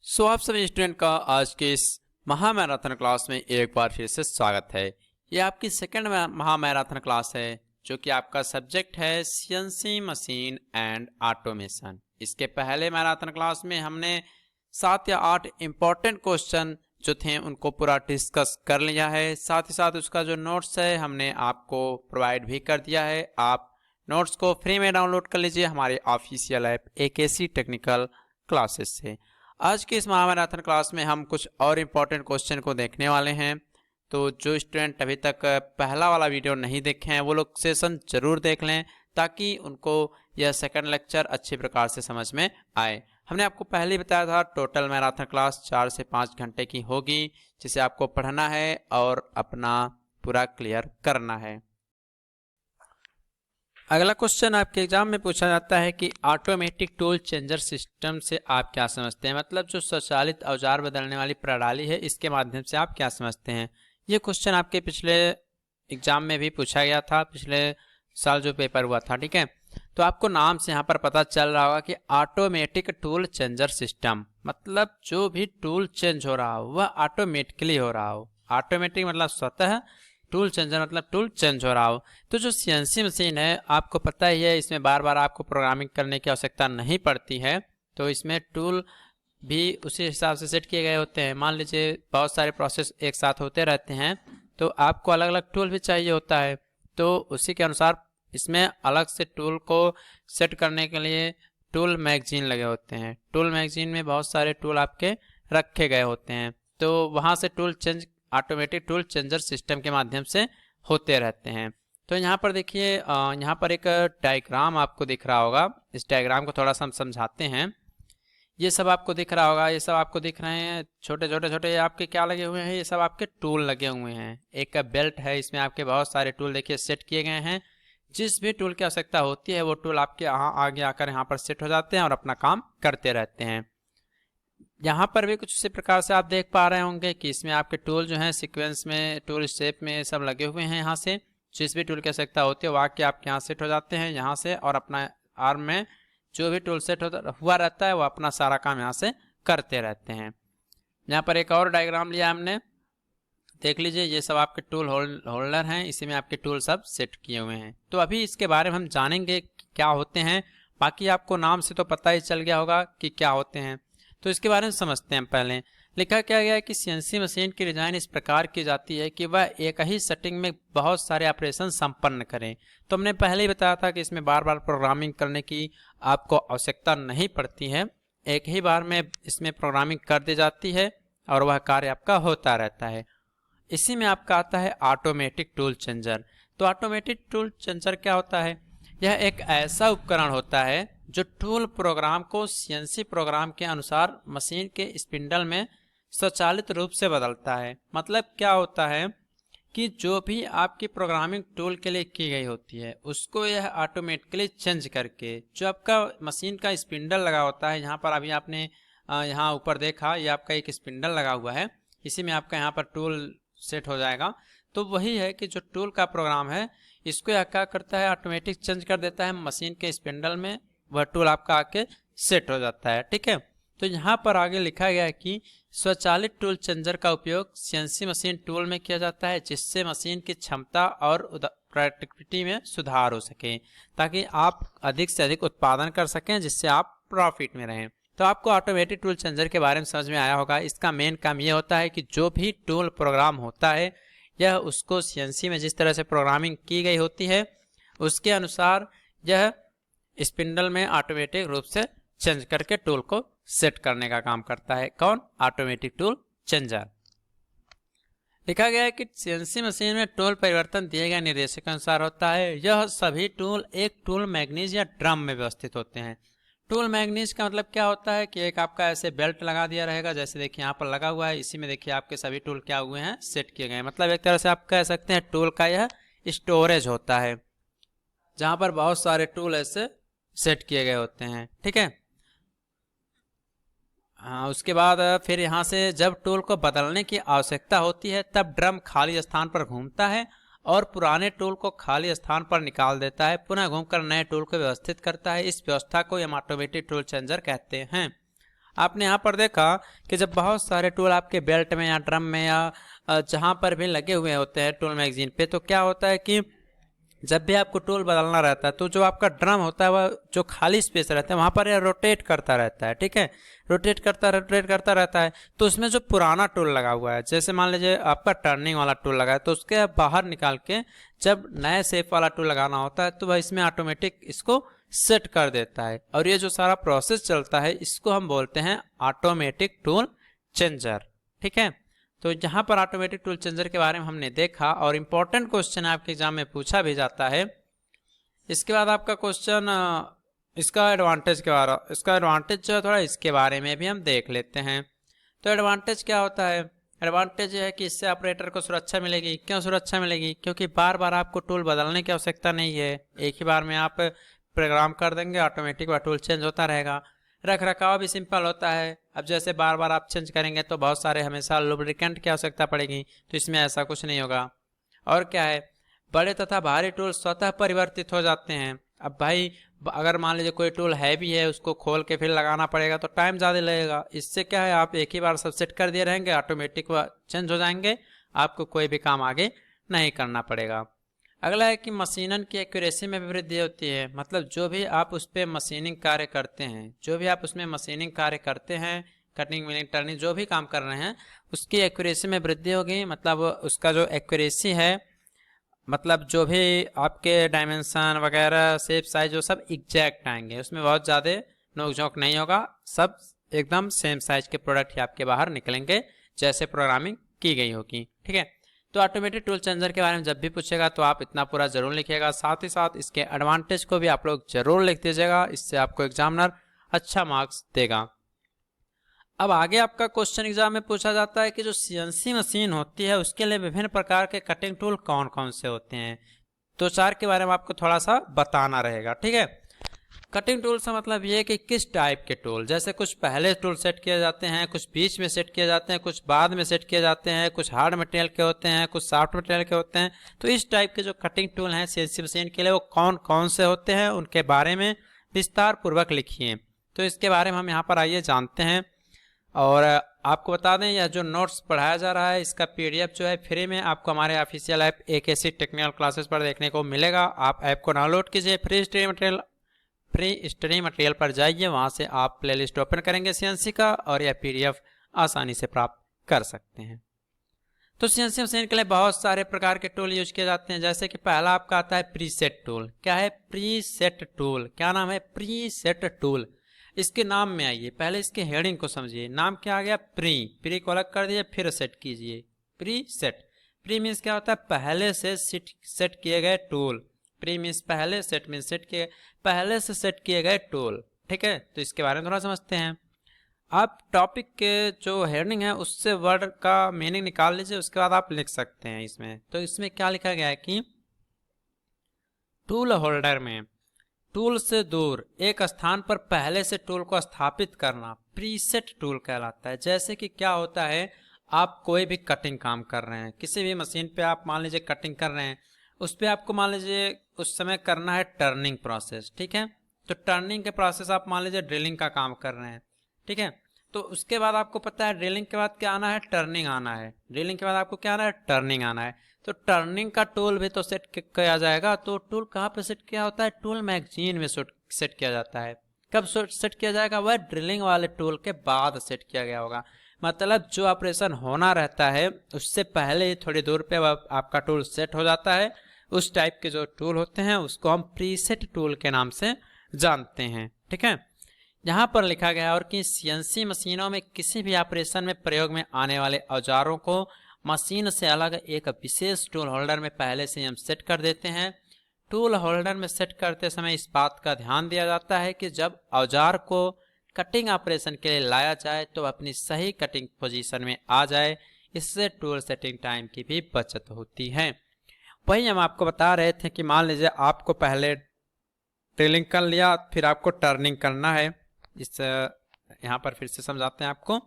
आप सभी स्टूडेंट का आज के इस महामैराथन क्लास में एक बार फिर से स्वागत है। ये आपकी सेकंड महामैराथन क्लास है जो कि आपका सब्जेक्ट है सीएनसी मशीन एंड ऑटोमेशन। इसके पहले मैराथन क्लास में हमने 7 या 8 इम्पॉर्टेंट क्वेश्चन जो थे उनको पूरा डिस्कस कर लिया है। साथ ही साथ उसका जो नोट्स है हमने आपको प्रोवाइड भी कर दिया है। आप नोट्स को फ्री में डाउनलोड कर लीजिए हमारे official app AKC technical classes से। आज की इस महामैराथन क्लास में हम कुछ और इम्पोर्टेंट क्वेश्चन को देखने वाले हैं। तो जो स्टूडेंट अभी तक पहला वाला वीडियो नहीं देखे हैं वो लोग सेशन जरूर देख लें ताकि उनको यह सेकंड लेक्चर अच्छी प्रकार से समझ में आए। हमने आपको पहले ही बताया था टोटल मैराथन क्लास 4 से 5 घंटे की होगी जिसे आपको पढ़ना है और अपना पूरा क्लियर करना है। अगला क्वेश्चन आपके एग्जाम में पूछा जाता है कि ऑटोमेटिक टूल चेंजर सिस्टम से आप क्या समझते हैं, मतलब जो स्वचालित औजार बदलने वाली प्रणाली है इसके माध्यम से आप क्या समझते हैं। ये क्वेश्चन आपके पिछले एग्जाम में भी पूछा गया था, पिछले साल जो पेपर हुआ था। ठीक है, तो आपको नाम से यहाँ पर पता चल रहा होगा कि ऑटोमेटिक टूल चेंजर सिस्टम मतलब जो भी टूल चेंज हो रहा हो वह ऑटोमेटिकली हो रहा हो। ऑटोमेटिक मतलब स्वतः, टूल चेंजर मतलब टूल चेंज हो रहा हो। तो जो सीएनसी मशीन है आपको पता ही है इसमें बार बार आपको प्रोग्रामिंग करने की आवश्यकता नहीं पड़ती है। तो इसमें टूल भी उसी हिसाब से सेट किए गए होते हैं। मान लीजिए बहुत सारे प्रोसेस एक साथ होते रहते हैं तो आपको अलग अलग टूल भी चाहिए होता है। तो उसी के अनुसार इसमें अलग से टूल को सेट करने के लिए टूल मैगजीन लगे होते हैं। टूल मैगजीन में बहुत सारे टूल आपके रखे गए होते हैं। तो वहाँ से tool change automatic tool changer system के माध्यम से होते रहते हैं। तो यहाँ पर देखिए, यहाँ पर एक डायग्राम आपको दिख रहा होगा। इस डायग्राम को थोड़ा सा हम समझाते हैं। ये सब आपको दिख रहा होगा, ये सब आपको दिख रहे हैं छोटे छोटे छोटे, ये आपके क्या लगे हुए हैं, ये सब आपके टूल लगे हुए हैं। एक बेल्ट है, इसमें आपके बहुत सारे टूल देखिए सेट किए गए हैं। जिस भी टूल की आवश्यकता होती है वो टूल आपके यहाँ आगे आकर यहाँ पर सेट हो जाते हैं और अपना काम करते रहते हैं। यहाँ पर भी कुछ इसी प्रकार से आप देख पा रहे होंगे कि इसमें आपके टूल जो हैं सीक्वेंस में, टूल स्टेप में सब लगे हुए हैं। यहाँ से जिस भी टूल की आवश्यकता होती है वो आके आपके यहाँ सेट हो जाते हैं यहाँ से, और अपना आर्म में जो भी टूल सेट हुआ रहता है वो अपना सारा काम यहाँ से करते रहते हैं। यहाँ पर एक और डायग्राम लिया हमने, देख लीजिए। ये सब आपके टूल होल्डर हैं, इसी में आपके टूल सब सेट किए हुए हैं। तो अभी इसके बारे में हम जानेंगे क्या होते हैं। बाकी आपको नाम से तो पता ही चल गया होगा कि क्या होते हैं, तो इसके बारे में समझते हैं। पहले लिखा क्या गया है कि सीएनसी मशीन की डिजाइन इस प्रकार की जाती है कि वह एक ही सेटिंग में बहुत सारे ऑपरेशन संपन्न करें। तो हमने पहले ही बताया था कि इसमें बार बार प्रोग्रामिंग करने की आपको आवश्यकता नहीं पड़ती है, एक ही बार में इसमें प्रोग्रामिंग कर दी जाती है और वह कार्य आपका होता रहता है। इसी में आपका आता है ऑटोमेटिक टूल चेंजर। तो ऑटोमेटिक टूल चेंजर क्या होता है? यह एक ऐसा उपकरण होता है जो टूल प्रोग्राम को सीएनसी प्रोग्राम के अनुसार मशीन के स्पिंडल में स्वचालित रूप से बदलता है। मतलब क्या होता है कि जो भी आपकी प्रोग्रामिंग टूल के लिए की गई होती है उसको यह ऑटोमेटिकली चेंज करके, जो आपका मशीन का स्पिंडल लगा होता है, यहाँ पर अभी आपने यहाँ ऊपर देखा ये आपका एक स्पिंडल लगा हुआ है, इसी में आपका यहाँ पर टूल सेट हो जाएगा। तो वही है कि जो टूल का प्रोग्राम है इसको यह क्या करता है, ऑटोमेटिक चेंज कर देता है मशीन के स्पिंडल में, वह टूल आपका आके सेट हो जाता है। ठीक है, तो यहाँ पर आगे लिखा गया है कि स्वचालित टूल चेंजर का उपयोग सीएनसी मशीन टूल में किया जाता है जिससे मशीन की क्षमता और प्रोडक्टिविटी में सुधार हो सके, ताकि आप अधिक से अधिक उत्पादन कर सकें जिससे आप प्रॉफिट में रहें। तो आपको ऑटोमेटिक टूल चेंजर के बारे में समझ में आया होगा। इसका मेन काम ये होता है कि जो भी टूल प्रोग्राम होता है यह उसको सीएनसी में जिस तरह से प्रोग्रामिंग की गई होती है उसके अनुसार यह स्पिंडल में ऑटोमेटिक रूप से चेंज करके टूल को सेट करने का काम करता है। कौन? Automatic tool changer. लिखा गया है कि सीएनसी मशीन में टूल परिवर्तन दिए गए निर्देशों के अनुसार होता है। यह सभी टूल एक टूल मैग्नीज या ड्रम में व्यवस्थित होते हैं। टूल मैग्नीज का मतलब क्या होता है कि एक आपका ऐसे बेल्ट लगा दिया रहेगा, जैसे देखिए यहाँ पर लगा हुआ है, इसी में देखिए आपके सभी टूल क्या हुए हैं, सेट किए गए हैं। मतलब एक तरह से आप कह सकते हैं टूल का यह स्टोरेज होता है जहाँ पर बहुत सारे टूल ऐसे सेट किए गए होते हैं। ठीक है, हाँ, उसके बाद फिर यहाँ से जब टूल को बदलने की आवश्यकता होती है तब ड्रम खाली स्थान पर घूमता है और पुराने टूल को खाली स्थान पर निकाल देता है, पुनः घूमकर नए टूल को व्यवस्थित करता है। इस व्यवस्था को हम ऑटोमेटिक टूल चेंजर कहते हैं। आपने यहाँ पर देखा कि जब बहुत सारे टूल आपके बेल्ट में या ड्रम में या जहाँ पर भी लगे हुए होते हैं टूल मैगजीन पे, तो क्या होता है कि जब भी आपको टूल बदलना रहता है तो जो आपका ड्रम होता है वह जो खाली स्पेस रहता है वहाँ पर यह रोटेट करता रहता है, ठीक है, रोटेट करता रहता है। तो उसमें जो पुराना टूल लगा हुआ है, जैसे मान लीजिए आपका टर्निंग वाला टूल लगा है, तो उसके बाहर निकाल के जब नया शेप वाला टूल लगाना होता है तो वह इसमें ऑटोमेटिक इसको सेट कर देता है। और ये जो सारा प्रोसेस चलता है इसको हम बोलते हैं ऑटोमेटिक टूल चेंजर, ठीक है। तो यहाँ पर ऑटोमेटिक टूल चेंजर के बारे में हमने देखा और इम्पोर्टेंट क्वेश्चन आपके एग्जाम में पूछा भी जाता है। इसके बाद आपका क्वेश्चन इसका एडवांटेज जो है थोड़ा इसके बारे में भी हम देख लेते हैं। तो एडवांटेज क्या होता है? एडवांटेज ये है कि इससे ऑपरेटर को सुरक्षा मिलेगी। क्यों सुरक्षा मिलेगी? क्योंकि बार बार आपको टूल बदलने की आवश्यकता नहीं है, एक ही बार में आप प्रोग्राम कर देंगे, ऑटोमेटिक वह टूल चेंज होता रहेगा। रख रखाव भी सिंपल होता है। अब जैसे बार बार आप चेंज करेंगे तो बहुत सारे हमेशा लुब्रिकेंट की आवश्यकता पड़ेगी, तो इसमें ऐसा कुछ नहीं होगा। और क्या है, बड़े तथा भारी टूल स्वतः परिवर्तित हो जाते हैं। अब भाई अगर मान लीजिए कोई टूल हैवी है, उसको खोल के फिर लगाना पड़ेगा तो टाइम ज़्यादा लगेगा। इससे क्या है, आप एक ही बार सब सेट कर दिए रहेंगे, ऑटोमेटिक वह चेंज हो जाएंगे, आपको कोई भी काम आगे नहीं करना पड़ेगा। अगला है कि मशीनन की एक्यूरेसी में भी वृद्धि होती है। मतलब जो भी आप उस पर मशीनिंग कार्य करते हैं, कटिंग मिलिंग टर्निंग जो भी काम कर रहे हैं, उसकी एक्यूरेसी में वृद्धि होगी। मतलब उसका जो एक्यूरेसी है, मतलब जो भी आपके डायमेंशन वगैरह शेप साइज जो सब एग्जैक्ट आएंगे, उसमें बहुत ज़्यादा नोक झोंक नहीं होगा, सब एकदम सेम साइज के प्रोडक्ट ही आपके बाहर निकलेंगे जैसे प्रोग्रामिंग की गई होगी, ठीक है। तो ऑटोमेटिक टूल चेंजर के बारे में जब भी पूछेगा तो आप इतना पूरा जरूर लिखिएगा, साथ ही साथ इसके एडवांटेज को भी आप लोग जरूर लिख दीजिएगा, इससे आपको एग्जामिनर अच्छा मार्क्स देगा। अब आगे आपका क्वेश्चन एग्जाम में पूछा जाता है कि जो सीएनसी मशीन होती है उसके लिए विभिन्न प्रकार के कटिंग टूल कौन कौन से होते हैं। तो चार के बारे में आपको थोड़ा सा बताना रहेगा, ठीक है। कटिंग टूल से मतलब ये है कि किस टाइप के टूल, जैसे कुछ पहले टूल सेट किए जाते हैं, कुछ बीच में सेट किए जाते हैं, कुछ बाद में सेट किए जाते हैं, कुछ हार्ड मटेरियल के होते हैं, कुछ सॉफ्ट मटेरियल के होते हैं। तो इस टाइप के जो कटिंग टूल हैं सीएनसी मशीन के लिए वो कौन कौन से होते हैं, उनके बारे में विस्तार पूर्वक लिखिए। तो इसके बारे में हम यहाँ पर आइए जानते हैं। और आपको बता दें यह जो नोट्स पढ़ाया जा रहा है इसका पीडीएफ जो है फ्री में आपको हमारे official app AKC technical classes पर देखने को मिलेगा। आप ऐप को डाउनलोड कीजिए, फ्री स्टडी मटेरियल पर जाइए, वहाँ से आप प्लेलिस्ट ओपन करेंगे सीएनसी का और यह पीडीएफ आसानी से प्राप्त कर सकते हैं। तो सीएनसी मशीन के लिए बहुत सारे प्रकार के टूल यूज किए जाते हैं। जैसे कि पहला आपका आता है प्रीसेट टूल। क्या है प्रीसेट टूल? क्या नाम है? Preset tool. इसके नाम में आइए, पहले इसके हेडिंग को समझिए। नाम क्या आ गया? प्री को अलग कर दिए, फिर सेट कीजिए। प्री सेट, प्री मीन्स क्या होता है? पहले से सेट किए गए टूल। प्री मीन्स पहले, सेट मीन्स पहले से सेट किए गए टूल, ठीक है। तो इसके बारे में थोड़ा समझते हैं। आप टॉपिक के जो हेडिंग है उससे वर्ड का मीनिंग निकाल लीजिए, उसके बाद आप लिख सकते हैं इसमें। तो इसमें क्या लिखा गया है कि टूल होल्डर में टूल से दूर एक स्थान पर पहले से टूल को स्थापित करना प्रीसेट टूल कहलाता है। जैसे कि क्या होता है, आप कोई भी कटिंग काम कर रहे हैं, किसी भी मशीन पे आप मान लीजिए कटिंग कर रहे हैं, उस पर आपको मान लीजिए उस समय करना है टर्निंग प्रोसेस, ठीक है। तो टर्निंग के प्रोसेस आप मान लीजिए ड्रिलिंग का काम कर रहे हैं, ठीक है। तो उसके बाद आपको पता है ड्रिलिंग के बाद क्या आना है? टर्निंग आना है। ड्रिलिंग के बाद आपको क्या आना है? टर्निंग आना है। तो टर्निंग का टूल भी तो सेट किया जाएगा। तो टूल कहाँ पे सेट किया होता है? टूल मैगजीन में सेट किया जाता है। कब सेट किया जाएगा? वह ड्रिलिंग वाले टूल के बाद सेट किया गया होगा। मतलब जो ऑपरेशन होना रहता है उससे पहले ही थोड़ी दूर पे आपका टूल सेट हो जाता है। उस टाइप के जो टूल होते हैं उसको हम प्रीसेट टूल के नाम से जानते हैं, ठीक है। यहाँ पर लिखा गया है और कि सीएनसी मशीनों में किसी भी ऑपरेशन में प्रयोग में आने वाले औजारों को मशीन से अलग एक विशेष टूल होल्डर में पहले से हम सेट कर देते हैं। टूल होल्डर में सेट करते समय इस बात का ध्यान दिया जाता है कि जब औजार को कटिंग ऑपरेशन के लिए लाया जाए तो अपनी सही कटिंग पोजीशन में आ जाए। इससे टूल सेटिंग टाइम की भी बचत होती है। वही हम आपको बता रहे थे कि मान लीजिए आपको पहले ड्रिलिंग कर लिया, फिर आपको टर्निंग करना है। इस यहाँ पर फिर से समझाते हैं आपको।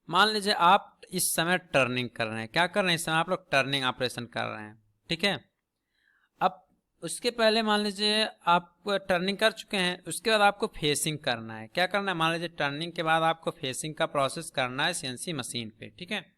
मान लीजिए आप इस समय टर्निंग कर रहे हैं। क्या कर रहे हैं? इस समय आप लोग टर्निंग ऑपरेशन कर रहे हैं, ठीक है। अब उसके पहले मान लीजिए आप टर्निंग कर चुके हैं, उसके बाद आपको फेसिंग करना है। क्या करना है, मान लीजिए टर्निंग के बाद आपको फेसिंग का प्रोसेस करना है सीएनसी मशीन पे, ठीक है।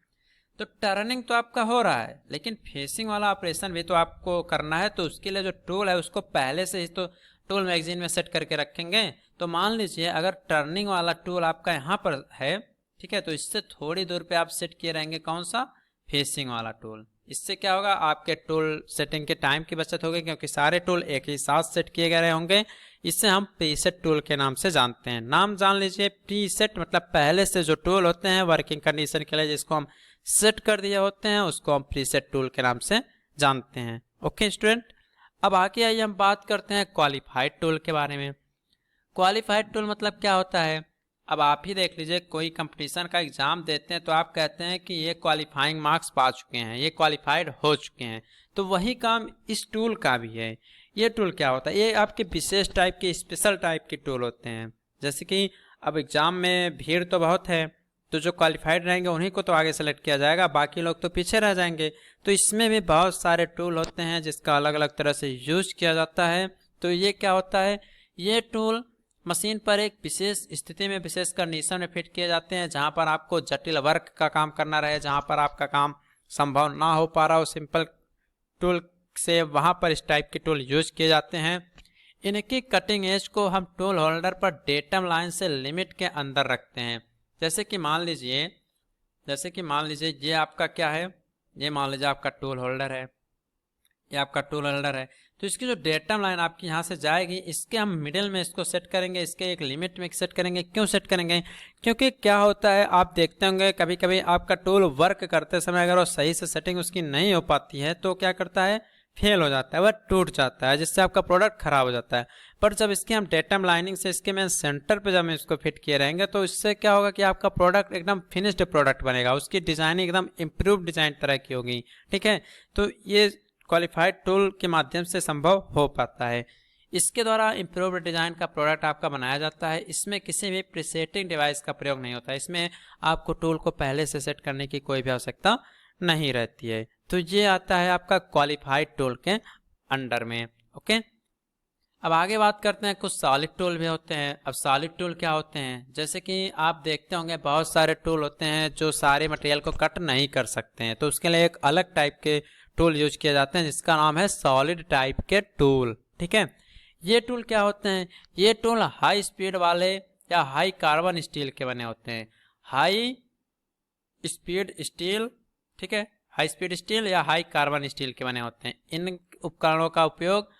तो टर्निंग तो आपका हो रहा है, लेकिन फेसिंग वाला ऑपरेशन भी तो आपको करना है। तो उसके लिए जो टूल है उसको पहले से ही तो टूल मैगजीन में सेट करके रखेंगे। तो मान लीजिए अगर टर्निंग वाला टूल आपका यहाँ पर है, ठीक है, तो इससे थोड़ी दूर पे आप सेट किए रहेंगे कौन सा, फेसिंग वाला टूल। इससे क्या होगा, आपके टूल सेटिंग के टाइम की बचत होगी, क्योंकि सारे टूल एक ही साथ सेट किए गए होंगे। इससे हम प्रीसेट टूल के नाम से जानते हैं। नाम जान लीजिए, प्रीसेट मतलब पहले से जो टूल होते हैं वर्किंग कंडीशन के लिए जिसको हम सेट कर दिए होते हैं, उसको हम प्रीसेट टूल के नाम से जानते हैं। ओके स्टूडेंट, अब आगे आइए हम बात करते हैं क्वालिफाइड टूल के बारे में। क्वालिफाइड टूल मतलब क्या होता है, अब आप ही देख लीजिए, कोई कंपटीशन का एग्जाम देते हैं तो आप कहते हैं कि ये क्वालिफाइंग मार्क्स पा चुके हैं, ये क्वालिफाइड हो चुके हैं। तो वही काम इस टूल का भी है। ये टूल क्या होता है, ये आपके विशेष टाइप के स्पेशल टाइप के टूल होते हैं। जैसे कि अब एग्जाम में भीड़ तो बहुत है, तो जो क्वालिफाइड रहेंगे उन्हीं को तो आगे सेलेक्ट किया जाएगा, बाकी लोग तो पीछे रह जाएंगे। तो इसमें भी बहुत सारे टूल होते हैं जिसका अलग अलग तरह से यूज किया जाता है। तो ये क्या होता है, ये टूल मशीन पर एक विशेष स्थिति में विशेष कंडीशन में फिट किए जाते हैं, जहां पर आपको जटिल वर्क का काम करना रहे, जहां पर आपका काम संभव ना हो पा रहा हो सिंपल टूल से, वहां पर इस टाइप के टूल यूज किए जाते हैं। इनकी कटिंग एज को हम टूल होल्डर पर डेटम लाइन से लिमिट के अंदर रखते हैं। जैसे कि मान लीजिए ये आपका क्या है, ये मान लीजिए आपका टूल होल्डर है, ये आपका टूल होल्डर है। तो इसकी जो डेटम लाइन आपकी यहाँ से जाएगी, इसके हम मिडिल में इसको सेट करेंगे, इसके एक लिमिट में सेट करेंगे। क्यों सेट करेंगे, क्योंकि क्या होता है आप देखते होंगे कभी कभी आपका टूल वर्क करते समय अगर वो सही से सेटिंग उसकी नहीं हो पाती है तो क्या करता है, फेल हो जाता है, वह टूट जाता है, जिससे आपका प्रोडक्ट खराब हो जाता है। पर जब इसके हम डेटम लाइनिंग से इसके मेन सेंटर पे जब हम इसको फिट किए रहेंगे तो इससे क्या होगा कि आपका प्रोडक्ट एकदम फिनिश्ड प्रोडक्ट बनेगा, उसकी डिजाइनिंग एकदम इम्प्रूव डिजाइन तरह की होगी, ठीक है। तो ये क्वालिफाइड टूल के माध्यम से संभव हो पाता है। इसके द्वारा इम्प्रूव्ड डिजाइन का प्रोडक्ट आपका बनाया जाता है। इसमें किसी भी प्रीसेटिंग डिवाइस का प्रयोग नहीं होता है, इसमें आपको टूल को पहले से सेट करने की कोई भी आवश्यकता नहीं रहती है। तो ये आता है आपका क्वालिफाइड टूल के अंडर में। ओके, अब आगे बात करते हैं, कुछ सॉलिड टूल भी होते हैं। अब सॉलिड टूल क्या होते हैं, जैसे कि आप देखते होंगे बहुत सारे टूल होते हैं जो सारे मटेरियल को कट नहीं कर सकते हैं, तो उसके लिए एक अलग टाइप के टूल यूज किए जाते हैं जिसका नाम है सॉलिड टाइप के टूल, ठीक है। ये टूल क्या होते हैं, ये टूल हाई स्पीड वाले या हाई कार्बन स्टील के बने होते हैं। हाई स्पीड स्टील, ठीक है, हाई स्पीड स्टील या हाई कार्बन स्टील के बने होते हैं। इन उपकरणों का उपयोग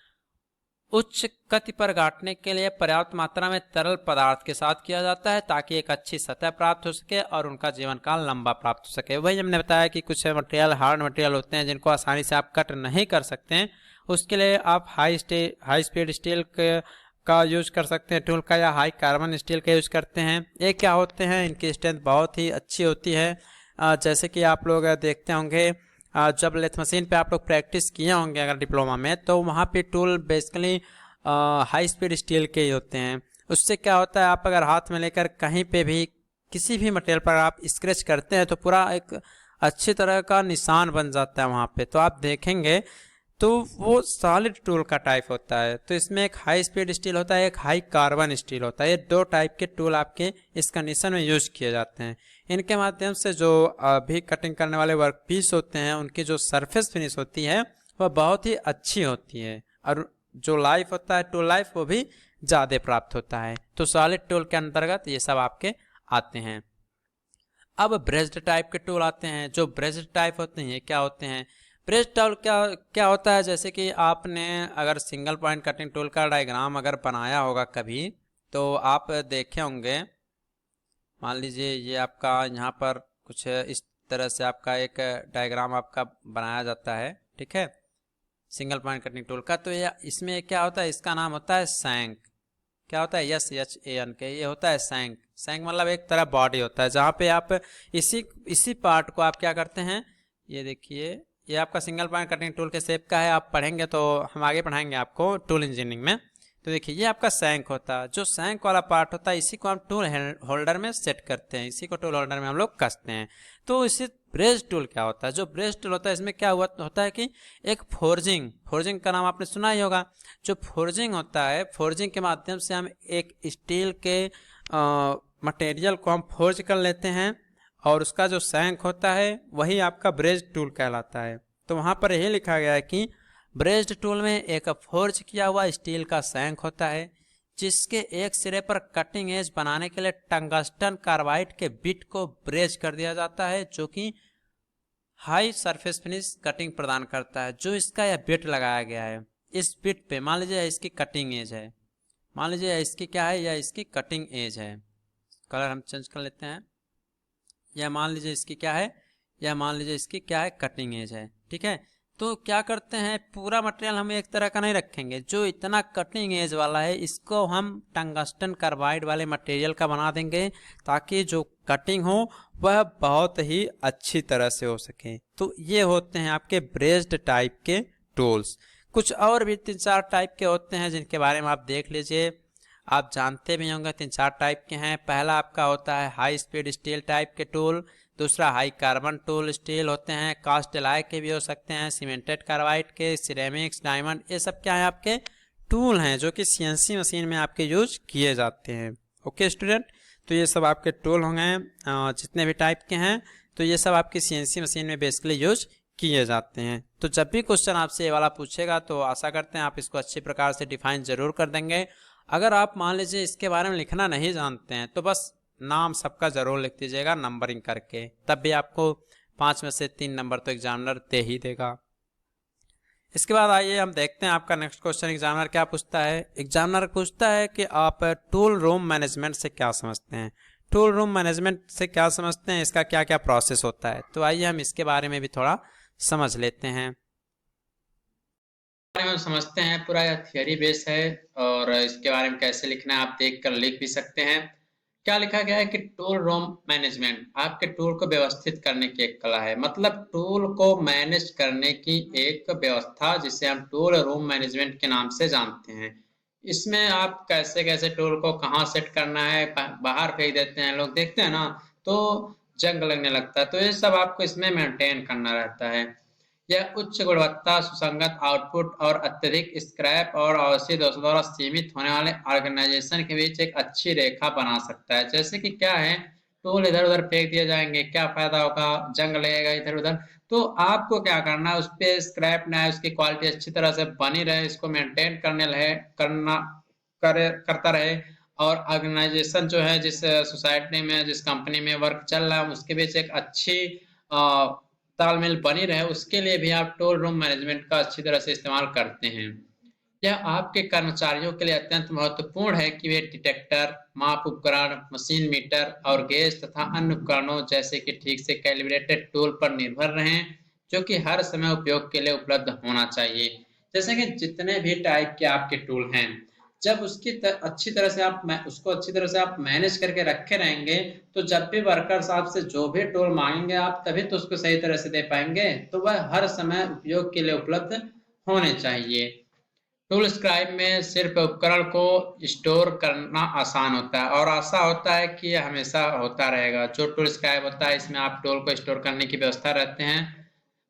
उच्च गति पर काटने के लिए पर्याप्त मात्रा में तरल पदार्थ के साथ किया जाता है ताकि एक अच्छी सतह प्राप्त हो सके और उनका जीवन काल लंबा प्राप्त हो सके। वही हमने बताया कि कुछ मटेरियल हार्ड मटेरियल होते हैं जिनको आसानी से आप कट नहीं कर सकते हैं, उसके लिए आप हाई स्पीड स्टील का यूज कर सकते हैं टूल का, या हाई कार्बन स्टील का यूज करते हैं। ये क्या होते हैं, इनकी स्ट्रेंथ बहुत ही अच्छी होती है। जैसे कि आप लोग देखते होंगे जब लेथ मशीन पे आप लोग प्रैक्टिस किए होंगे अगर डिप्लोमा में, तो वहाँ पे tool basically high speed steel के ही होते हैं। उससे क्या होता है, आप अगर हाथ में लेकर कहीं पे भी किसी भी मटेरियल पर आप स्क्रैच करते हैं तो पूरा एक अच्छी तरह का निशान बन जाता है वहाँ पे। तो आप देखेंगे तो वो सॉलिड टूल का टाइप होता है। तो इसमें एक हाई स्पीड स्टील होता है, एक हाई कार्बन स्टील होता है। ये दो टाइप के टूल आपके इस कंडीशन में यूज किए जाते हैं। इनके माध्यम से जो भी कटिंग करने वाले वर्क पीस होते हैं उनकी जो सरफेस फिनिश होती है वह बहुत ही अच्छी होती है, और जो लाइफ होता है टूल लाइफ वो भी ज़्यादा प्राप्त होता है। तो सॉलिड टूल के अंतर्गत ये सब आपके आते हैं। अब ब्रेस्ड टाइप के टूल आते हैं। जो ब्रेस्ड टाइप होते हैं ये क्या होते हैं, ब्रेस्ड टूल क्या होता है, जैसे कि आपने अगर सिंगल पॉइंट कटिंग टूल का डायग्राम अगर बनाया होगा कभी, तो आप देखे होंगे, मान लीजिए ये आपका यहाँ पर कुछ इस तरह से आपका एक डायग्राम आपका बनाया जाता है, ठीक है, सिंगल पॉइंट कटिंग टूल का। तो ये इसमें क्या होता है, इसका नाम होता है सैंक। क्या होता है, SHANK के, ये होता है सैंक। सैंक मतलब एक तरह बॉडी होता है जहाँ पे आप इसी पार्ट को आप क्या करते हैं, ये देखिए ये आपका सिंगल पॉइंट कटिंग टूल के शेप का है। आप पढ़ेंगे तो हम आगे पढ़ाएंगे आपको टूल इंजीनियरिंग में। तो देखिए ये आपका सैंक होता है, जो सैंक वाला पार्ट होता है इसी को हम टूल होल्डर में सेट करते हैं, इसी को टूल होल्डर में हम लोग कसते हैं। तो इसी ब्रेज टूल क्या होता है। जो ब्रेज टूल होता है इसमें क्या होता है कि एक फोर्जिंग का नाम आपने सुना ही होगा। जो फोर्जिंग होता है, फोर्जिंग के माध्यम से हम एक स्टील के मटेरियल को हम फोर्ज कर लेते हैं और उसका जो सैंक होता है वही आपका ब्रेज टूल कहलाता है। तो वहाँ पर यही लिखा गया है कि ब्रेज्ड टूल में एक फोर्ज किया हुआ स्टील का सैंक होता है जिसके एक सिरे पर कटिंग एज बनाने के लिए टंगस्टन कार्बाइड के बिट को ब्रेज कर दिया जाता है जो कि हाई सरफेस फिनिश कटिंग प्रदान करता है। जो इसका यह बिट लगाया गया है, इस बिट पे मान लीजिए इसकी कटिंग एज है, मान लीजिए इसकी क्या है, यह इसकी कटिंग एज है। कलर हम चेंज कर लेते हैं। यह मान लीजिए इसकी क्या है, यह मान लीजिए इसकी क्या है, कटिंग एज है। ठीक है, तो क्या करते हैं, पूरा मटेरियल हम एक तरह का नहीं रखेंगे। जो इतना कटिंग एज वाला है इसको हम टंगस्टन कार्बाइड वाले मटेरियल का बना देंगे ताकि जो कटिंग हो वह बहुत ही अच्छी तरह से हो सके। तो ये होते हैं आपके ब्रेज्ड टाइप के टूल्स। कुछ और भी 3-4 टाइप के होते हैं जिनके बारे में आप देख लीजिए, आप जानते भी होंगे। 3-4 टाइप के हैं। पहला आपका होता है हाई स्पीड स्टील टाइप के टूल, दूसरा हाई कार्बन टूल स्टील होते हैं, कास्ट एलाय के भी हो सकते हैं, सीमेंटेड कार्बाइड के, सिरेमिक्स, डायमंड, ये सब क्या है आपके टूल हैं जो कि सीएनसी मशीन में आपके यूज किए जाते हैं। ओके स्टूडेंट, तो ये सब आपके टूल होंगे जितने भी टाइप के हैं, तो ये सब आपकी सीएनसी मशीन में बेसिकली यूज किए जाते हैं। तो जब भी क्वेश्चन आपसे ये वाला पूछेगा तो आशा करते हैं आप इसको अच्छी प्रकार से डिफाइन जरूर कर देंगे। अगर आप मान लीजिए इसके बारे में लिखना नहीं जानते हैं तो बस नाम सबका जरूर लिख दीजिएगा नंबरिंग करके, तब भी आपको 5 में से 3 नंबर तो एग्जामिनर दे ही देगा। इसके बाद आइए हम देखते हैं आपका नेक्स्ट क्वेश्चन एग्जामिनर क्या पूछता है। एग्जामिनर पूछता है कि आप टूल रूम मैनेजमेंट से क्या समझते हैं। टूल रूम मैनेजमेंट से क्या समझते हैं, इसका क्या क्या प्रोसेस होता है। तो आइए हम इसके बारे में भी थोड़ा समझ लेते हैं। बारे में समझते हैं। पूरा यह थियरी बेस है और इसके बारे में कैसे लिखना है आप देख कर लिख भी सकते हैं। क्या लिखा गया है कि टूल रूम मैनेजमेंट आपके टूल को व्यवस्थित करने की एक कला है। मतलब टूल को मैनेज करने की एक व्यवस्था जिसे हम टूल रूम मैनेजमेंट के नाम से जानते हैं। इसमें आप कैसे कैसे टूल को कहाँ सेट करना है, बाहर फेंक देते हैं लोग, देखते हैं ना, तो जंग लगने लगता है। तो ये सब आपको इसमें मेंटेन करना रहता है। यह उच्च गुणवत्ता, सुसंगत आउटपुट और अत्यधिक स्क्रैप और अवशेष दोषों द्वारा सीमित होने वाले ऑर्गेनाइजेशन के बीच एक अच्छी रेखा बना सकता है। जैसे कि क्या है, टूल इधर उधर फेंक दिए जाएंगे, क्या फायदा होगा, जंग लगेगा इधर उधर। तो आपको क्या करना है, उस पर स्क्रैप ना है, उसकी क्वालिटी अच्छी तरह से बनी रहे, इसको मेंटेन करता रहे। और ऑर्गेनाइजेशन जो है, जिस सोसाइटी में, जिस कंपनी में वर्क चल रहा है, उसके बीच एक अच्छी तालमेल बनी रहे, उसके लिए भी आप टूल रूम मैनेजमेंट का अच्छी तरह से इस्तेमाल करते हैं। यह आपके कर्मचारियों के लिए अत्यंत महत्वपूर्ण है कि वे डिटेक्टर, माप उपकरण, मशीन मीटर और गेज तथा अन्य उपकरणों जैसे कि ठीक से कैलिब्रेटेड टूल पर निर्भर रहें, जो कि हर समय उपयोग के लिए उपलब्ध होना चाहिए। जैसे कि जितने भी टाइप के आपके टूल हैं, जब अच्छी तरह से उसको अच्छी तरह से आप मैनेज करके रखे रहेंगे, तो जब भी वर्कर्स आपसे जो भी टूल मांगेंगे आप तभी तो उसको सही तरह से दे पाएंगे। तो वह हर समय उपयोग के लिए उपलब्ध होने चाहिए। टूल स्क्राइब में सिर्फ उपकरण को स्टोर करना आसान होता है और आशा होता है कि यह हमेशा होता रहेगा। जो टूल स्क्राइब होता है इसमें आप टूल को स्टोर करने की व्यवस्था रहते हैं।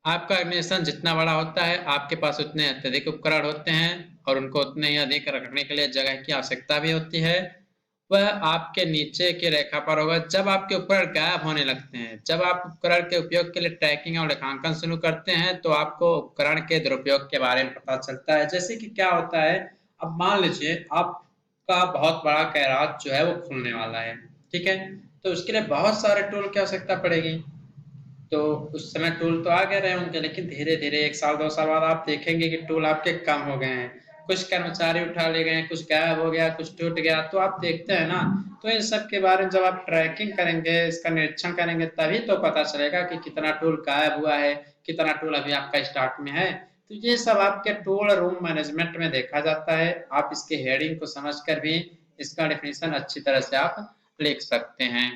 आपका ऑर्गेनाइजेशन जितना बड़ा होता है आपके पास उतने अत्यधिक उपकरण होते हैं और उनको उतने ही अधिक रखने के लिए जगह की आवश्यकता भी होती है। वह आपके नीचे की रेखा पर होगा जब आपके उपकरण गायब होने लगते हैं। जब आप उपकरण के उपयोग के लिए ट्रैकिंग और लेखांकन शुरू करते हैं तो आपको उपकरण के दुरुपयोग के बारे में पता चलता है। जैसे कि क्या होता है, अब मान लीजिए आपका बहुत बड़ा गैराज जो है वो खुलने वाला है, ठीक है, तो उसके लिए बहुत सारे टूल की आवश्यकता पड़ेगी। तो उस समय टूल तो आ गए रहे होंगे, लेकिन धीरे धीरे 1 साल 2 साल बाद आप देखेंगे कि टूल आपके कम हो गए हैं, कुछ कर्मचारी उठा ले गए, कुछ गायब हो गया, कुछ टूट गया। तो आप देखते हैं ना, तो इन सब के बारे में जब आप ट्रैकिंग करेंगे, इसका निरीक्षण करेंगे, तभी तो पता चलेगा कि कितना टूल गायब हुआ है, कितना टूल अभी आपका स्टॉक में है। तो ये सब आपके टूल रूम मैनेजमेंट में देखा जाता है। आप इसके हेडिंग को समझकर भी इसका डेफिनेशन अच्छी तरह से आप लिख सकते हैं।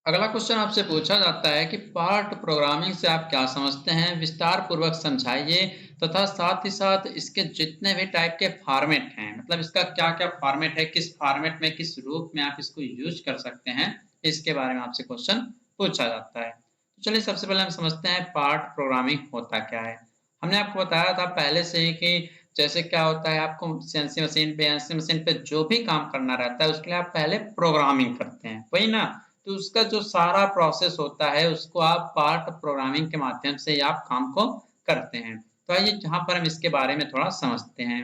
अगला क्वेश्चन आपसे पूछा जाता है कि पार्ट प्रोग्रामिंग से आप क्या समझते हैं, विस्तार पूर्वक समझाइए तथा साथ ही साथ इसके जितने भी टाइप के फॉर्मेट हैं, मतलब इसका क्या क्या फॉर्मेट है, किस फॉर्मेट में, किस रूप में आप इसको यूज कर सकते हैं, इसके बारे में आपसे क्वेश्चन पूछा जाता है। चलिए सबसे पहले हम समझते हैं पार्ट प्रोग्रामिंग होता क्या है। हमने आपको बताया था पहले से ही कि जैसे क्या होता है आपको सीएनसी मशीन पे एनसी मशीन पे जो भी काम करना रहता है उसके लिए आप पहले प्रोग्रामिंग करते हैं, वही ना? तो उसका जो सारा प्रोसेस होता है उसको आप पार्ट प्रोग्रामिंग के माध्यम से ही आप काम को करते हैं। तो आइए यहाँ पर हम इसके बारे में थोड़ा समझते हैं।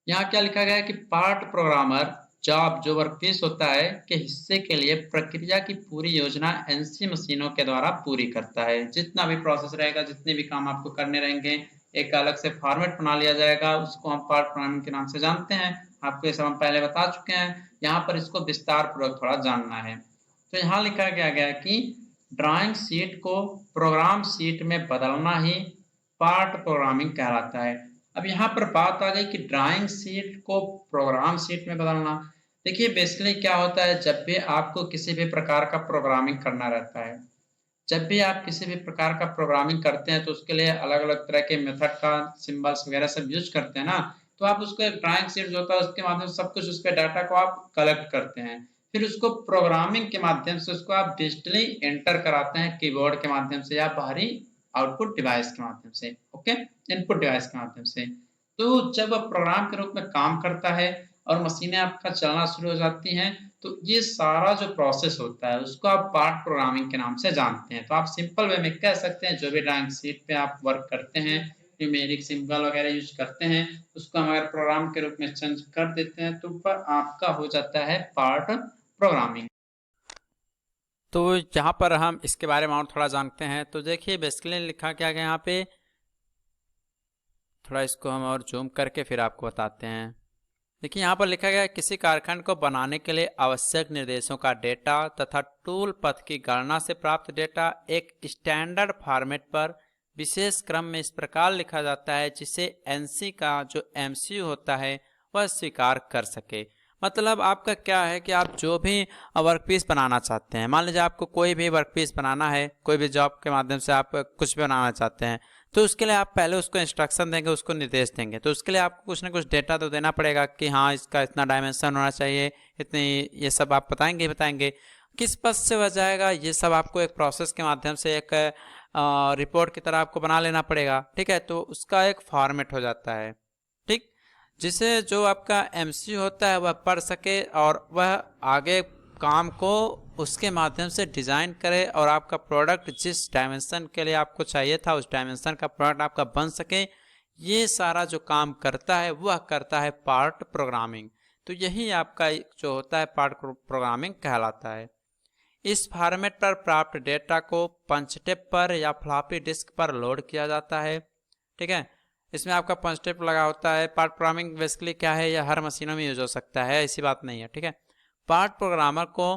यहाँ क्या लिखा गया है कि पार्ट प्रोग्रामर जॉब जो वर्कपीस होता है के हिस्से के लिए प्रक्रिया की पूरी योजना एनसी मशीनों के द्वारा पूरी करता है। जितना भी प्रोसेस रहेगा, जितने भी काम आपको करने रहेंगे, एक अलग से फॉर्मेट बना लिया जाएगा, उसको हम पार्ट प्रोग्रामिंग के नाम से जानते हैं। आपको ये सब हम पहले बता चुके हैं, यहाँ पर इसको विस्तार पूर्वक थोड़ा जानना है। तो यहाँ लिखा गया है कि ड्राइंग शीट को प्रोग्राम शीट में बदलना ही पार्ट प्रोग्रामिंग कहलाता है। अब यहाँ पर बात आ गई कि ड्राइंग शीट को प्रोग्राम शीट में बदलना। देखिए बेसिकली क्या होता है, जब भी आपको किसी भी प्रकार का प्रोग्रामिंग करना रहता है, जब भी आप किसी भी प्रकार का प्रोग्रामिंग करते हैं तो उसके लिए अलग-अलग तरह के मेथड का सिंबल्स वगैरह सब यूज करते हैं ना, तो आप उसको एक ड्राइंग शीट जो होता है उसके माध्यम से सब कुछ उस पे डाटा को आप कलेक्ट करते हैं। फिर उसको प्रोग्रामिंग के माध्यम से उसको आप डिजिटली एंटर कराते हैं कीबोर्ड के माध्यम से या बाहरी आउटपुट डिवाइस के माध्यम से, ओके? इनपुट डिवाइस के माध्यम से। तो जब वह प्रोग्राम के रूप में काम करता है और मशीनें आपका चलना शुरू हो जाती हैं, तो ये सारा जो प्रोसेस होता है उसको आप पार्ट प्रोग्रामिंग के नाम से जानते हैं। तो आप सिंपल वे में कह सकते हैं जो भी ड्राइंग शीट पे आप वर्क करते हैं, न्यूमेरिक सिंबल वगैरह यूज़ करते हैं, उसको हम अगर प्रोग्राम के रूप में चेंज कर देते हैं तो वह आपका हो जाता है पार्ट प्रोग्रामिंग। तो यहाँ पर हम इसके बारे में और थोड़ा जानते हैं। तो देखिए बेसिकली लिखा क्या गया यहाँ पे, थोड़ा इसको हम और जूम करके फिर आपको बताते हैं। देखिए यहाँ पर लिखा गया है किसी कारखंड को बनाने के लिए आवश्यक निर्देशों का डेटा तथा टूल पथ की गणना से प्राप्त डेटा एक स्टैंडर्ड फॉर्मेट पर विशेष क्रम में इस प्रकार लिखा जाता है जिसे एनसी का जो एमसीयू होता है वह स्वीकार कर सके। मतलब आपका क्या है कि आप जो भी वर्कपीस बनाना चाहते हैं, मान लीजिए आपको कोई भी वर्कपीस बनाना है, कोई भी जॉब के माध्यम से आप कुछ भी बनाना चाहते हैं, तो उसके लिए आप पहले उसको इंस्ट्रक्शन देंगे, उसको निर्देश देंगे। तो उसके लिए आपको कुछ ना कुछ डेटा तो देना पड़ेगा कि हाँ इसका इतना डायमेंशन होना चाहिए, इतनी, ये सब आप बताएंगे किस पद से हो जाएगा, ये सब आपको एक प्रोसेस के माध्यम से एक रिपोर्ट की तरह आपको बना लेना पड़ेगा। ठीक है, तो उसका एक फॉर्मेट हो जाता है, ठीक, जिसे जो आपका एमसीयू होता है वह पढ़ सके और वह आगे काम को उसके माध्यम से डिज़ाइन करे और आपका प्रोडक्ट जिस डायमेंशन के लिए आपको चाहिए था उस डायमेंशन का प्रोडक्ट आपका बन सके। ये सारा जो काम करता है वह करता है पार्ट प्रोग्रामिंग। तो यही आपका जो होता है पार्ट प्रोग्रामिंग कहलाता है। इस फॉर्मेट पर प्राप्त डेटा को पंच टेप पर या फ्लॉपी डिस्क पर लोड किया जाता है। ठीक है, इसमें आपका पंच टेप लगा होता है। पार्ट प्रोग्रामिंग बेसिकली क्या है, यह हर मशीनों में यूज हो सकता है, ऐसी बात नहीं है। ठीक है, पार्ट प्रोग्रामर को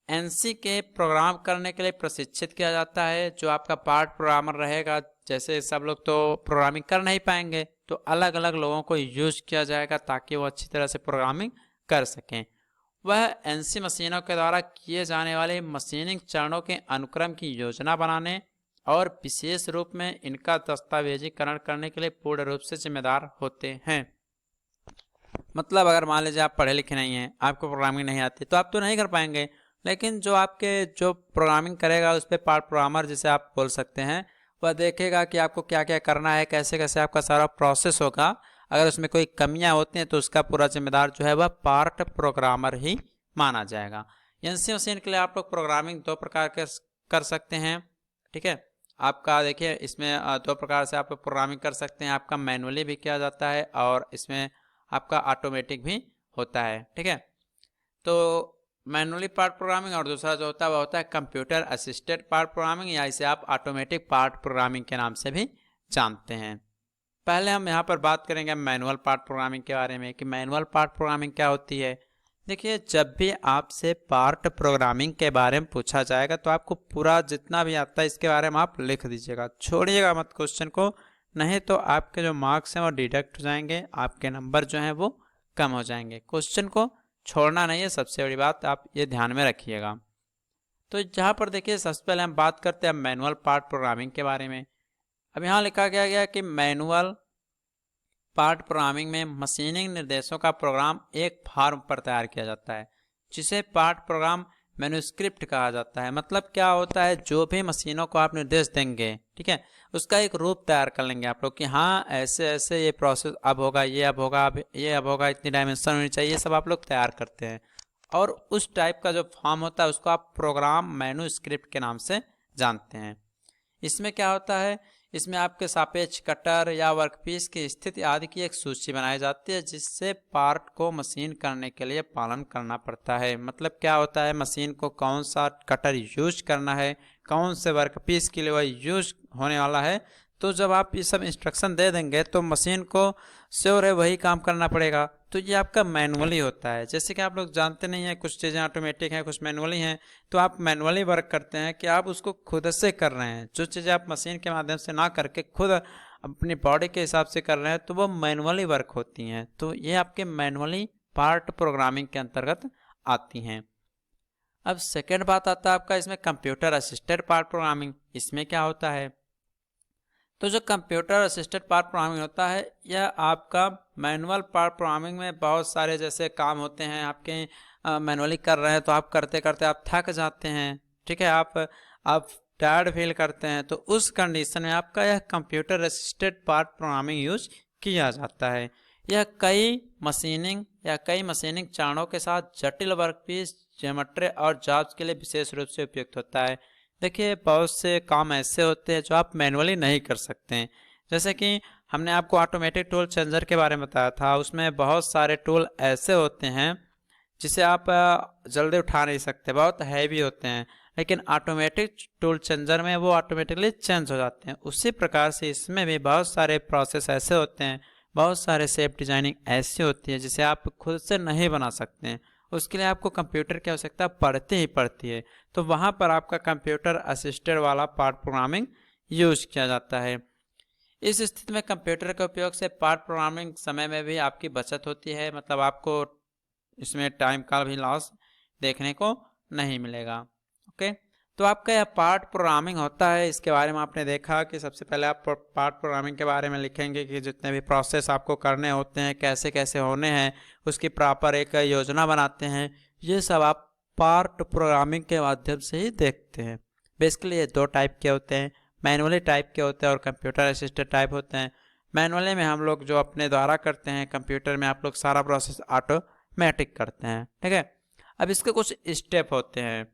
एनसी के प्रोग्राम करने के लिए प्रशिक्षित किया जाता है। जो आपका पार्ट प्रोग्रामर रहेगा, जैसे सब लोग तो प्रोग्रामिंग कर नहीं पाएंगे, तो अलग अलग लोगों को यूज किया जाएगा ताकि वो अच्छी तरह से प्रोग्रामिंग कर सकें। वह एनसी मशीनों के द्वारा किए जाने वाले मशीनिंग चरणों के अनुक्रम की योजना बनाने और विशेष रूप में इनका दस्तावेजीकरण करने के लिए पूर्ण रूप से जिम्मेदार होते हैं। मतलब अगर मान लीजिए आप पढ़े लिखे नहीं हैं, आपको प्रोग्रामिंग नहीं आती, तो आप तो नहीं कर पाएंगे, लेकिन जो आपके जो प्रोग्रामिंग करेगा उस पर पार्ट प्रोग्रामर जिसे आप बोल सकते हैं, वह देखेगा कि आपको क्या क्या करना है, कैसे कैसे आपका सारा प्रोसेस होगा। अगर उसमें कोई कमियां होती हैं तो उसका पूरा जिम्मेदार जो है वह पार्ट प्रोग्रामर ही माना जाएगा। एनसी मशीन के लिए आप लोग प्रोग्रामिंग दो प्रकार के कर सकते हैं। ठीक है, आपका देखिए इसमें दो प्रकार से आप प्रोग्रामिंग कर सकते हैं। आपका मैनुअली भी किया जाता है और इसमें आपका ऑटोमेटिक भी होता है। ठीक है, तो मैनुअली पार्ट प्रोग्रामिंग और दूसरा जो होता है वह होता है कंप्यूटर असिस्टेड पार्ट प्रोग्रामिंग, या इसे आप ऑटोमेटिक पार्ट प्रोग्रामिंग के नाम से भी जानते हैं। पहले हम यहाँ पर बात करेंगे मैनुअल पार्ट प्रोग्रामिंग के बारे में कि मैनुअल पार्ट प्रोग्रामिंग क्या होती है। देखिए, जब भी आपसे पार्ट प्रोग्रामिंग के बारे में पूछा जाएगा तो आपको पूरा जितना भी आता है इसके बारे में आप लिख दीजिएगा, छोड़िएगा मत क्वेश्चन को, नहीं तो आपके जो मार्क्स हैं वो डिडक्ट हो जाएंगे, आपके नंबर जो हैं वो कम हो जाएंगे। क्वेश्चन को छोड़ना नहीं है, सबसे बड़ी बात आप ये ध्यान में रखिएगा। तो जहाँ पर देखिए सबसे पहले हम बात करते हैं मैनुअल पार्ट प्रोग्रामिंग के बारे में। अब यहाँ लिखा गया कि मैनुअल पार्ट प्रोग्रामिंग में मशीनिंग निर्देशों का प्रोग्राम एक फॉर्म पर तैयार किया जाता है जिसे पार्ट प्रोग्राम मैन्युस्क्रिप्ट कहा जाता है। मतलब क्या होता है, जो भी मशीनों को आप निर्देश देंगे, ठीक है, उसका एक रूप तैयार कर लेंगे आप लोग कि हाँ ऐसे ऐसे ये प्रोसेस अब होगा, ये अब होगा, अब ये अब होगा, इतनी डायमेंशन होनी चाहिए, ये सब आप लोग तैयार करते हैं। और उस टाइप का जो फॉर्म होता है उसको आप प्रोग्राम मैन्युस्क्रिप्ट के नाम से जानते हैं। इसमें क्या होता है, इसमें आपके सापेक्ष कटर या वर्कपीस की स्थिति आदि की एक सूची बनाई जाती है, जिससे पार्ट को मशीन करने के लिए पालन करना पड़ता है। मतलब क्या होता है, मशीन को कौन सा कटर यूज करना है, कौन से वर्कपीस के लिए वह यूज होने वाला है। तो जब आप ये सब इंस्ट्रक्शन दे देंगे तो मशीन को श्योर है वही काम करना पड़ेगा। तो ये आपका मैनुअली होता है। जैसे कि आप लोग जानते नहीं हैं, कुछ चीज़ें ऑटोमेटिक हैं, कुछ मैनुअली हैं। तो आप मैनुअली वर्क करते हैं कि आप उसको खुद से कर रहे हैं। जो चीज़ें आप मशीन के माध्यम से ना करके खुद अपनी बॉडी के हिसाब से कर रहे हैं तो वो मैनुअली वर्क होती हैं। तो ये आपके मैनुअली पार्ट प्रोग्रामिंग के अंतर्गत आती हैं। अब सेकेंड बात आता है आपका इसमें कंप्यूटर असिस्टेड पार्ट प्रोग्रामिंग। इसमें क्या होता है, तो जो कंप्यूटर असिस्टेड पार्ट प्रोग्रामिंग होता है यह आपका मैनुअल पार्ट प्रोग्रामिंग में बहुत सारे जैसे काम होते हैं आपके मैनुअली कर रहे हैं तो आप करते करते आप थक जाते हैं, ठीक है, आप टायर्ड फील करते हैं। तो उस कंडीशन में आपका यह computer assisted part programming use किया जाता है। यह कई मशीनिंग चरणों के साथ जटिल वर्कपीस, ज्योमेट्री और जॉब्स के लिए विशेष रूप से उपयुक्त होता है। देखिए बहुत से काम ऐसे होते हैं जो आप मैनुअली नहीं कर सकते हैं। जैसे कि हमने आपको ऑटोमेटिक टूल चेंजर के बारे में बताया था, उसमें बहुत सारे टूल ऐसे होते हैं जिसे आप जल्दी उठा नहीं सकते, बहुत हैवी होते हैं, लेकिन ऑटोमेटिक टूल चेंजर में वो ऑटोमेटिकली चेंज हो जाते हैं। उसी प्रकार से इसमें भी बहुत सारे प्रोसेस ऐसे होते हैं, बहुत सारे शेप डिजाइनिंग ऐसी होती है जिसे आप खुद से नहीं बना सकते हैं। उसके लिए आपको कंप्यूटर की आवश्यकता पड़ती ही पड़ती है। तो वहाँ पर आपका कंप्यूटर असिस्टेड वाला पार्ट प्रोग्रामिंग यूज किया जाता है। इस स्थिति में कंप्यूटर के उपयोग से पार्ट प्रोग्रामिंग समय में भी आपकी बचत होती है। मतलब आपको इसमें टाइम का भी लॉस देखने को नहीं मिलेगा। ओके, तो आपका यह पार्ट प्रोग्रामिंग होता है, इसके बारे में आपने देखा कि सबसे पहले आप पार्ट प्रोग्रामिंग के बारे में लिखेंगे कि जितने भी प्रोसेस आपको करने होते हैं कैसे कैसे होने हैं, उसकी प्रॉपर एक योजना बनाते हैं। ये सब आप पार्ट प्रोग्रामिंग के माध्यम से ही देखते हैं। बेसिकली ये दो टाइप के होते हैं, मैनुअली टाइप के होते हैं और कंप्यूटर असिस्टेड टाइप होते हैं। मैनुअली में हम लोग जो अपने द्वारा करते हैं, कंप्यूटर में आप लोग सारा प्रोसेस ऑटोमेटिक करते हैं, ठीक है। अब इसके कुछ स्टेप होते हैं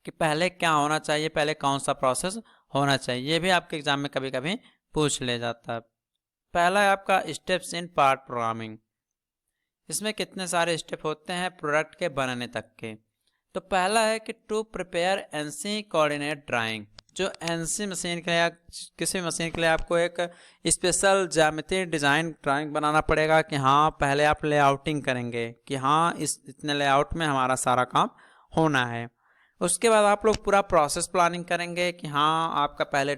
कि पहले क्या होना चाहिए, पहले कौन सा प्रोसेस होना चाहिए, ये भी आपके एग्जाम में कभी कभी पूछ ले जाता है। पहला है आपका स्टेप्स इन पार्ट प्रोग्रामिंग। इसमें कितने सारे स्टेप होते हैं प्रोडक्ट के बनने तक के। तो पहला है कि to prepare NC coordinate drawing. जो एनसी मशीन के या किसी मशीन के लिए आपको एक स्पेशल ज्यामिति डिज़ाइन ड्राइंग बनाना पड़ेगा कि हाँ पहले आप लेआउटिंग करेंगे कि हाँ इस इतने लेआउट में हमारा सारा काम होना है। उसके बाद आप लोग पूरा प्रोसेस प्लानिंग करेंगे कि हाँ आपका पहले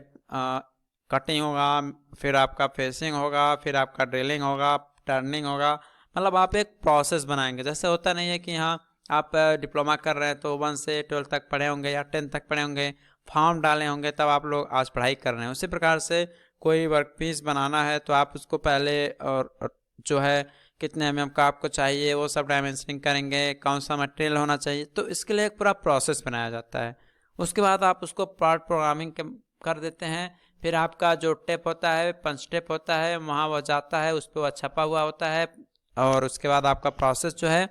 कटिंग होगा, फिर आपका फेसिंग होगा, फिर आपका ड्रिलिंग होगा, टर्निंग होगा। मतलब आप एक प्रोसेस बनाएंगे। जैसे होता नहीं है कि हाँ आप डिप्लोमा कर रहे हैं तो 1 से 12 तक पढ़े होंगे या 10 तक पढ़े होंगे, फॉर्म डाले होंगे तब आप लोग आज पढ़ाई कर रहे हैं। उसी प्रकार से कोई वर्कपीस बनाना है तो आप उसको पहले और जो है कितने mm का आपको चाहिए वो सब डायमेंशनिंग करेंगे, कौन सा मटेरियल होना चाहिए, तो इसके लिए एक पूरा प्रोसेस बनाया जाता है। उसके बाद आप उसको पार्ट प्रोग्रामिंग कर देते हैं। फिर आपका जो टेप होता है, पंच टेप होता है, वहाँ वह जाता है, उस पर वह छपा हुआ होता है। और उसके बाद आपका प्रोसेस जो है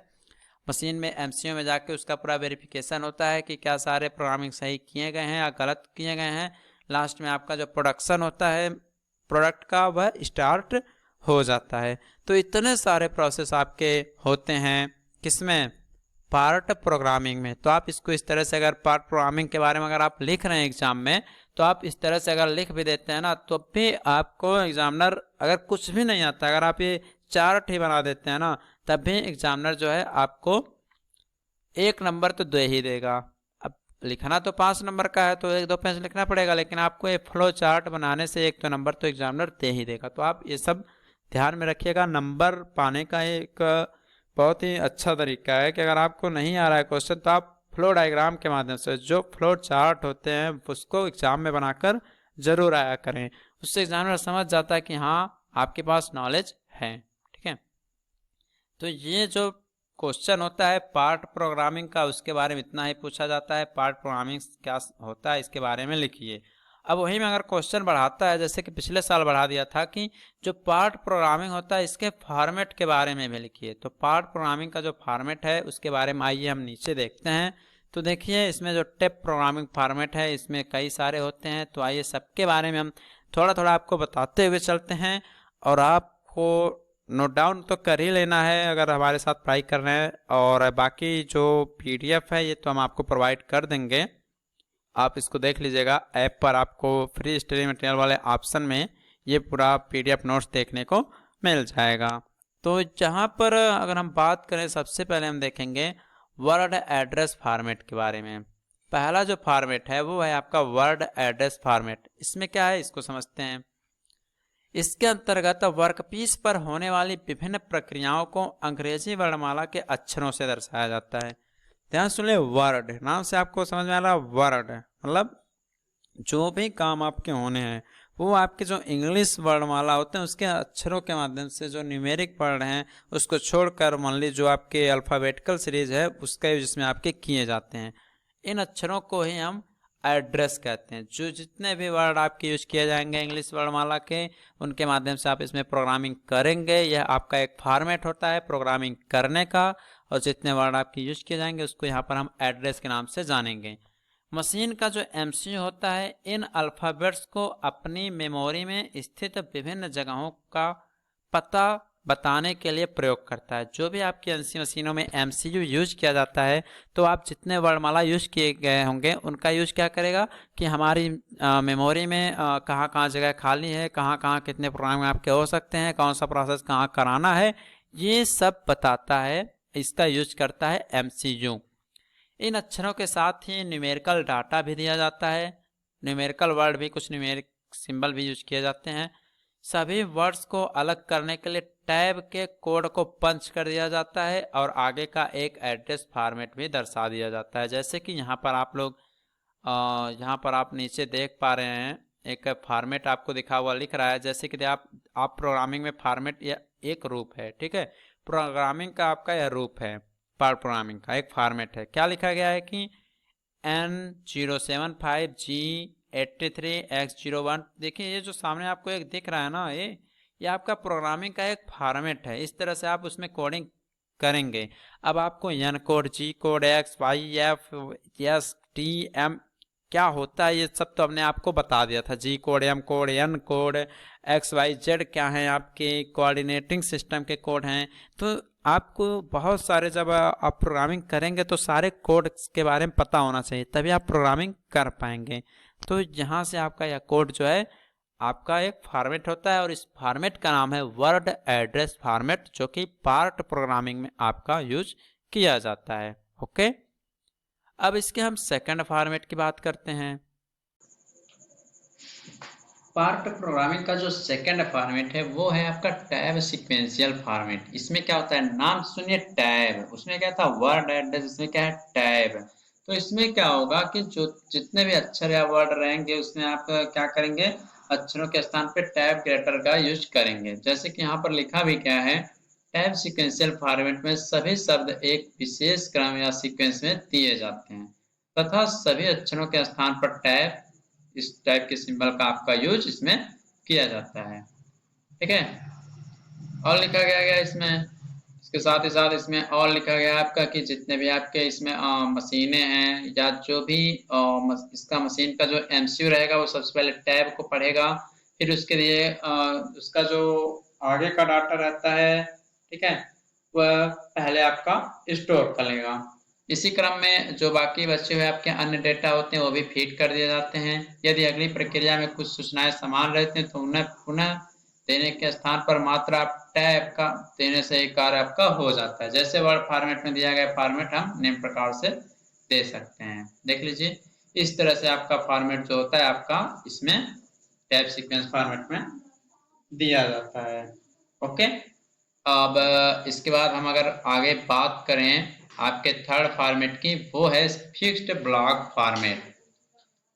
मशीन में एमसीयू में जाके उसका पूरा वेरिफिकेशन होता है कि क्या सारे प्रोग्रामिंग सही किए गए हैं या गलत किए गए हैं। लास्ट में आपका जो प्रोडक्शन होता है प्रोडक्ट का वह स्टार्ट हो जाता है। तो इतने सारे प्रोसेस आपके होते हैं किसमें, पार्ट प्रोग्रामिंग में। तो आप इसको इस तरह से अगर पार्ट प्रोग्रामिंग के बारे में अगर आप लिख रहे हैं एग्जाम में, तो आप इस तरह से अगर लिख भी देते हैं ना, तो भी आपको एग्जामिनर अगर कुछ भी नहीं आता, अगर आप ये चार्ट ही बना देते हैं ना, तब भी एग्जामिनर जो है आपको 1 नंबर तो दे ही देगा। अब लिखना तो 5 नंबर का है तो 1-2 पेज लिखना पड़ेगा, लेकिन आपको ये फ्लो चार्ट बनाने से 1 नंबर तो एग्जामिनर दे ही देगा। तो आप ये सब ध्यान में रखिएगा। नंबर पाने का एक बहुत ही अच्छा तरीका है कि अगर आपको नहीं आ रहा है क्वेश्चन तो आप फ्लो डायग्राम के माध्यम से जो फ्लो चार्ट होते हैं उसको एग्जाम में बनाकर जरूर आया करें। उससे एग्जामिनर समझ जाता है कि हाँ आपके पास नॉलेज है, ठीक है। तो ये जो क्वेश्चन होता है पार्ट प्रोग्रामिंग का, उसके बारे में इतना ही पूछा जाता है, पार्ट प्रोग्रामिंग क्या होता है इसके बारे में लिखिए। अब वही में अगर क्वेश्चन बढ़ाता है, जैसे कि पिछले साल बढ़ा दिया था कि जो पार्ट प्रोग्रामिंग होता है इसके फॉर्मेट के बारे में भी लिखिए। तो पार्ट प्रोग्रामिंग का जो फॉर्मेट है उसके बारे में आइए हम नीचे देखते हैं। तो देखिए इसमें जो टेप प्रोग्रामिंग फॉर्मेट है इसमें कई सारे होते हैं, तो आइए सबके बारे में हम थोड़ा थोड़ा आपको बताते हुए चलते हैं। और आपको नोट डाउन तो कर ही लेना है अगर हमारे साथ पढ़ाई कर रहे हैं, और बाकी जो पीडीएफ है ये तो हम आपको प्रोवाइड कर देंगे, आप इसको देख लीजिएगा। ऐप पर आपको फ्री स्टडी मटेरियल वाले ऑप्शन में ये पूरा पीडीएफ नोट्स देखने को मिल जाएगा। तो जहाँ पर अगर हम बात करें, सबसे पहले हम देखेंगे वर्ड एड्रेस फॉर्मेट के बारे में। पहला जो फॉर्मेट है वो है आपका वर्ड एड्रेस फॉर्मेट। इसमें क्या है इसको समझते हैं। इसके अंतर्गत वर्कपीस पर होने वाली विभिन्न प्रक्रियाओं को अंग्रेजी वर्णमाला के अक्षरों से दर्शाया जाता है। ध्यान सुन ले, वर्ड नाम से आपको समझ में आ रहा, वर्ड मतलब जो भी काम आपके होने हैं वो आपके जो इंग्लिश वर्णमाला होते हैं उसके अक्षरों के माध्यम से, जो न्यूमेरिक वर्ड हैं उसको छोड़कर मान ली जो आपके अल्फ़ाबेटिकल सीरीज है उसका यूज इसमें आपके किए जाते हैं। इन अक्षरों को ही हम एड्रेस कहते हैं। जो जितने भी वर्ड आपके यूज किए जाएंगे इंग्लिश वर्णमाला के, उनके माध्यम से आप इसमें प्रोग्रामिंग करेंगे। यह आपका एक फॉर्मेट होता है प्रोग्रामिंग करने का, और जितने वर्ड आपके यूज किए जाएंगे उसको यहाँ पर हम एड्रेस के नाम से जानेंगे। मशीन का जो एमसीयू होता है इन अल्फ़ाबेट्स को अपनी मेमोरी में स्थित विभिन्न जगहों का पता बताने के लिए प्रयोग करता है। जो भी आपकी एनसी मशीनों में एमसीयू यूज किया जाता है तो आप जितने वर्णमाला यूज किए गए होंगे उनका यूज क्या करेगा कि हमारी मेमोरी में कहाँ कहाँ जगह खाली है, कहाँ कहाँ कितने प्रोग्राम आपके हो सकते हैं, कौन सा प्रोसेस कहाँ कराना है, ये सब बताता है। इसका यूज करता है एमसीयू। इन अक्षरों के साथ ही न्यूमेरिकल डाटा भी दिया जाता है। न्यूमेरिकल वर्ड भी, कुछ न्यूमेरिक सिंबल भी यूज किए जाते हैं। सभी वर्ड्स को अलग करने के लिए टैब के कोड को पंच कर दिया जाता है और आगे का एक एड्रेस फॉर्मेट भी दर्शा दिया जाता है। जैसे कि यहाँ पर आप लोग यहाँ पर आप नीचे देख पा रहे हैं एक फॉर्मेट आपको दिखा हुआ लिख रहा है। जैसे कि आप प्रोग्रामिंग में फॉर्मेट या एक रूप है, ठीक है, प्रोग्रामिंग का आपका यह रूप है, पार्ट प्रोग्रामिंग का एक फॉर्मेट है। क्या लिखा गया है कि N075G83X01। देखिए ये जो सामने आपको एक दिख रहा है ना, ये आपका प्रोग्रामिंग का एक फॉर्मेट है। इस तरह से आप उसमें कोडिंग करेंगे। अब आपको N code, G code, X, Y, F, S, T, M क्या होता है ये सब तो हमने आपको बता दिया था। G code, M code, N code, X, Y, Z क्या है आपके कोऑर्डिनेटिंग सिस्टम के कोड हैं। तो आपको बहुत सारे, जब आप प्रोग्रामिंग करेंगे तो सारे कोड के बारे में पता होना चाहिए, तभी आप प्रोग्रामिंग कर पाएंगे। तो यहाँ से आपका यह कोड जो है आपका एक फॉर्मेट होता है और इस फॉर्मेट का नाम है वर्ड एड्रेस फॉर्मेट, जो कि पार्ट प्रोग्रामिंग में आपका यूज किया जाता है। ओके, अब इसके हम सेकंड फॉर्मेट की बात करते हैं। पार्ट प्रोग्रामिंग का जो सेकंड फॉर्मेट है वो है आपका टैब सीक्वेंशियल फॉर्मेट। इसमें क्या होता है, नाम सुनिए टैब, उसमें क्या था वर्ड एड्रेस, इसमें क्या है टैब। तो इसमें क्या होगा कि जो जितने भी अक्षर या वर्ड रहेंगे उसमें आप क्या करेंगे, अक्षरों के स्थान पे टैब कैरेक्टर का यूज करेंगे। जैसे कि यहाँ पर लिखा भी क्या है, टैब सीक्वेंशियल फॉर्मेट में सभी शब्द एक विशेष क्रम या सीक्वेंस में दिए जाते हैं तथा सभी अक्षरों के स्थान पर टैब, इस टाइप के सिंबल का आपका यूज इसमें किया जाता है। ठीक है, और लिखा गया इसमें, इसके साथ ही साथ इसमें और लिखा गया आपका कि जितने भी आपके इसमें मशीनें हैं या जो भी इसका मशीन का जो एमसीयू रहेगा वो सबसे पहले टैब को पढ़ेगा, फिर उसके लिए उसका जो आगे का डाटा रहता है, ठीक है, वह पहले आपका स्टोर कर लेगा। इसी क्रम में जो बाकी बचे हुए आपके अन्य डेटा होते हैं वो भी फीड कर दिए जाते हैं। यदि अगली प्रक्रिया में कुछ सूचनाएं समान रहती हैं तो उन्हें पुनः देने के स्थान पर मात्र आप टैब का देने से ही कार्य आपका हो जाता है। जैसे वर्ड फॉर्मेट में दिया गया फॉर्मेट हम निम्न प्रकार से दे सकते हैं। देख लीजिए, इस तरह से आपका फॉर्मेट जो होता है आपका इसमें टैब सीक्वेंस फॉर्मेट में दिया जाता है। ओके, अब इसके बाद हम अगर आगे बात करें आपके थर्ड फॉर्मेट की, वो है fixed block format.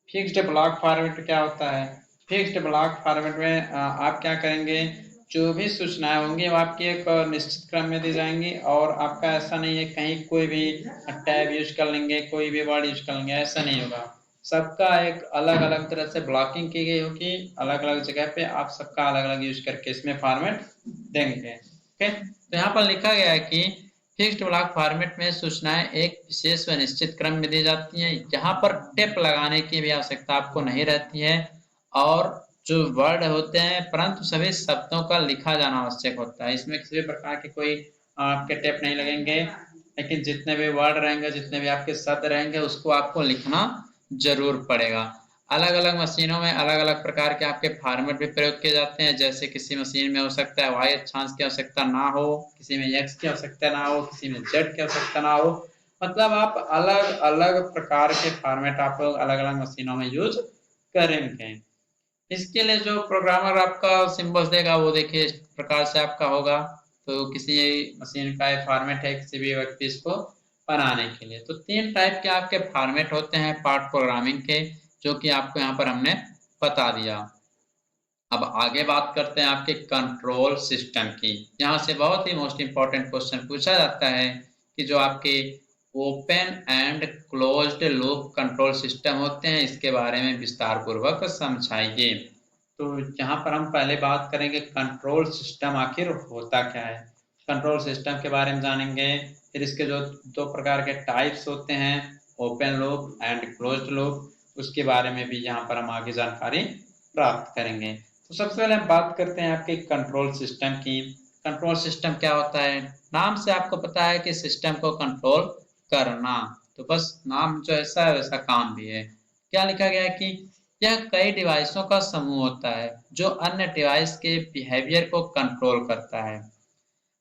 Fixed block format क्या होता है, फिक्स्ड ब्लॉक फॉर्मेट में आप क्या करेंगे, जो भी सूचनाएं होंगी वो आपकी एक निश्चित क्रम में दी जाएंगी, और आपका ऐसा नहीं है कहीं कोई भी टैब यूज कर लेंगे, कोई भी वर्ड यूज कर लेंगे, ऐसा नहीं होगा। सबका एक अलग अलग तरह से ब्लॉकिंग की गई होगी, अलग अलग जगह पे आप सबका अलग अलग यूज करके इसमें फॉर्मेट देंगे। ओके, तो यहाँ पर लिखा गया है कि फिक्स्ड ब्लॉक फॉर्मेट में सूचनाएं एक विशेष व निश्चित क्रम में दी जाती हैं। यहाँ पर टेप लगाने की भी आवश्यकता आपको नहीं रहती है, और जो वर्ड होते हैं परंतु सभी शब्दों का लिखा जाना आवश्यक होता है। इसमें किसी भी प्रकार के कोई आपके टेप नहीं लगेंगे, लेकिन जितने भी वर्ड रहेंगे, जितने भी आपके शब्द रहेंगे, उसको आपको लिखना जरूर पड़ेगा। अलग अलग मशीनों में अलग अलग प्रकार के आपके फॉर्मेट भी प्रयोग किए जाते हैं। जैसे किसी मशीन में हो सकता है वाई अक्षांश की आवश्यकता ना हो, किसी में एक्स की आवश्यकता ना हो, किसी में जेड की आवश्यकता ना हो। मतलब आप अलग अलग प्रकार के फॉर्मेट आप लोग अलग अलग मशीनों में यूज करेंगे। इसके लिए जो प्रोग्रामर आपका सिंबल्स देगा वो देखिए इस प्रकार से आपका होगा। तो किसी मशीन का फॉर्मेट है किसी भी वर्कपीस को बनाने के लिए। तो 3 टाइप के आपके फॉर्मेट होते हैं पार्ट प्रोग्रामिंग के, जो कि आपको यहाँ पर हमने बता दिया। अब आगे बात करते हैं आपके कंट्रोल सिस्टम की। यहाँ से बहुत ही मोस्ट इंपॉर्टेंट क्वेश्चन पूछा जाता है कि जो आपके open and closed loop control system होते हैं, इसके बारे में विस्तार पूर्वक समझाइए। तो यहाँ पर हम पहले बात करेंगे कंट्रोल सिस्टम आखिर होता क्या है। कंट्रोल सिस्टम के बारे में जानेंगे, फिर इसके जो 2 प्रकार के टाइप्स होते हैं, open loop and closed loop, उसके बारे में भी यहाँ पर हम आगे जानकारी प्राप्त करेंगे। तो सबसे पहले हम बात करते हैं आपके कंट्रोल सिस्टम की। कंट्रोल सिस्टम क्या होता है? नाम से आपको पता है कि सिस्टम को कंट्रोल करना, तो बस नाम जो ऐसा है वैसा काम भी है। क्या लिखा गया है कि यह कई डिवाइसों का समूह होता है जो अन्य डिवाइस के बिहेवियर को कंट्रोल करता है।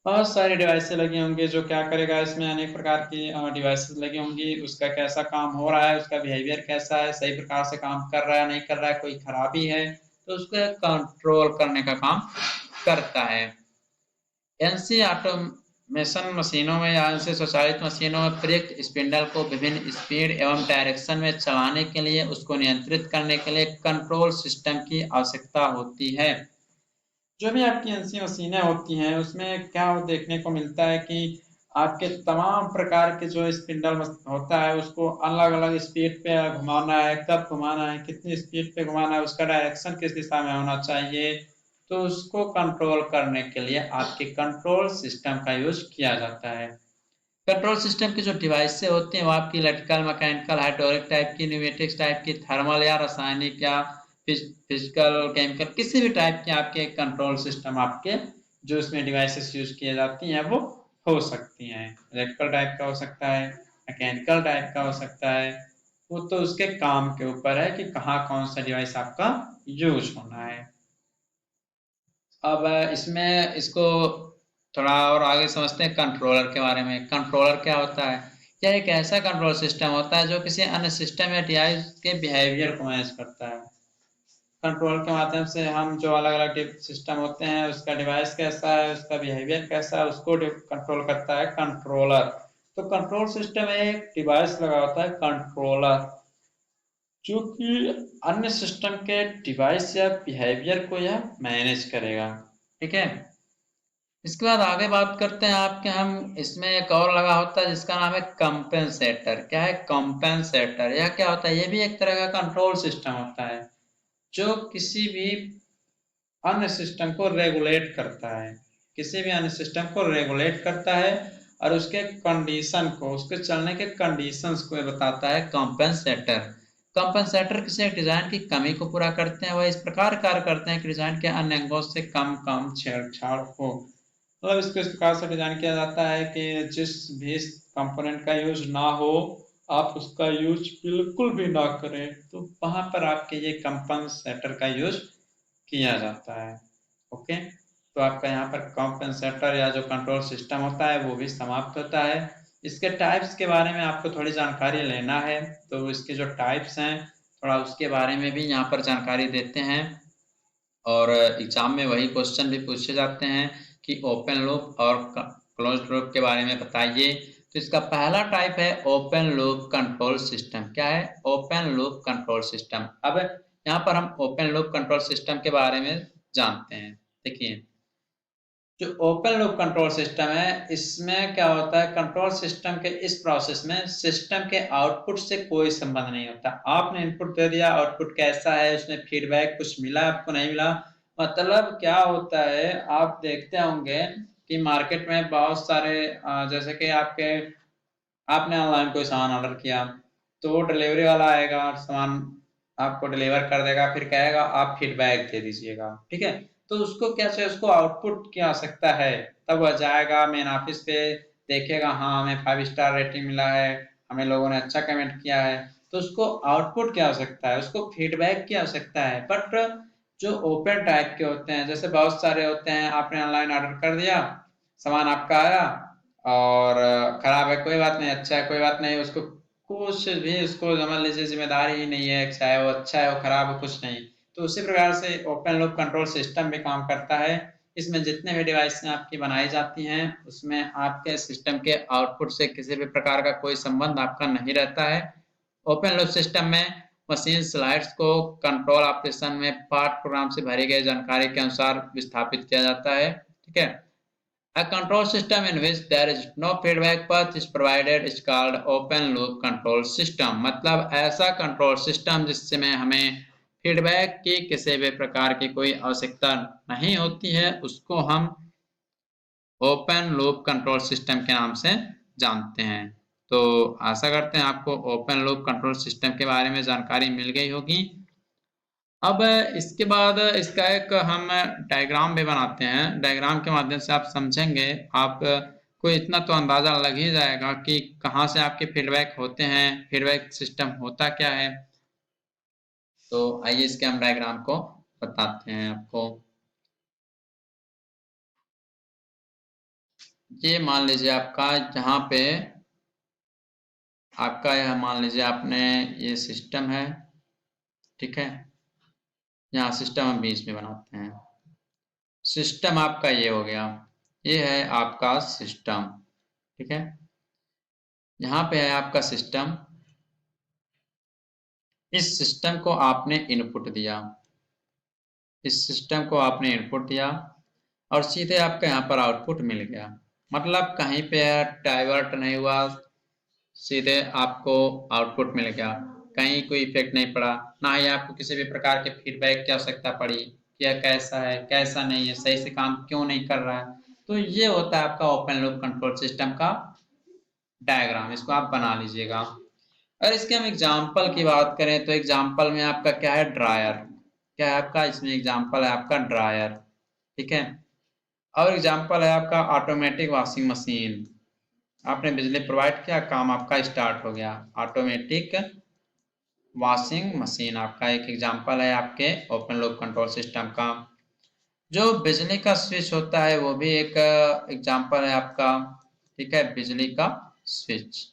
बहुत सारी डिवाइसें लगी होंगी, जो क्या करेगा, इसमें अनेक प्रकार की डिवाइसेस लगी होंगी, उसका कैसा काम हो रहा है, उसका बिहेवियर कैसा है, सही प्रकार से काम कर रहा है नहीं कर रहा है, कोई खराबी है, तो उसको कंट्रोल करने का काम करता है। एनसी ऑटोमेशन मशीनों में या एनसी स्वचालित मशीनों में प्रयुक्त स्पिंडल को विभिन्न स्पीड एवं डायरेक्शन में चलाने के लिए, उसको नियंत्रित करने के लिए कंट्रोल सिस्टम की आवश्यकता होती है। जो भी आपकी एनसी मशीनें होती हैं उसमें क्या देखने को मिलता है कि आपके तमाम प्रकार के जो स्पिंडल होता है उसको अलग अलग स्पीड पे घुमाना है, कब घुमाना है, कितनी स्पीड पे घुमाना है, उसका डायरेक्शन किस दिशा में होना चाहिए। तो उसको कंट्रोल करने के लिए आपके कंट्रोल सिस्टम का यूज किया जाता है। कंट्रोल सिस्टम की जो डिवाइसें होती हैं वो आपकी इलेक्ट्रिकल, मैकेनिकल, हाइड्रोलिक टाइप की, न्यूमेटिक्स टाइप की, थर्मल या रासायनिक या फिजिकल, केमिकल, किसी भी टाइप के आपके कंट्रोल सिस्टम आपके जो इसमें डिवाइसेस यूज किए जाती हैं वो हो सकती हैं। इलेक्ट्रिकल टाइप का हो सकता है, मैकेनिकल टाइप का हो सकता है, वो तो उसके काम के ऊपर है कि कहाँ कौन सा डिवाइस आपका यूज होना है। अब इसमें इसको थोड़ा और आगे समझते हैं कंट्रोलर के बारे में। कंट्रोलर क्या होता है? यह एक ऐसा कंट्रोल सिस्टम होता है जो किसी अन्य सिस्टम या डिवाइस के बिहेवियर को मैनेज करता है। कंट्रोल के माध्यम से हम जो अलग अलग सिस्टम होते हैं उसका डिवाइस कैसा है, उसका बिहेवियर कैसा है, उसको कंट्रोल करता है कंट्रोलर। तो कंट्रोल सिस्टम में एक डिवाइस लगा होता है कंट्रोलर, जो कि अन्य सिस्टम के डिवाइस या बिहेवियर को यह मैनेज करेगा। ठीक है, इसके बाद आगे बात करते हैं आपके हम इसमें एक और लगा होता है जिसका नाम है कंपेंसेटर। क्या है कंपेंसेटर? यह क्या होता है? ये भी एक तरह का कंट्रोल सिस्टम होता है जो किसी भी अन्य सिस्टम को रेगुलेट करता है, किसी भी अन्य सिस्टम को रेगुलेट करता है और उसके कंडीशन को, उसके चलने के कंडीशंस को बताता है कंपेंसेटर। कंपेंसेटर किसी डिजाइन की कमी को पूरा करते हैं, वह इस प्रकार कार्य करते हैं कि डिजाइन के अन्य अंगों से कम कम छेड़छाड़ हो। मतलब इसको इस प्रकार से डिजाइन किया जाता है कि जिस भी कंपोनेंट का यूज ना हो आप उसका यूज बिल्कुल भी ना करें, तो वहां पर आपके ये कंपेंसेटर का यूज किया जाता है। ओके, तो आपका यहाँ पर कंपेंसेटर या जो कंट्रोल सिस्टम होता है वो भी समाप्त होता है। इसके टाइप्स के बारे में आपको थोड़ी जानकारी लेना है, तो इसके जो टाइप्स हैं थोड़ा उसके बारे में भी यहाँ पर जानकारी देते हैं, और एग्जाम में वही क्वेश्चन भी पूछे जाते हैं कि ओपन लूप और क्लोज्ड लूप के बारे में बताइए। तो इसका पहला टाइप है ओपन लूप कंट्रोल सिस्टम। क्या है? Open loop control system. अब यहाँ पर हम ओपन लूप कंट्रोल सिस्टम के बारे में जानते हैं। देखिए, जो ओपन लूप कंट्रोल सिस्टम है, इसमें क्या होता है, कंट्रोल सिस्टम के इस प्रोसेस में सिस्टम के आउटपुट से कोई संबंध नहीं होता। आपने इनपुट दे दिया, आउटपुट कैसा है, उसमें फीडबैक कुछ मिला आपको, नहीं मिला, मतलब क्या होता है, आप देखते होंगे कि मार्केट में बहुत सारे जैसे कि आपने ऑनलाइन कोई सामान ऑर्डर किया, तो वो डिलीवरी वाला आएगा और सामान आपको डिलीवर कर देगा, फिर कहेगा आप फीडबैक दे दीजिएगा, ठीक है। तो उसको क्या चाहिए, उसको आउटपुट की आवश्यकता है। तब वह जाएगा मेन ऑफिस पे, देखेगा हाँ हमें 5 स्टार रेटिंग मिला है, हमें लोगों ने अच्छा कमेंट किया है, तो उसको आउटपुट की आवश्यकता है, उसको फीडबैक की आवश्यकता है। बट जो ओपन टाइप के होते हैं, जैसे बहुत सारे होते हैं, आपने ऑनलाइन ऑर्डर कर दिया, सामान आपका आया और खराब है, कोई बात नहीं, अच्छा है कोई बात नहीं, उसको कुछ भी, उसको समझ लीजिए जिम्मेदारी ही नहीं है, चाहे वो अच्छा है वो खराब है, कुछ नहीं। तो उसी प्रकार से ओपन लूप कंट्रोल सिस्टम भी काम करता है। इसमें जितने भी डिवाइस आपकी बनाई जाती हैं, उसमें आपके सिस्टम के आउटपुट से किसी भी प्रकार का कोई संबंध आपका नहीं रहता है। ओपन लूप सिस्टम में मशीन स्लाइड्स को कंट्रोल ऑपरेशन में पार्ट प्रोग्राम से भरी गई जानकारी के अनुसार विस्थापित किया जाता है, ठीक है। A control system in which there is no feedback path is provided is called open loop control system। मतलब ऐसा कंट्रोल सिस्टम जिसमें हमें फीडबैक की किसी भी प्रकार की कोई आवश्यकता नहीं होती है, उसको हम ओपन लूप कंट्रोल सिस्टम के नाम से जानते हैं। तो आशा करते हैं आपको ओपन लूप कंट्रोल सिस्टम के बारे में जानकारी मिल गई होगी। अब इसके बाद इसका एक हम डायग्राम भी बनाते हैं, डायग्राम के माध्यम से आप समझेंगे, आप को इतना तो अंदाजा लग ही जाएगा कि कहाँ से आपके फीडबैक होते हैं, फीडबैक सिस्टम होता क्या है। तो आइए इसके हम डायग्राम को बताते हैं आपको। ये मान लीजिए आपका जहाँ पे आपका यह मान लीजिए आपने ये सिस्टम है, ठीक है। यहाँ सिस्टम हम बीच में बनाते हैं, सिस्टम आपका ये हो गया, ये है आपका सिस्टम, ठीक है। यहाँ पे है आपका सिस्टम, इस सिस्टम को आपने इनपुट दिया, इस सिस्टम को आपने इनपुट दिया और सीधे आपका यहाँ पर आउटपुट मिल गया। मतलब कहीं पे डाइवर्ट नहीं हुआ, सीधे आपको आउटपुट मिल गया, कहीं कोई इफेक्ट नहीं पड़ा, ना ही आपको किसी भी प्रकार के फीडबैक की आवश्यकता पड़ी कि यह कैसा है कैसा नहीं है, सही से काम क्यों नहीं कर रहा है। तो ये होता है आपका ओपन लूप कंट्रोल सिस्टम का डायग्राम, इसको आप बना लीजिएगा। अगर इसके हम एग्जाम्पल की बात करें तो एग्जाम्पल में आपका क्या है, ड्रायर, क्या है आपका इसमें एग्जाम्पल है आपका ड्रायर, ठीक है। और एग्जाम्पल है आपका ऑटोमेटिक वॉशिंग मशीन, आपने बिजली प्रोवाइड किया, काम आपका स्टार्ट हो गया, ऑटोमेटिक वॉशिंग मशीन आपका एक एग्जाम्पल है आपके ओपन लूप कंट्रोल सिस्टम का। जो बिजली का स्विच होता है वो भी एक एग्जाम्पल है आपका, ठीक है, बिजली का स्विच,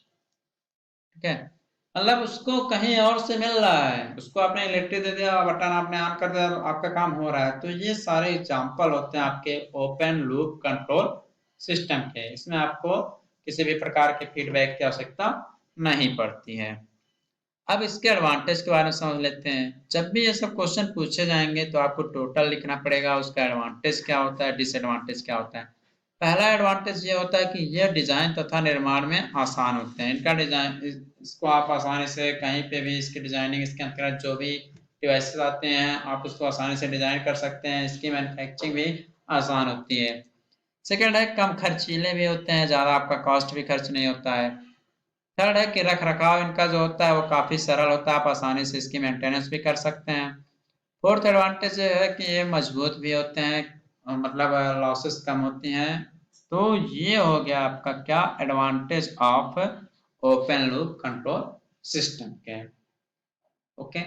ठीक है। मतलब उसको कहीं और से मिल रहा है, उसको आपने इलेक्ट्रिक दे दिया, बटन आपने ऑन कर दिया, आपका काम हो रहा है। तो ये सारे एग्जाम्पल होते हैं आपके ओपन लूप कंट्रोल सिस्टम के, इसमें आपको किसी भी प्रकार के फीडबैक की आवश्यकता नहीं पड़ती है। अब इसके एडवांटेज के बारे में समझ लेते हैं। जब भी ये सब क्वेश्चन पूछे जाएंगे तो आपको टोटल लिखना पड़ेगा, उसका एडवांटेज क्या होता है, डिसएडवांटेज क्या होता है। पहला एडवांटेज ये होता है कि यह डिजाइन तथा निर्माण में आसान होते हैं, इनका डिजाइन, इसको आप आसानी से कहीं पे भी इसकी डिजाइनिंग, इसके अंतर्गत जो भी डिवाइसेस आते हैं आप उसको आसानी से डिजाइन कर सकते हैं, इसकी मैन्युफैक्चरिंग भी आसान होती है। सेकेंड है कम खर्चीले भी होते हैं, ज़्यादा आपका कॉस्ट भी खर्च नहीं होता है। थर्ड है कि रख रखाव इनका जो होता है वो काफ़ी सरल होता है, आप आसानी से इसकी मेंटेनेंस भी कर सकते हैं। फोर्थ एडवांटेज ये है कि ये मजबूत भी होते हैं, मतलब लॉसेस कम होती हैं। तो ये हो गया आपका क्या, advantage of open loop control system के। ओके,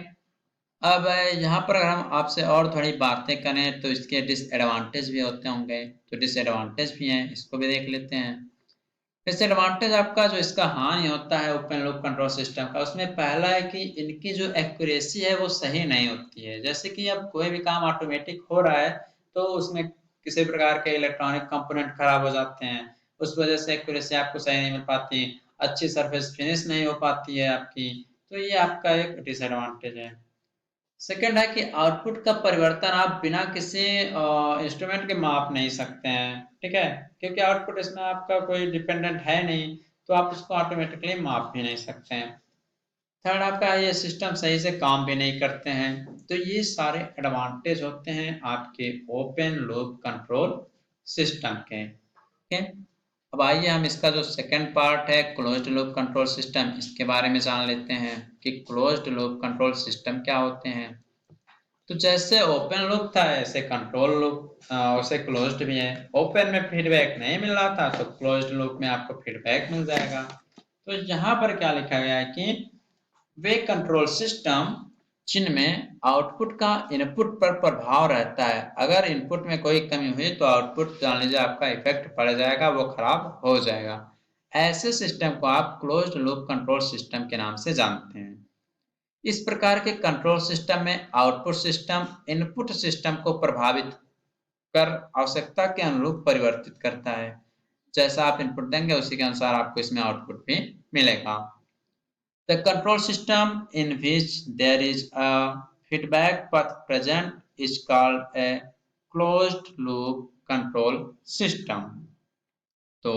अब यहाँ पर अगर हम आपसे और थोड़ी बातें करें तो इसके डिसएडवांटेज भी होते होंगे, तो डिसएडवांटेज भी हैं, इसको भी देख लेते हैं। डिसएडवांटेज आपका जो इसका हानि होता है ओपन लूप कंट्रोल सिस्टम का, उसमें पहला है कि इनकी जो एक्यूरेसी है वो सही नहीं होती है। जैसे कि अब कोई भी काम ऑटोमेटिक हो रहा है तो उसमें किसी प्रकार के इलेक्ट्रॉनिक कंपोनेंट खराब हो जाते हैं, उस वजह से एक्यूरेसी आपको सही नहीं मिल पाती, अच्छी सरफेस फिनिश नहीं हो पाती है आपकी। तो ये आपका एक डिसएडवांटेज है। सेकंड है कि आउटपुट का परिवर्तन आप बिना किसी इंस्ट्रूमेंट के माप नहीं सकते हैं, ठीक है, क्योंकि आउटपुट इसमें आपका कोई डिपेंडेंट है नहीं, तो आप उसको ऑटोमेटिकली माप भी नहीं सकते हैं। थर्ड आपका ये सिस्टम सही से काम भी नहीं करते हैं। तो ये सारे एडवांटेज होते हैं आपके ओपन लूप कंट्रोल सिस्टम के, ठीक है। अब आइए हम इसका जो सेकंड पार्ट है क्लोज्ड लूप कंट्रोल सिस्टम, इसके बारे में जान लेते हैं कि क्लोज्ड लूप कंट्रोल सिस्टम क्या होते हैं। तो जैसे ओपन लूप था ऐसे कंट्रोल लूप उसे क्लोज्ड भी है। ओपन में फीडबैक नहीं मिल रहा था तो क्लोज्ड लूप में आपको फीडबैक मिल जाएगा। तो यहाँ पर क्या लिखा गया है कि वे कंट्रोल सिस्टम जिनमें आउटपुट का इनपुट पर प्रभाव रहता है, अगर इनपुट में कोई कमी हुई तो आउटपुट जान लीजिए आपका इफेक्ट पड़ जाएगा, वो खराब हो जाएगा। ऐसे सिस्टम को आप क्लोज्ड लूप कंट्रोल सिस्टम के नाम से जानते हैं। इस प्रकार के कंट्रोल सिस्टम में आउटपुट सिस्टम इनपुट सिस्टम को प्रभावित कर आवश्यकता के अनुरूप परिवर्तित करता है। जैसा आप इनपुट देंगे उसी के अनुसार आपको इसमें आउटपुट भी मिलेगा। The control system in which there is a feedback path present is called a closed loop control system. तो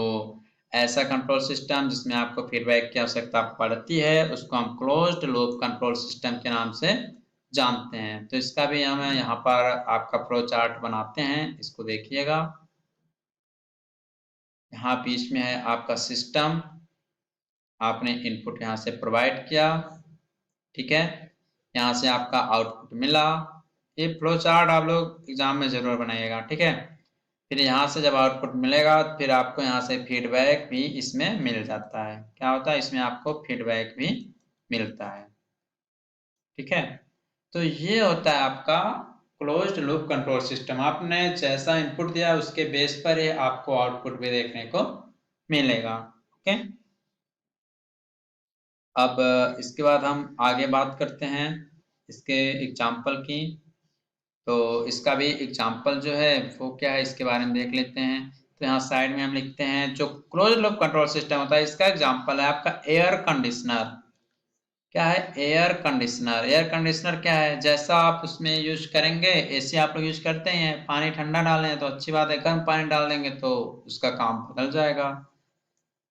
ऐसा कंट्रोल सिस्टम जिसमें आपको फीडबैक की आवश्यकता पड़ती है उसको हम क्लोज्ड लूप कंट्रोल सिस्टम के नाम से जानते हैं। तो इसका भी हम यहाँ पर आपका फ्लो चार्ट बनाते हैं, इसको देखिएगा। यहाँ बीच में है आपका सिस्टम, आपने इनपुट यहाँ से प्रोवाइड किया, ठीक है, यहाँ से आपका आउटपुट मिला। ये फ्लो चार्ट आप लोग एग्जाम में जरूर बनाइएगा, ठीक है। फिर यहाँ से जब आउटपुट मिलेगा फिर आपको यहाँ से फीडबैक भी इसमें मिल जाता है। क्या होता है इसमें आपको फीडबैक भी मिलता है, ठीक है। तो ये होता है आपका क्लोज्ड लूप कंट्रोल सिस्टम। आपने जैसा इनपुट दिया उसके बेस पर ही आपको आउटपुट भी देखने को मिलेगा, ओके। अब इसके बाद हम आगे बात करते हैं इसके एग्जाम्पल की। तो इसका भी एग्जाम्पल जो है वो क्या है इसके बारे में देख लेते हैं। तो यहाँ साइड में हम लिखते हैं जो क्लोज लूप कंट्रोल सिस्टम होता है इसका एग्जाम्पल है आपका एयर कंडीशनर। क्या है एयर कंडीशनर? एयर कंडीशनर क्या है, जैसा आप उसमें यूज करेंगे, एसी आप लोग यूज करते हैं, पानी ठंडा डालें तो अच्छी बात है, गर्म पानी डाल देंगे तो उसका काम बदल जाएगा।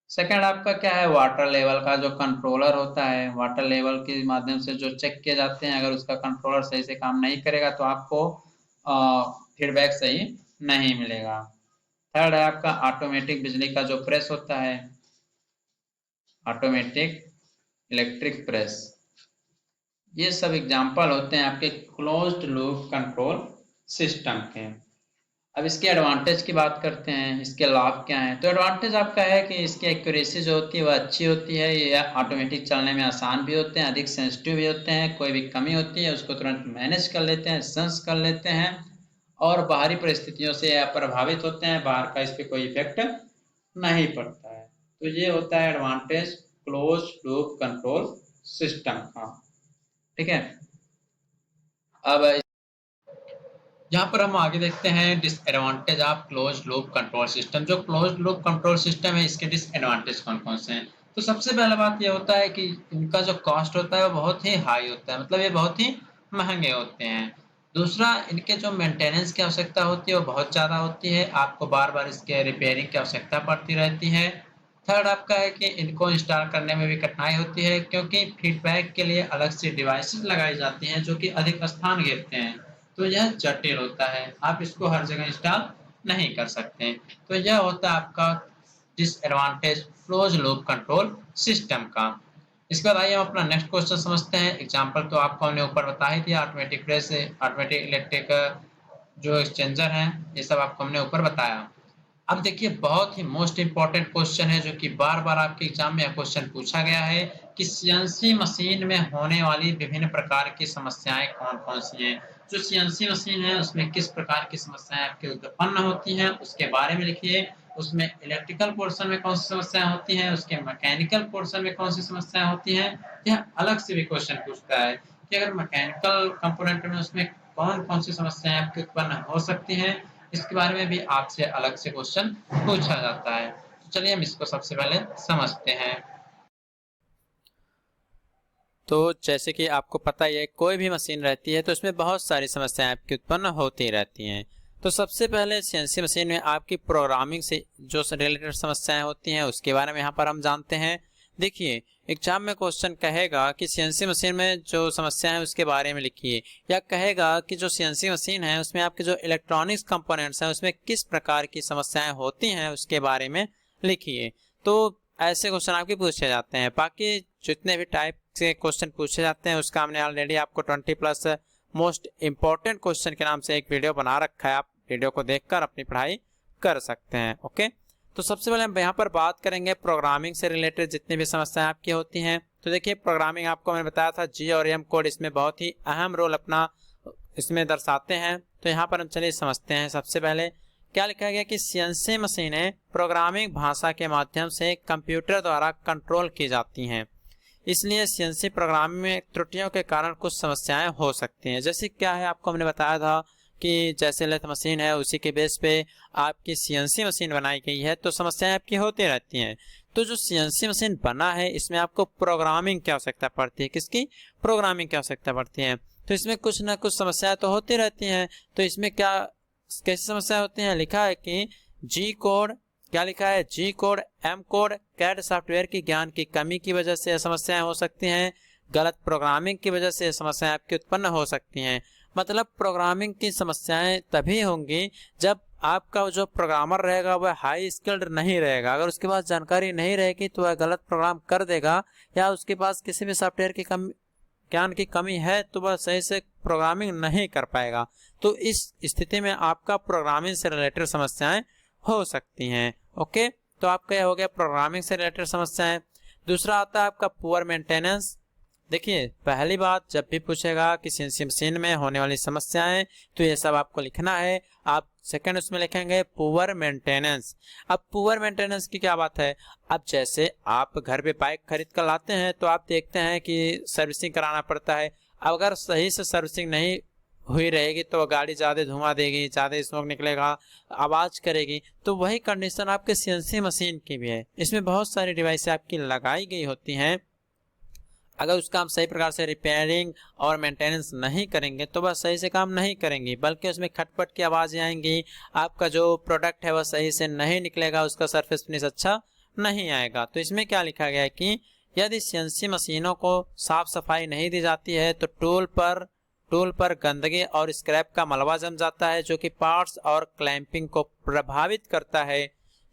सेकंड आपका क्या है वाटर लेवल का जो कंट्रोलर होता है, वाटर लेवल के माध्यम से जो चेक किए जाते हैं, अगर उसका कंट्रोलर सही से काम नहीं करेगा तो आपको फीडबैक सही नहीं मिलेगा। थर्ड है आपका ऑटोमेटिक बिजली का जो प्रेस होता है, ऑटोमेटिक इलेक्ट्रिक प्रेस। ये सब एग्जाम्पल होते हैं आपके क्लोज्ड लूप कंट्रोल सिस्टम के। अब इसके एडवांटेज की बात करते हैं, इसके लाभ क्या हैं। तो एडवांटेज आपका है कि इसकी एक्यूरेसी जो होती है वह अच्छी होती है, ये ऑटोमेटिक चलने में आसान भी होते हैं, अधिक सेंसिटिव भी होते हैं, कोई भी कमी होती है उसको तुरंत मैनेज कर लेते हैं, सेंस कर लेते हैं, और बाहरी परिस्थितियों से प्रभावित होते हैं, बाहर का इस पर कोई इफेक्ट नहीं पड़ता है। तो ये होता है advantage close loop control system का, ठीक है। अब यहाँ पर हम आगे देखते हैं disadvantage of closed loop control system. जो क्लोज्ड लूप कंट्रोल सिस्टम है इसके डिसएडवांटेज कौन कौन से हैं। तो सबसे पहला बात ये होता है कि इनका जो कॉस्ट होता है वो बहुत ही हाई होता है, मतलब ये बहुत ही महंगे होते हैं। दूसरा इनके जो मेंटेनेंस की आवश्यकता होती है वो बहुत ज़्यादा होती है, आपको बार बार इसके रिपेयरिंग की आवश्यकता पड़ती रहती है। थर्ड आपका है कि इनको इंस्टॉल करने में भी कठिनाई होती है क्योंकि फीडबैक के लिए अलग से डिवाइसेस लगाई जाती हैं जो कि अधिक स्थान घेरते हैं, तो यह जटिल होता है, आप इसको हर जगह इंस्टॉल नहीं कर सकते। तो यह होता है आपका disadvantage close loop control system का। इसके बाद आइए हम अपना नेक्स्ट क्वेश्चन समझते हैं। एग्जांपल तो आपको हमने ऊपर बता ही दिया, ऑटोमेटिक प्रेस, ऑटोमेटिक इलेक्ट्रिक जो एक्सचेंजर हैं, ये सब आपको हमने ऊपर बताया। अब देखिए बहुत ही मोस्ट इंपॉर्टेंट क्वेश्चन है जो कि बार बार आपके एग्जाम में यह क्वेश्चन पूछा गया है कि सीएनसी मशीन में होने वाली विभिन्न प्रकार की समस्याएं कौन कौन सी हैं। जो सीएनसी मशीन है उसमें किस प्रकार की समस्याएं आपके उत्पन्न होती हैं उसके बारे में लिखिए। उसमें इलेक्ट्रिकल पोर्शन में कौन सी समस्याएं होती हैं, उसके मैकेनिकल पोर्शन में कौन सी समस्याएं होती हैं। यह अलग से भी क्वेश्चन पूछता है कि अगर मैकेनिकल कंपोनेंट में उसमें कौन कौन सी समस्याएं आपके उत्पन्न हो सकती हैं, इसके बारे में भी आपसे अलग से क्वेश्चन पूछा जाता है। तो चलिए हम इसको सबसे पहले समझते हैं। तो जैसे कि आपको पता ही है, कोई भी मशीन रहती है तो उसमें बहुत सारी समस्याएं आपकी उत्पन्न होती रहती हैं। तो सबसे पहले सीएनसी मशीन में आपकी प्रोग्रामिंग से जो रिलेटेड समस्याएं होती हैं उसके बारे में यहाँ पर हम जानते हैं। देखिए, एग्जाम में क्वेश्चन कहेगा कि सीएनसी मशीन में जो समस्या है उसके बारे में लिखिए, या कहेगा कि जो सीएनसी मशीन है उसमें आपके जो इलेक्ट्रॉनिक्स कंपोनेंट्स हैं उसमें किस प्रकार की समस्याएं होती हैं उसके बारे में लिखिए। तो ऐसे क्वेश्चन आपके पूछे जाते हैं। बाकी जितने भी टाइप से क्वेश्चन पूछे जाते हैं उसका हमने ऑलरेडी आपको 20+ मोस्ट इंपॉर्टेंट क्वेश्चन के नाम से एक वीडियो बना रखा है, आप वीडियो को देखकर अपनी पढ़ाई कर सकते हैं। ओके, तो सबसे पहले हम यहाँ पर बात करेंगे प्रोग्रामिंग से रिलेटेड जितनी भी समस्याएं आपकी होती हैं। तो देखिए, प्रोग्रामिंग आपको मैंने बताया था, जी और एम कोड इसमें बहुत ही अहम रोल अपना इसमें दर्शाते हैं। तो यहाँ पर हम चलिए समझते हैं। सबसे पहले क्या लिखा गया कि सीएनसी मशीनें प्रोग्रामिंग भाषा के माध्यम से कंप्यूटर द्वारा कंट्रोल की जाती हैं, इसलिए सीएनसी प्रोग्रामिंग में त्रुटियों के कारण कुछ समस्याएं हो सकती हैं। जैसे क्या है, आपको हमने बताया था कि जैसे लेथ मशीन है उसी के बेस पे आपकी सीएनसी मशीन बनाई गई है, तो समस्याएं आपकी होती रहती हैं। तो जो सीएनसी मशीन बना है इसमें आपको प्रोग्रामिंग की आवश्यकता पड़ती है। किसकी? प्रोग्रामिंग की आवश्यकता पड़ती है। तो इसमें कुछ ना कुछ समस्याएं तो होती रहती हैं। तो इसमें क्या कैसी समस्या होती हैं? लिखा है कि जी कोड, क्या लिखा है, G code, M code, CAD software की ज्ञान की कमी की वजह से समस्याएं हो सकती हैं। गलत प्रोग्रामिंग की वजह से समस्याएं आपकी उत्पन्न हो सकती हैं। मतलब प्रोग्रामिंग की समस्याएं तभी होंगी जब आपका जो प्रोग्रामर रहेगा वह हाई स्किल्ड नहीं रहेगा। अगर उसके पास जानकारी नहीं रहेगी तो वह गलत प्रोग्राम कर देगा, या उसके पास किसी भी सॉफ्टवेयर की ज्ञान की कमी है तो वह सही से प्रोग्रामिंग नहीं कर पाएगा। तो इस स्थिति में आपका प्रोग्रामिंग से रिलेटेड समस्याएं हो सकती हैं। ओके, तो आपका यह हो गया प्रोग्रामिंग से रिलेटेड समस्याएं। दूसरा आता है आपका पुअर मेंटेनेंस। देखिए, पहली बात, जब भी पूछेगा कि सीएनसी मशीन में होने वाली समस्याएं तो ये सब आपको लिखना है। आप सेकंड उसमें लिखेंगे पुअर मेंटेनेंस। अब पुअर मेंटेनेंस की क्या बात है? अब जैसे आप घर पे बाइक खरीद कर लाते हैं तो आप देखते हैं कि सर्विसिंग कराना पड़ता है। अगर सही से सर्विसिंग नहीं हुई रहेगी तो गाड़ी ज़्यादा धुआं देगी, ज़्यादा स्मोक निकलेगा, आवाज़ करेगी। तो वही कंडीशन आपके सीएनसी मशीन की भी है। इसमें बहुत सारी डिवाइस आपकी लगाई गई होती हैं। अगर उसका हम सही प्रकार से रिपेयरिंग और मेंटेनेंस नहीं करेंगे तो वह सही से काम नहीं करेंगी, बल्कि उसमें खटपट की आवाज़ें आएंगी। आपका जो प्रोडक्ट है वह सही से नहीं निकलेगा, उसका सरफेस फिनिश अच्छा नहीं आएगा। तो इसमें क्या लिखा गया है कि यदि सीएनसी मशीनों को साफ सफाई नहीं दी जाती है तो टूल पर गंदगी और स्क्रैप का मलबा जम जाता है, जो कि पार्ट्स और क्लैंपिंग को प्रभावित करता है,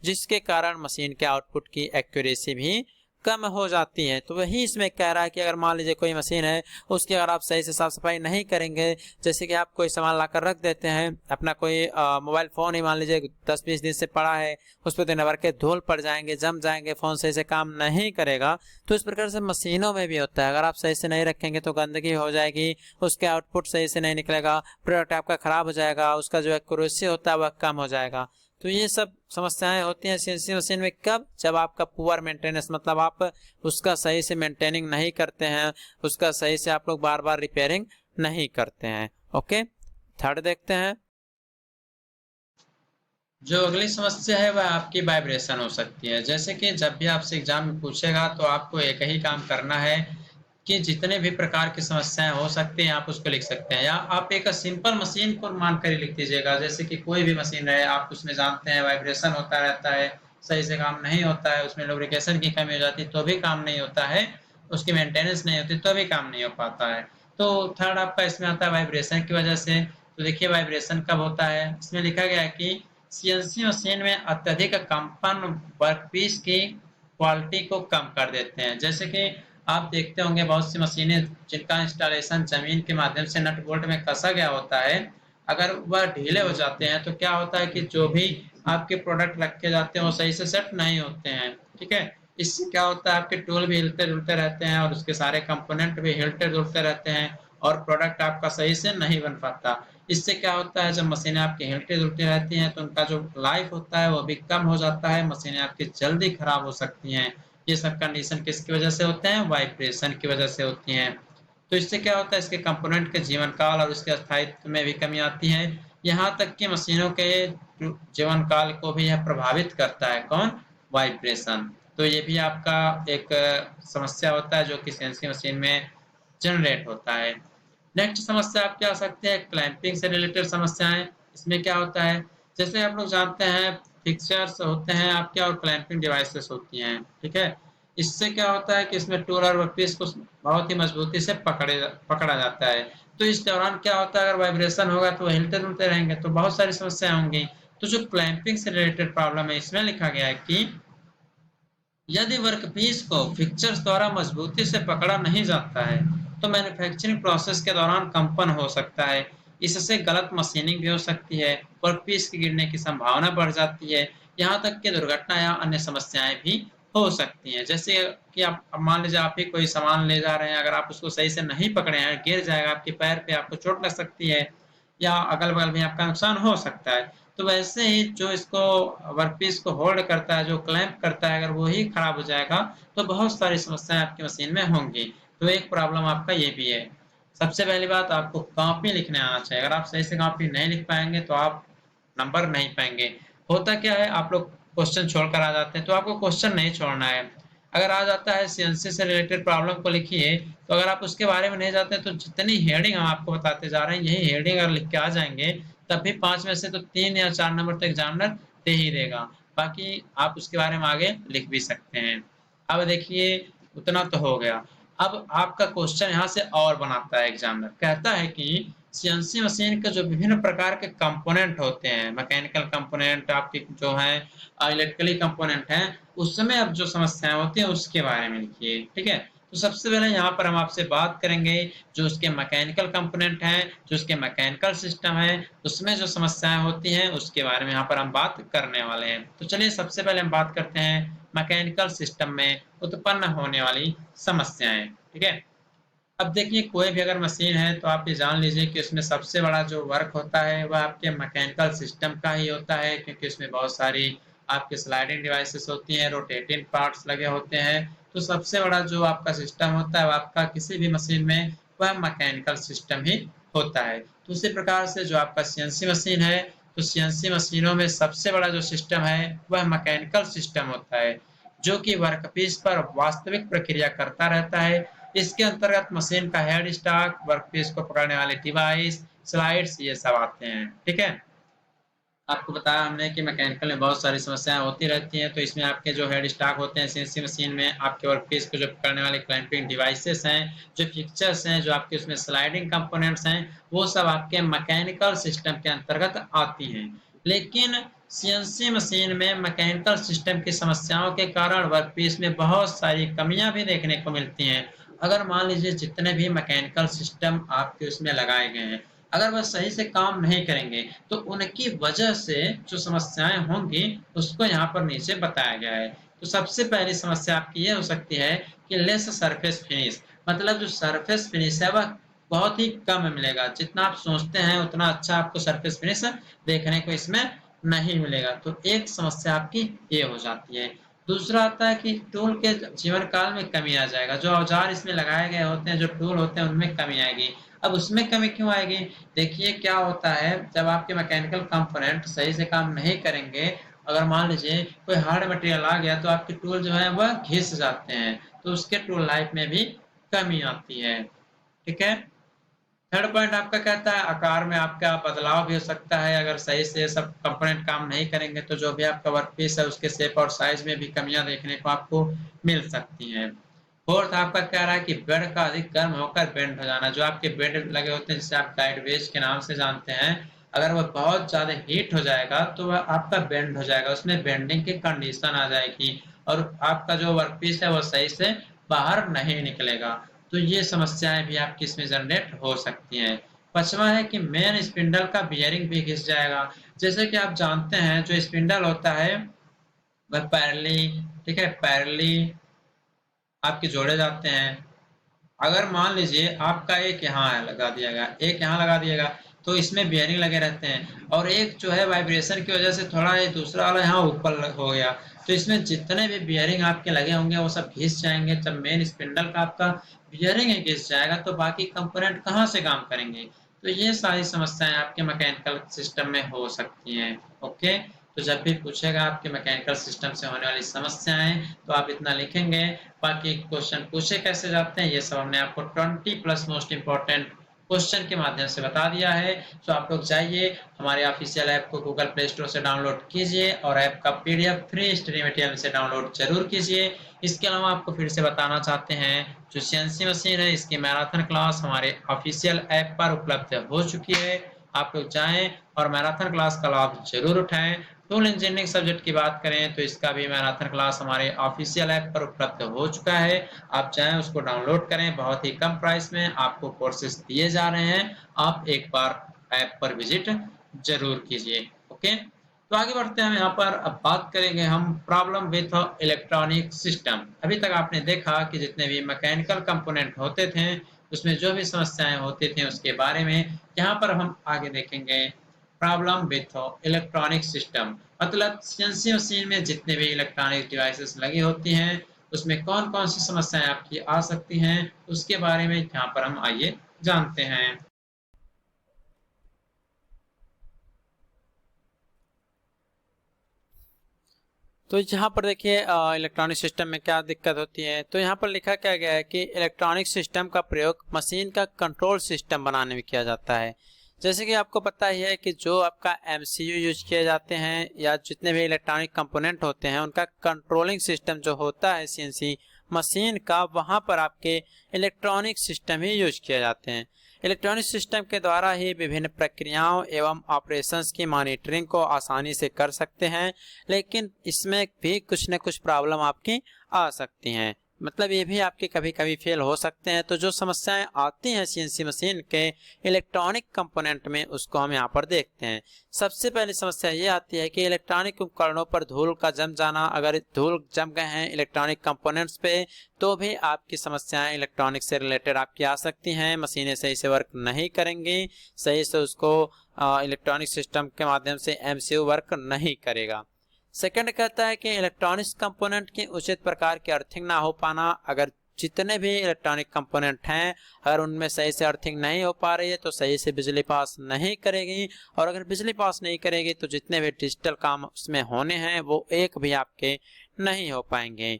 जिसके कारण मशीन के आउटपुट की एक्यूरेसी भी कम हो जाती है। तो वही इसमें कह रहा है कि अगर मान लीजिए कोई मशीन है, उसकी अगर आप सही से साफ सफाई नहीं करेंगे, जैसे कि आप कोई सामान लाकर रख देते हैं, अपना कोई मोबाइल फ़ोन ही मान लीजिए 10-20 दिन से पड़ा है, उस पर दिन भर के धूल पड़ जाएंगे, जम जाएंगे, फ़ोन सही से काम नहीं करेगा। तो इस प्रकार से मशीनों में भी होता है। अगर आप सही से नहीं रखेंगे तो गंदगी हो जाएगी, उसके आउटपुट सही से नहीं निकलेगा, प्रोडक्ट आपका ख़राब हो जाएगा, उसका जो एक्यूरेसी होता है वह कम हो जाएगा। तो ये सब समस्याएं होती हैं सीएनसी मशीन में। कब? जब आपका पुअर मेंटेनेंस, मतलब आप उसका सही से मेंटेनिंग नहीं करते हैं, उसका सही से आप लोग बार बार रिपेयरिंग नहीं करते हैं। ओके, थर्ड देखते हैं। जो अगली समस्या है वह आपकी वाइब्रेशन हो सकती है। जैसे कि जब भी आपसे एग्जाम में पूछेगा तो आपको एक ही काम करना है कि जितने भी प्रकार की समस्याएं हो सकती हैं आप उसको लिख सकते हैं, या आप एक सिंपल मशीन को मानकर ही लिख दीजिएगा। जैसे कि कोई भी मशीन है, आप उसमें जानते हैं वाइब्रेशन होता रहता है, सही से काम नहीं होता है, उसमें लुब्रिकेशन की कमी हो जाती है तो भी काम नहीं होता है, उसकी मेंटेनेंस नहीं होती तो भी काम नहीं हो पाता है। तो थर्ड आपका इसमें आता है वाइब्रेशन की वजह से। तो देखिए वाइब्रेशन कब होता है, इसमें लिखा गया है कि सीएनसी मशीन में अत्यधिक कंपन वर्कपीस की क्वालिटी को कम कर देते हैं। जैसे कि आप देखते होंगे बहुत सी मशीनें जिनका इंस्टॉलेशन जमीन के माध्यम से नट बोल्ट में कसा गया होता है, अगर वह ढीले हो जाते हैं तो क्या होता है कि जो भी आपके प्रोडक्ट रखे जाते हैं वो सही से सेट नहीं होते हैं। ठीक है, इससे क्या होता है, आपके टूल भी हिलते जुलते रहते हैं और उसके सारे कंपोनेंट भी हिलते जुलते रहते हैं और प्रोडक्ट आपका सही से नहीं बन पाता। इससे क्या होता है, जब मशीनें आपकी हिलती जुलती रहती हैं तो उनका जो लाइफ होता है वो भी कम हो जाता है, मशीनें आपकी जल्दी खराब हो सकती हैं। ये सब कंडीशन किसकी वजह से होते हैं? वाइब्रेशन की वजह से होती हैं। तो इससे क्या होता है, इसके कंपोनेंट के जीवन काल और उसके स्थायित्व में भी कमी आती है। यहाँ तक कि मशीनों के जीवन काल को भी यह प्रभावित करता है। कौन? वाइब्रेशन। तो ये भी आपका एक समस्या होता है जो कि सीएनसी मशीन में जनरेट होता है। नेक्स्ट समस्या आपकी आ सकती है क्लैंपिंग से रिलेटेड समस्याएं। इसमें क्या होता है, जैसे आप लोग जानते हैं फिक्सचर्स होते हैं आपके और क्लैंपिंग डिवाइसेस होती हैं, ठीक है। इससे क्या होता है कि इसमें टूल और वर्कपीस को बहुत ही मजबूती से पकड़ा जाता है। तो इस दौरान क्या होता है, अगर वाइब्रेशन होगा तो हिलते डुलते रहेंगे तो बहुत सारी समस्याएं होंगी। तो जो क्लैंपिंग से रिलेटेड प्रॉब्लम है इसमें लिखा गया है कि यदि वर्कपीस को फिक्सचर्स द्वारा मजबूती से पकड़ा नहीं जाता है तो मैन्युफैक्चरिंग प्रोसेस के दौरान कंपन हो सकता है। इससे गलत मशीनिंग भी हो सकती है, वर्कपीस के गिरने की संभावना बढ़ जाती है, यहाँ तक कि दुर्घटना या अन्य समस्याएं भी हो सकती हैं। जैसे कि आप अब मान लीजिए आप ही कोई सामान ले जा रहे हैं, अगर आप उसको सही से नहीं पकड़े हैं, गिर जाएगा आपके पैर पे, आपको चोट लग सकती है या अगल बगल में आपका नुकसान हो सकता है। तो वैसे ही जो इसको वर्कपीस को होल्ड करता है, जो क्लैंप करता है, अगर वो ही खराब हो जाएगा तो बहुत सारी समस्याएं आपकी मशीन में होंगी। तो एक प्रॉब्लम आपका ये भी है। सबसे पहली बात, आपको कॉपी लिखने आना चाहिए। अगर आप सही से कॉपी नहीं लिख पाएंगे तो आप नंबर नहीं पाएंगे। होता क्या है, आप लोग क्वेश्चन छोड़कर आ जाते हैं, तो आपको क्वेश्चन नहीं छोड़ना है। अगर आ जाता है सीएनसी से रिलेटेड प्रॉब्लम को लिखिए, तो अगर आप उसके बारे में नहीं जानते तो जितनी हेडिंग हम आपको बताते जा रहे हैं यही हेडिंग अगर लिख के आ जाएंगे तब भी 5 में से तो 3 या 4 नंबर तो एग्जामिनर दे ही देगा। बाकी आप उसके बारे में आगे लिख भी सकते हैं। अब देखिए उतना तो हो गया। अब आपका क्वेश्चन यहाँ से और बनाता है एग्जामिनर, कहता है कि सीएनसी मशीन के जो विभिन्न प्रकार के कंपोनेंट होते हैं, मैकेनिकल कंपोनेंट आपके जो है, इलेक्ट्रिकली कंपोनेंट हैं, उसमें अब जो समस्याएं होती हैं उसके बारे में लिखिए, ठीक है। तो सबसे पहले यहाँ पर हम आपसे बात करेंगे जो उसके मैकेनिकल कंपोनेंट हैं, जो उसके मैकेनिकल सिस्टम है, उसमें जो समस्याएं होती हैं उसके बारे में यहाँ पर हम बात करने वाले हैं। तो चलिए सबसे पहले हम बात करते हैं मैकेनिकल सिस्टम में उत्पन्न होने वाली समस्याएं, ठीक है। अब देखिए कोई भी अगर मशीन है तो आप ये जान लीजिए कि उसमें सबसे बड़ा जो वर्क होता है वह आपके मैकेनिकल सिस्टम का ही होता है, क्योंकि उसमें बहुत सारी आपके स्लाइडिंग डिवाइसेस होती हैं, रोटेटिंग पार्ट्स लगे होते हैं। तो सबसे बड़ा जो आपका सिस्टम होता है, वो आपका किसी भी मशीन में वह मैकेनिकल सिस्टम ही होता है। तो उसी प्रकार से जो आपका सीएनसी मशीन है, तो सीएनसी मशीनों में सबसे बड़ा जो सिस्टम है वह मैकेनिकल सिस्टम होता है, जो कि वर्कपीस पर वास्तविक प्रक्रिया करता रहता है। इसके अंतर्गत मशीन का हेड स्टॉक, वर्कपीस को पकड़ने वाले डिवाइस, स्लाइड्स, ये सब आते हैं, ठीक है। आपको बताया हमने कि मैकेनिकल में बहुत सारी समस्याएं होती रहती हैं, तो इसमें आपके जो हेड स्टॉक होते हैं सीएनसी मशीन में, आपके वर्कपीस को जो पकड़ने वाले क्लैंपिंग डिवाइसेस हैं, जो फिक्सचर्स हैं, जो आपके उसमें स्लाइडिंग कंपोनेंट्स हैं, वो सब आपके मैकेनिकल सिस्टम के अंतर्गत आती हैं। लेकिन सीएनसी मशीन में मैकेनिकल सिस्टम की समस्याओं के कारण वर्कपीस में बहुत सारी कमियां भी देखने को मिलती हैं। अगर मान लीजिए जितने भी मैकेनिकल सिस्टम आपके उसमें लगाए गए हैं, अगर वह सही से काम नहीं करेंगे तो उनकी वजह से जो समस्याएं होंगी उसको यहाँ पर नीचे बताया गया है। तो सबसे पहली समस्या आपकी ये हो सकती है कि लेस सरफेस फिनिश, मतलब जो सरफेस फिनिश है वह बहुत ही कम मिलेगा। जितना आप सोचते हैं उतना अच्छा आपको सरफेस फिनिश देखने को इसमें नहीं मिलेगा। तो एक समस्या आपकी ये हो जाती है। दूसरा आता है कि टूल के जीवन काल में कमी आ जाएगा। जो औजार इसमें लगाए गए होते हैं, जो टूल होते हैं, उनमें कमी आएगी। अब उसमें कमी क्यों आएगी? देखिए क्या होता है, जब आपके मैकेनिकल कंपोनेंट सही से काम नहीं करेंगे, अगर मान लीजिए कोई हार्ड मटेरियल आ गया तो आपके टूल जो है वह घिस जाते हैं, तो उसके टूल लाइफ में भी कमी आती है, ठीक है। थर्ड पॉइंट आपका कहता है आकार में आपका बदलाव भी हो सकता है। अगर सही से सब कंपोनेंट काम नहीं करेंगे तो जो भी आपका वर्कपीस है उसके शेप और साइज में भी कमियां देखने को आपको मिल सकती हैं। फोर्थ आपका कह रहा है कि बेड का अधिक गर्म होकर बेंड हो जाना। जो आपके बेड लगे होते हैं जिसे आप गाइड वेज के नाम से जानते हैं, अगर वह बहुत ज्यादा हीट हो जाएगा तो वह आपका बेंड हो जाएगा, उसमें बेंडिंग की कंडीशन आ जाएगी और आपका जो वर्कपीस है वो सही से बाहर नहीं निकलेगा। तो ये समस्याएं भी आपकी इसमें जनरेट हो सकती हैं। पांचवा है कि मेन स्पिंडल का बियरिंग भी घिस जाएगा। जैसे कि आप जानते हैं जो स्पिंडल होता है वह पैरेलली, ठीक है, पैरेलली आपके जोड़े जाते हैं। अगर मान लीजिए आपका एक यहाँ लगा दिया गया, एक यहाँ लगा दिएगा, तो इसमें बियरिंग लगे रहते हैं और एक जो है वाइब्रेशन की वजह से थोड़ा ये दूसरा वाला यहाँ ऊपर हो गया, तो इसमें जितने भी बियरिंग आपके लगे होंगे वो सब घिस जाएंगे। जब मेन स्पिंडल का आपका बियरिंग ही घिस जाएगा तो बाकी कंपोनेंट कहाँ से काम करेंगे? तो ये सारी समस्याएं आपके मैकेनिकल सिस्टम में हो सकती हैं, ओके। तो जब भी पूछेगा आपके मैकेनिकल सिस्टम से होने वाली समस्याएं तो आप इतना लिखेंगे। बाकी क्वेश्चन पूछे कैसे जाते हैं ये सब हमने आपको 20+ मोस्ट इंपॉर्टेंट क्वेश्चन के माध्यम से बता दिया है। तो आप लोग जाइए हमारे ऑफिशियल ऐप को गूगल प्ले स्टोर से डाउनलोड कीजिए और ऐप का पीडीएफ फ्री स्टडी मटेरियल से डाउनलोड जरूर कीजिए। इसके अलावा आपको फिर से बताना चाहते हैं जो सीएनसी मशीन है इसकी मैराथन क्लास हमारे ऑफिशियल ऐप पर उपलब्ध हो चुकी है। आप लोग जाएं और मैराथन क्लास का लाभ जरूर उठाएं। टूल इंजीनियरिंग सब्जेक्ट की बात करें तो इसका भी मैराथन क्लास हमारे ऑफिशियल ऐप पर उपलब्ध हो चुका है। आप चाहें उसको डाउनलोड करें, बहुत ही कम प्राइस में आपको कोर्सेज दिए जा रहे हैं। आप एक बार ऐप पर विजिट जरूर कीजिए। ओके, तो आगे बढ़ते हैं हम यहाँ पर। अब बात करेंगे हम प्रॉब्लम विथ इलेक्ट्रॉनिक सिस्टम। अभी तक आपने देखा कि जितने भी मैकेनिकल कंपोनेंट होते थे उसमें जो भी समस्याएं होती थी उसके बारे में। यहाँ पर हम आगे देखेंगे प्रॉब्लम विथ इलेक्ट्रॉनिक सिस्टम, मतलब सीएनसी मशीन में जितने भी इलेक्ट्रॉनिक डिवाइसेस लगी होती हैं उसमें कौन कौन सी समस्याएं आपकी आ सकती हैं उसके बारे में यहाँ पर हम आइए जानते हैं। तो यहाँ पर देखिए इलेक्ट्रॉनिक सिस्टम में क्या दिक्कत होती है। तो यहाँ पर लिखा क्या गया है कि इलेक्ट्रॉनिक सिस्टम का प्रयोग मशीन का कंट्रोल सिस्टम बनाने में किया जाता है। जैसे कि आपको पता ही है कि जो आपका एमसीयू यूज किए जाते हैं या जितने भी इलेक्ट्रॉनिक कंपोनेंट होते हैं उनका कंट्रोलिंग सिस्टम जो होता है सीएनसी मशीन का, वहाँ पर आपके इलेक्ट्रॉनिक सिस्टम ही यूज किए जाते हैं। इलेक्ट्रॉनिक सिस्टम के द्वारा ही विभिन्न प्रक्रियाओं एवं ऑपरेशंस की मॉनिटरिंग को आसानी से कर सकते हैं, लेकिन इसमें भी कुछ न कुछ प्रॉब्लम आपकी आ सकती हैं। मतलब ये भी आपके कभी कभी फेल हो सकते हैं। तो जो समस्याएं आती हैं सीएनसी मशीन के इलेक्ट्रॉनिक कंपोनेंट में उसको हम यहाँ पर देखते हैं। सबसे पहली समस्या ये आती है कि इलेक्ट्रॉनिक उपकरणों पर धूल का जम जाना। अगर धूल जम गए हैं इलेक्ट्रॉनिक कंपोनेंट्स पे तो भी आपकी समस्याएं इलेक्ट्रॉनिक से रिलेटेड आपकी आ सकती हैं। मशीनें सही से वर्क नहीं करेंगी, सही से उसको इलेक्ट्रॉनिक सिस्टम के माध्यम से एमसीयू वर्क नहीं करेगा। सेकंड कहता है कि इलेक्ट्रॉनिक्स कंपोनेंट की उचित प्रकार की अर्थिंग ना हो पाना। अगर जितने भी इलेक्ट्रॉनिक कंपोनेंट हैं अगर उनमें सही से अर्थिंग नहीं हो पा रही है तो सही से बिजली पास नहीं करेगी, और अगर बिजली पास नहीं करेगी तो जितने भी डिजिटल काम उसमें होने हैं वो एक भी आपके नहीं हो पाएंगे।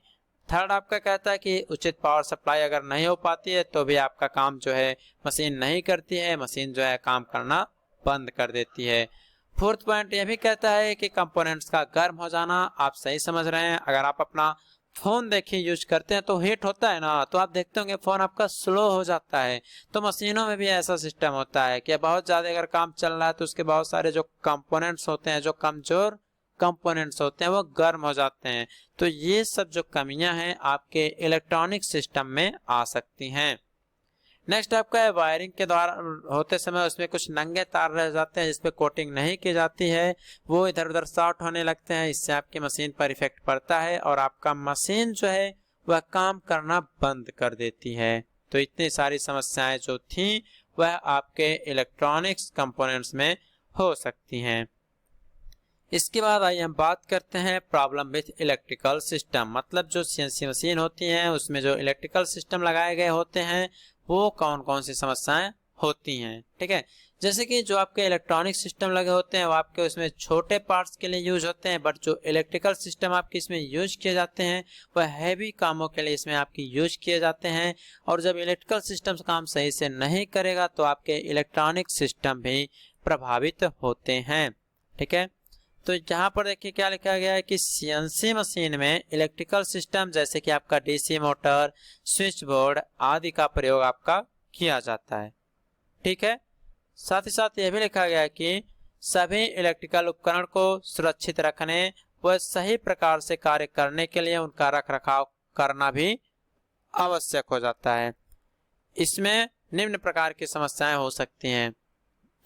थर्ड आपका कहता है कि उचित पावर सप्लाई अगर नहीं हो पाती है तो भी आपका काम जो है मशीन नहीं करती है, मशीन जो है काम करना बंद कर देती है। फोर्थ पॉइंट यह भी कहता है कि कंपोनेंट्स का गर्म हो जाना। आप सही समझ रहे हैं, अगर आप अपना फोन देखिए यूज करते हैं तो हीट होता है ना, तो आप देखते होंगे फोन आपका स्लो हो जाता है। तो मशीनों में भी ऐसा सिस्टम होता है कि बहुत ज्यादा अगर काम चल रहा है तो उसके बहुत सारे जो कंपोनेंट्स होते हैं, जो कमजोर कंपोनेंट्स होते हैं वो गर्म हो जाते हैं। तो ये सब जो कमियां हैं आपके इलेक्ट्रॉनिक सिस्टम में आ सकती हैं। नेक्स्ट आपका है वायरिंग के द्वारा होते समय उसमें कुछ नंगे तार रह जाते हैं जिसपे कोटिंग नहीं की जाती है, वो इधर उधर शॉर्ट होने लगते हैं। इससे आपकी मशीन पर इफेक्ट पड़ता है और आपका मशीन जो है वह काम करना बंद कर देती है। तो इतनी सारी समस्याएं जो थी वह आपके इलेक्ट्रॉनिक्स कंपोनेंट्स में हो सकती हैं। इसके बाद आइए हम बात करते हैं प्रॉब्लम विथ इलेक्ट्रिकल सिस्टम, मतलब जो सीएनसी मशीन होती हैं उसमें जो इलेक्ट्रिकल सिस्टम लगाए गए होते हैं वो कौन कौन सी समस्याएं होती हैं। ठीक है, जैसे कि जो आपके इलेक्ट्रॉनिक सिस्टम लगे होते हैं वो आपके उसमें छोटे पार्ट्स के लिए यूज होते हैं, बट जो इलेक्ट्रिकल सिस्टम आपके इसमें यूज किए जाते हैं वह हैवी कामों के लिए इसमें आपकी यूज किए जाते हैं। और जब इलेक्ट्रिकल सिस्टम काम सही से नहीं करेगा तो आपके इलेक्ट्रॉनिक सिस्टम भी प्रभावित होते हैं। ठीक है, तो यहाँ पर देखिए क्या लिखा गया है कि सीएनसी मशीन में इलेक्ट्रिकल सिस्टम जैसे कि आपका डीसी मोटर, स्विच बोर्ड आदि का प्रयोग आपका किया जाता है। ठीक है, साथ ही साथ यह भी लिखा गया है कि सभी इलेक्ट्रिकल उपकरण को सुरक्षित रखने व सही प्रकार से कार्य करने के लिए उनका रख रखाव करना भी आवश्यक हो जाता है। इसमें निम्न प्रकार की समस्याएं हो सकती हैं,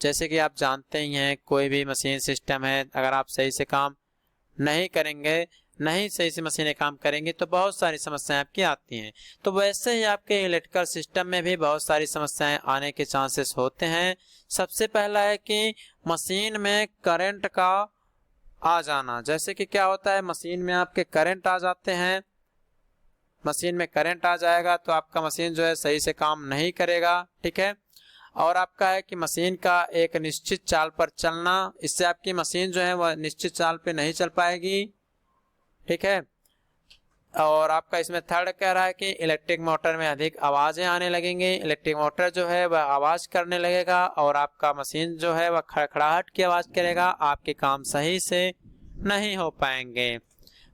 जैसे कि आप जानते ही हैं कोई भी मशीन सिस्टम है अगर आप सही से काम नहीं करेंगे, नहीं सही से मशीनें काम करेंगी तो बहुत सारी समस्याएं आपकी आती हैं। तो वैसे ही आपके इलेक्ट्रिकल सिस्टम में भी बहुत सारी समस्याएं आने के चांसेस होते हैं। सबसे पहला है कि मशीन में करंट का आ जाना। जैसे कि क्या होता है, मशीन में आपके करंट आ जाते हैं, मशीन में करंट आ जाएगा तो आपका मशीन जो है सही से काम नहीं करेगा। ठीक है, और आपका है कि मशीन का एक निश्चित चाल पर चलना, इससे आपकी मशीन जो है वह निश्चित चाल पे नहीं चल पाएगी, ठीक है। और आपका इसमें थर्ड कह रहा है कि इलेक्ट्रिक मोटर में अधिक आवाज़ें आने लगेंगी, इलेक्ट्रिक मोटर जो है वह आवाज़ करने लगेगा और आपका मशीन जो है वह खड़खड़ाहट की आवाज़ करेगा, आपके काम सही से नहीं हो पाएंगे।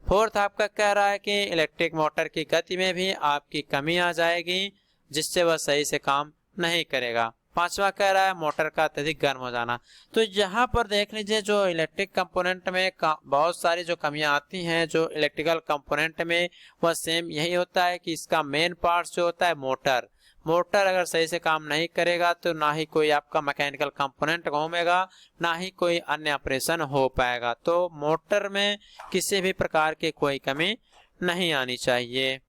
फोर्थ आपका कह रहा है कि इलेक्ट्रिक मोटर की गति में भी आपकी कमी आ जाएगी, जिससे वह सही से काम नहीं करेगा। पांचवा कह रहा है मोटर का अत्यधिक गर्म हो जाना। तो यहाँ पर देख लीजिए जो इलेक्ट्रिक कंपोनेंट में बहुत सारी जो कमियां आती हैं जो इलेक्ट्रिकल कंपोनेंट में, वह सेम यही होता है कि इसका मेन पार्ट जो होता है मोटर अगर सही से काम नहीं करेगा तो ना ही कोई आपका मैकेनिकल कंपोनेंट घूमेगा, ना ही कोई अन्य ऑपरेशन हो पाएगा। तो मोटर में किसी भी प्रकार की कोई कमी नहीं आनी चाहिए।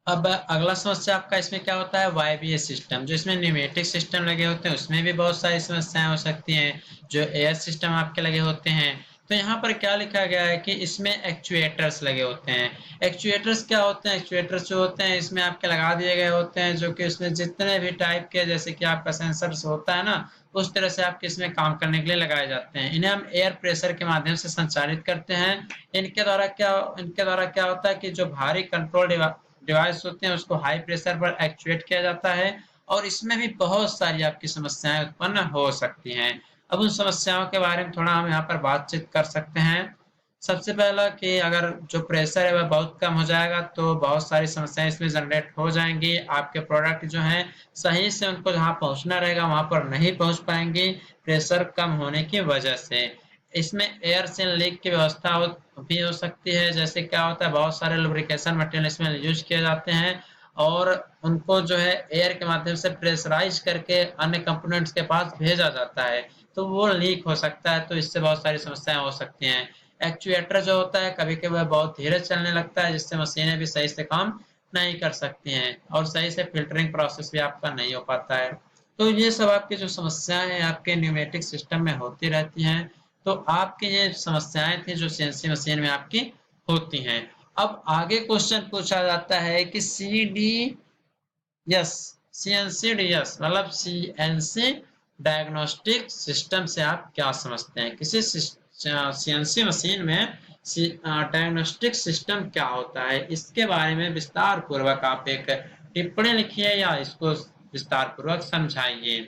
अब अगला समस्या आपका इसमें क्या होता है, वायवीय सिस्टम। जो इसमें न्यूमेटिक सिस्टम लगे होते हैं उसमें भी बहुत सारी समस्याएं हो सकती हैं, जो एयर सिस्टम आपके लगे होते हैं। तो यहाँ पर क्या लिखा गया है कि इसमें एक्चुएटर्स लगे होते हैं। एक्चुएटर्स क्या होते हैं, एक्चुएटर्स जो होते हैं इसमें आपके लगा दिए गए होते हैं, जो कि उसमें जितने भी टाइप के जैसे कि आपका सेंसर्स होता है ना, उस तरह से आपके इसमें काम करने के लिए लगाए जाते हैं। इन्हें हम एयर प्रेशर के माध्यम से संचालित करते हैं। इनके द्वारा क्या होता है कि जो भारी कंट्रोल डिवाइस होते हैं उसको हाई प्रेशर पर एक्चुएट किया जाता है, और इसमें भी बहुत सारी आपकी समस्याएं उत्पन्न हो सकती हैं। अब उन समस्याओं के बारे में थोड़ा हम यहाँ पर बातचीत कर सकते हैं। सबसे पहला कि अगर जो प्रेशर है वह बहुत कम हो जाएगा तो बहुत सारी समस्याएं इसमें जनरेट हो जाएंगी। आपके प्रोडक्ट जो हैं सही से उनको जहाँ पहुँचना रहेगा वहां पर नहीं पहुँच पाएंगी, प्रेशर कम होने की वजह से। इसमें एयर सेल लीक की व्यवस्था भी हो सकती है। जैसे क्या होता है, बहुत सारे लुब्रिकेशन मटेरियल इसमें यूज किए जाते हैं और उनको जो है एयर के माध्यम से प्रेशराइज करके अन्य कंपोनेंट्स के पास भेजा जाता है, तो वो लीक हो सकता है। तो इससे बहुत सारी समस्याएं हो सकती हैं। एक्चुएटर जो होता है कभी कभी बहुत धीरे चलने लगता है, जिससे मशीनें भी सही से काम नहीं कर सकती हैं और सही से फिल्टरिंग प्रोसेस भी आपका नहीं हो पाता है। तो ये सब आपकी जो समस्याएं हैं आपके न्यूमेटिक सिस्टम में होती रहती हैं। तो आपकी ये समस्याएं थी जो सीएनसी मशीन में आपकी होती हैं। अब आगे क्वेश्चन पूछा जाता है कि यस सीएनसीडीएस मतलब सीएनसी डायग्नोस्टिक सिस्टम से आप क्या समझते हैं। किसी सीएनसी मशीन में डायग्नोस्टिक सिस्टम क्या होता है, इसके बारे में विस्तार पूर्वक आप एक टिप्पणी लिखिए या इसको विस्तार पूर्वक समझाइए।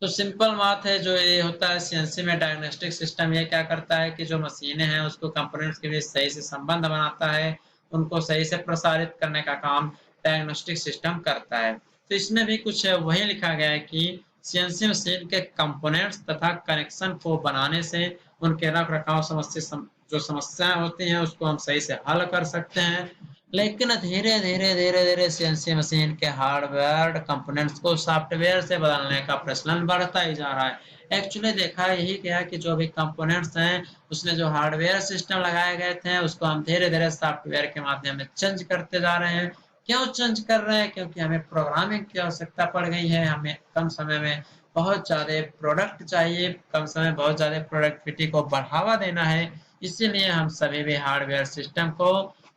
तो सिंपल बात है, जो ये होता है सीएनसी में डायग्नोस्टिक सिस्टम, ये क्या करता है कि जो मशीनें हैं उसको कंपोनेंट्स के बीच सही से संबंध बनाता है, उनको सही से प्रसारित करने का काम डायग्नोस्टिक सिस्टम करता है। तो इसमें भी कुछ वही लिखा गया है कि सीएनसी मशीन के कंपोनेंट्स तथा कनेक्शन को बनाने से उनके रख रखाव जो समस्याएं होती हैं उसको हम सही से हल कर सकते हैं। लेकिन धीरे धीरे सीएनसी मशीन के हार्डवेयर कंपोनेंट्स को सॉफ्टवेयर से बदलने का प्रचलन बढ़ता ही जा रहा है। एक्चुअली देखा यही गया कि जो भी कंपोनेंट्स हैं उसमें जो हार्डवेयर सिस्टम लगाए गए थे उसको हम धीरे धीरे सॉफ्टवेयर के माध्यम से चेंज करते जा रहे हैं। क्यों चेंज कर रहे हैं, क्योंकि हमें प्रोग्रामिंग की आवश्यकता पड़ गई है। हमें कम समय में बहुत ज्यादा प्रोडक्ट चाहिए, कम समय में बहुत ज्यादा प्रोडक्टिविटी को बढ़ावा देना है, इसीलिए हम सभी भी हार्डवेयर सिस्टम को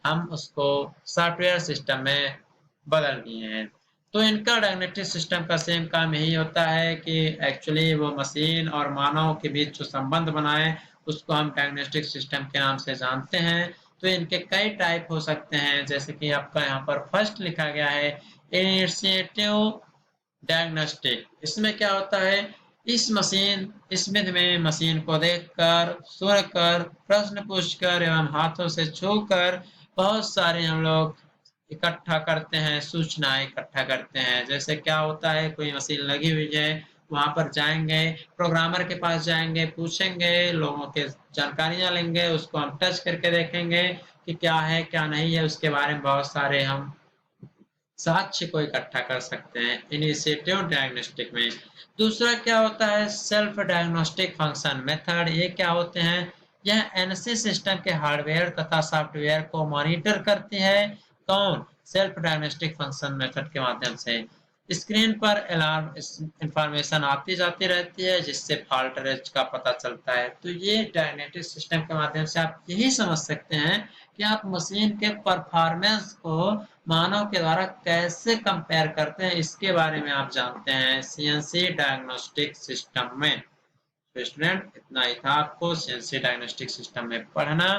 हम उसको सॉफ्टवेयर सिस्टम में बदल दिए हैं। तो इनका डायग्नोस्टिक सिस्टम का सेम काम यही होता है कि एक्चुअली वो मशीन और मानव के बीच जो संबंध बनाए उसको हम डायग्नोस्टिक सिस्टम के नाम से जानते हैं। तो इनके कई टाइप हो सकते हैं, जैसे कि आपका यहाँ पर फर्स्ट लिखा गया है इनिशिएटिव डायग्नोस्टिक। इसमें क्या होता है, इस विधि में मशीन को देखकर, सुनकर, प्रश्न पूछकर एवं हाथों से छूकर बहुत सारे हम लोग इकट्ठा करते हैं, सूचनाएं इकट्ठा करते हैं। जैसे क्या होता है, कोई मशीन लगी हुई है, वहां पर जाएंगे, प्रोग्रामर के पास जाएंगे, पूछेंगे, लोगों के जानकारियां लेंगे, उसको हम टच करके देखेंगे कि क्या है क्या नहीं है, उसके बारे में बहुत सारे हम साक्ष्य को इकट्ठा कर सकते हैं इनिशिएटिव डायग्नोस्टिक में। दूसरा क्या होता है, सेल्फ डायग्नोस्टिक फंक्शन मेथड। ये क्या होते हैं, यह एनसी सिस्टम के हार्डवेयर तथा सॉफ्टवेयर को मॉनिटर करती है। कौन, सेल्फ डायग्नोस्टिक फंक्शन मेथड के माध्यम से। स्क्रीन पर अलार्म इंफॉर्मेशन आती जाती रहती है जिससे फॉल्ट रेंज का पता चलता है। तो ये डायग्नोस्टिक सिस्टम के माध्यम से आप यही समझ सकते हैं कि आप मशीन के परफॉर्मेंस को मानव के द्वारा कैसे कंपेयर करते हैं, इसके बारे में आप जानते हैं सीएनसी डायग्नोस्टिक सिस्टम में। तो स्टूडेंट इतना ही था आपको सीएनसी डायग्नोस्टिक सिस्टम में पढ़ना।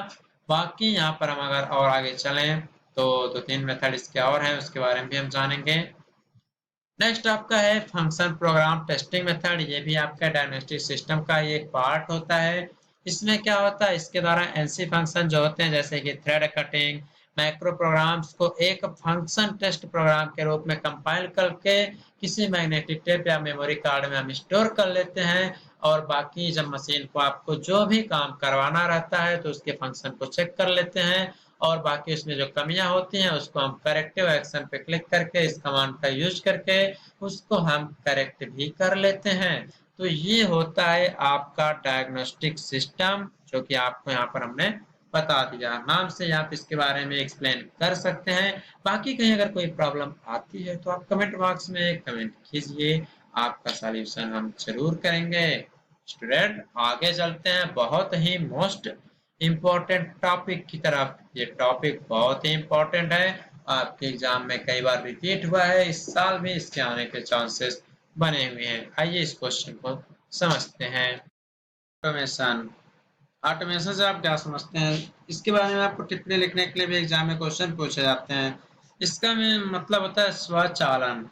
बाकी यहाँ पर हम अगर और आगे चलें तो दो तीन मेथड इसके और हैं, उसके बारे में भी हम जानेंगे। नेक्स्ट आपका है फंक्शन प्रोग्राम टेस्टिंग मेथड। ये भी आपका डायग्नोस्टिक सिस्टम का ही एक पार्ट होता है। इसमें क्या होता है, इसके द्वारा एनसी फंक्शन जो होते हैं जैसे कि थ्रेड कटिंग, मैक्रो प्रोग्राम्स को एक फंक्शन टेस्ट प्रोग्राम के रूप में कंपाइल करके किसी मैग्नेटिक टेप या मेमोरी कार्ड में हम स्टोर कर लेते हैं, और बाकी जब मशीन को आपको जो भी काम करवाना रहता है तो उसके फंक्शन को चेक कर लेते हैं, और बाकी उसमें जो कमियां होती हैं उसको हम करेक्टिव एक्शन पे क्लिक करके इस कमांड का यूज करके उसको हम करेक्ट भी कर लेते हैं। तो ये होता है आपका डायग्नोस्टिक सिस्टम, जो कि आपको यहाँ पर हमने बता दिया। नाम से आप इसके बारे में एक्सप्लेन कर सकते हैं। बाकी कहीं अगर कोई प्रॉब्लम आती है तो आप कमेंट बॉक्स में कमेंट कीजिए, आपका सॉल्यूशन हम जरूर करेंगे। स्टूडेंट आगे चलते हैं बहुत ही मोस्ट इम्पोर्टेंट टॉपिक की तरफ। ये टॉपिक बहुत ही इम्पोर्टेंट है, आपके एग्जाम में कई बार रिपीट हुआ है, इस साल भी इसके आने के चांसेस बने हुए हैं। आइए इस क्वेश्चन को समझते हैं। ऑटोमेशन, ऑटोमेशन से आप क्या समझते हैं, इसके बारे में आपको टिप्पणी लिखने के लिए भी एग्जाम में क्वेश्चन पूछे जाते हैं। इसका मतलब होता है स्वचालन।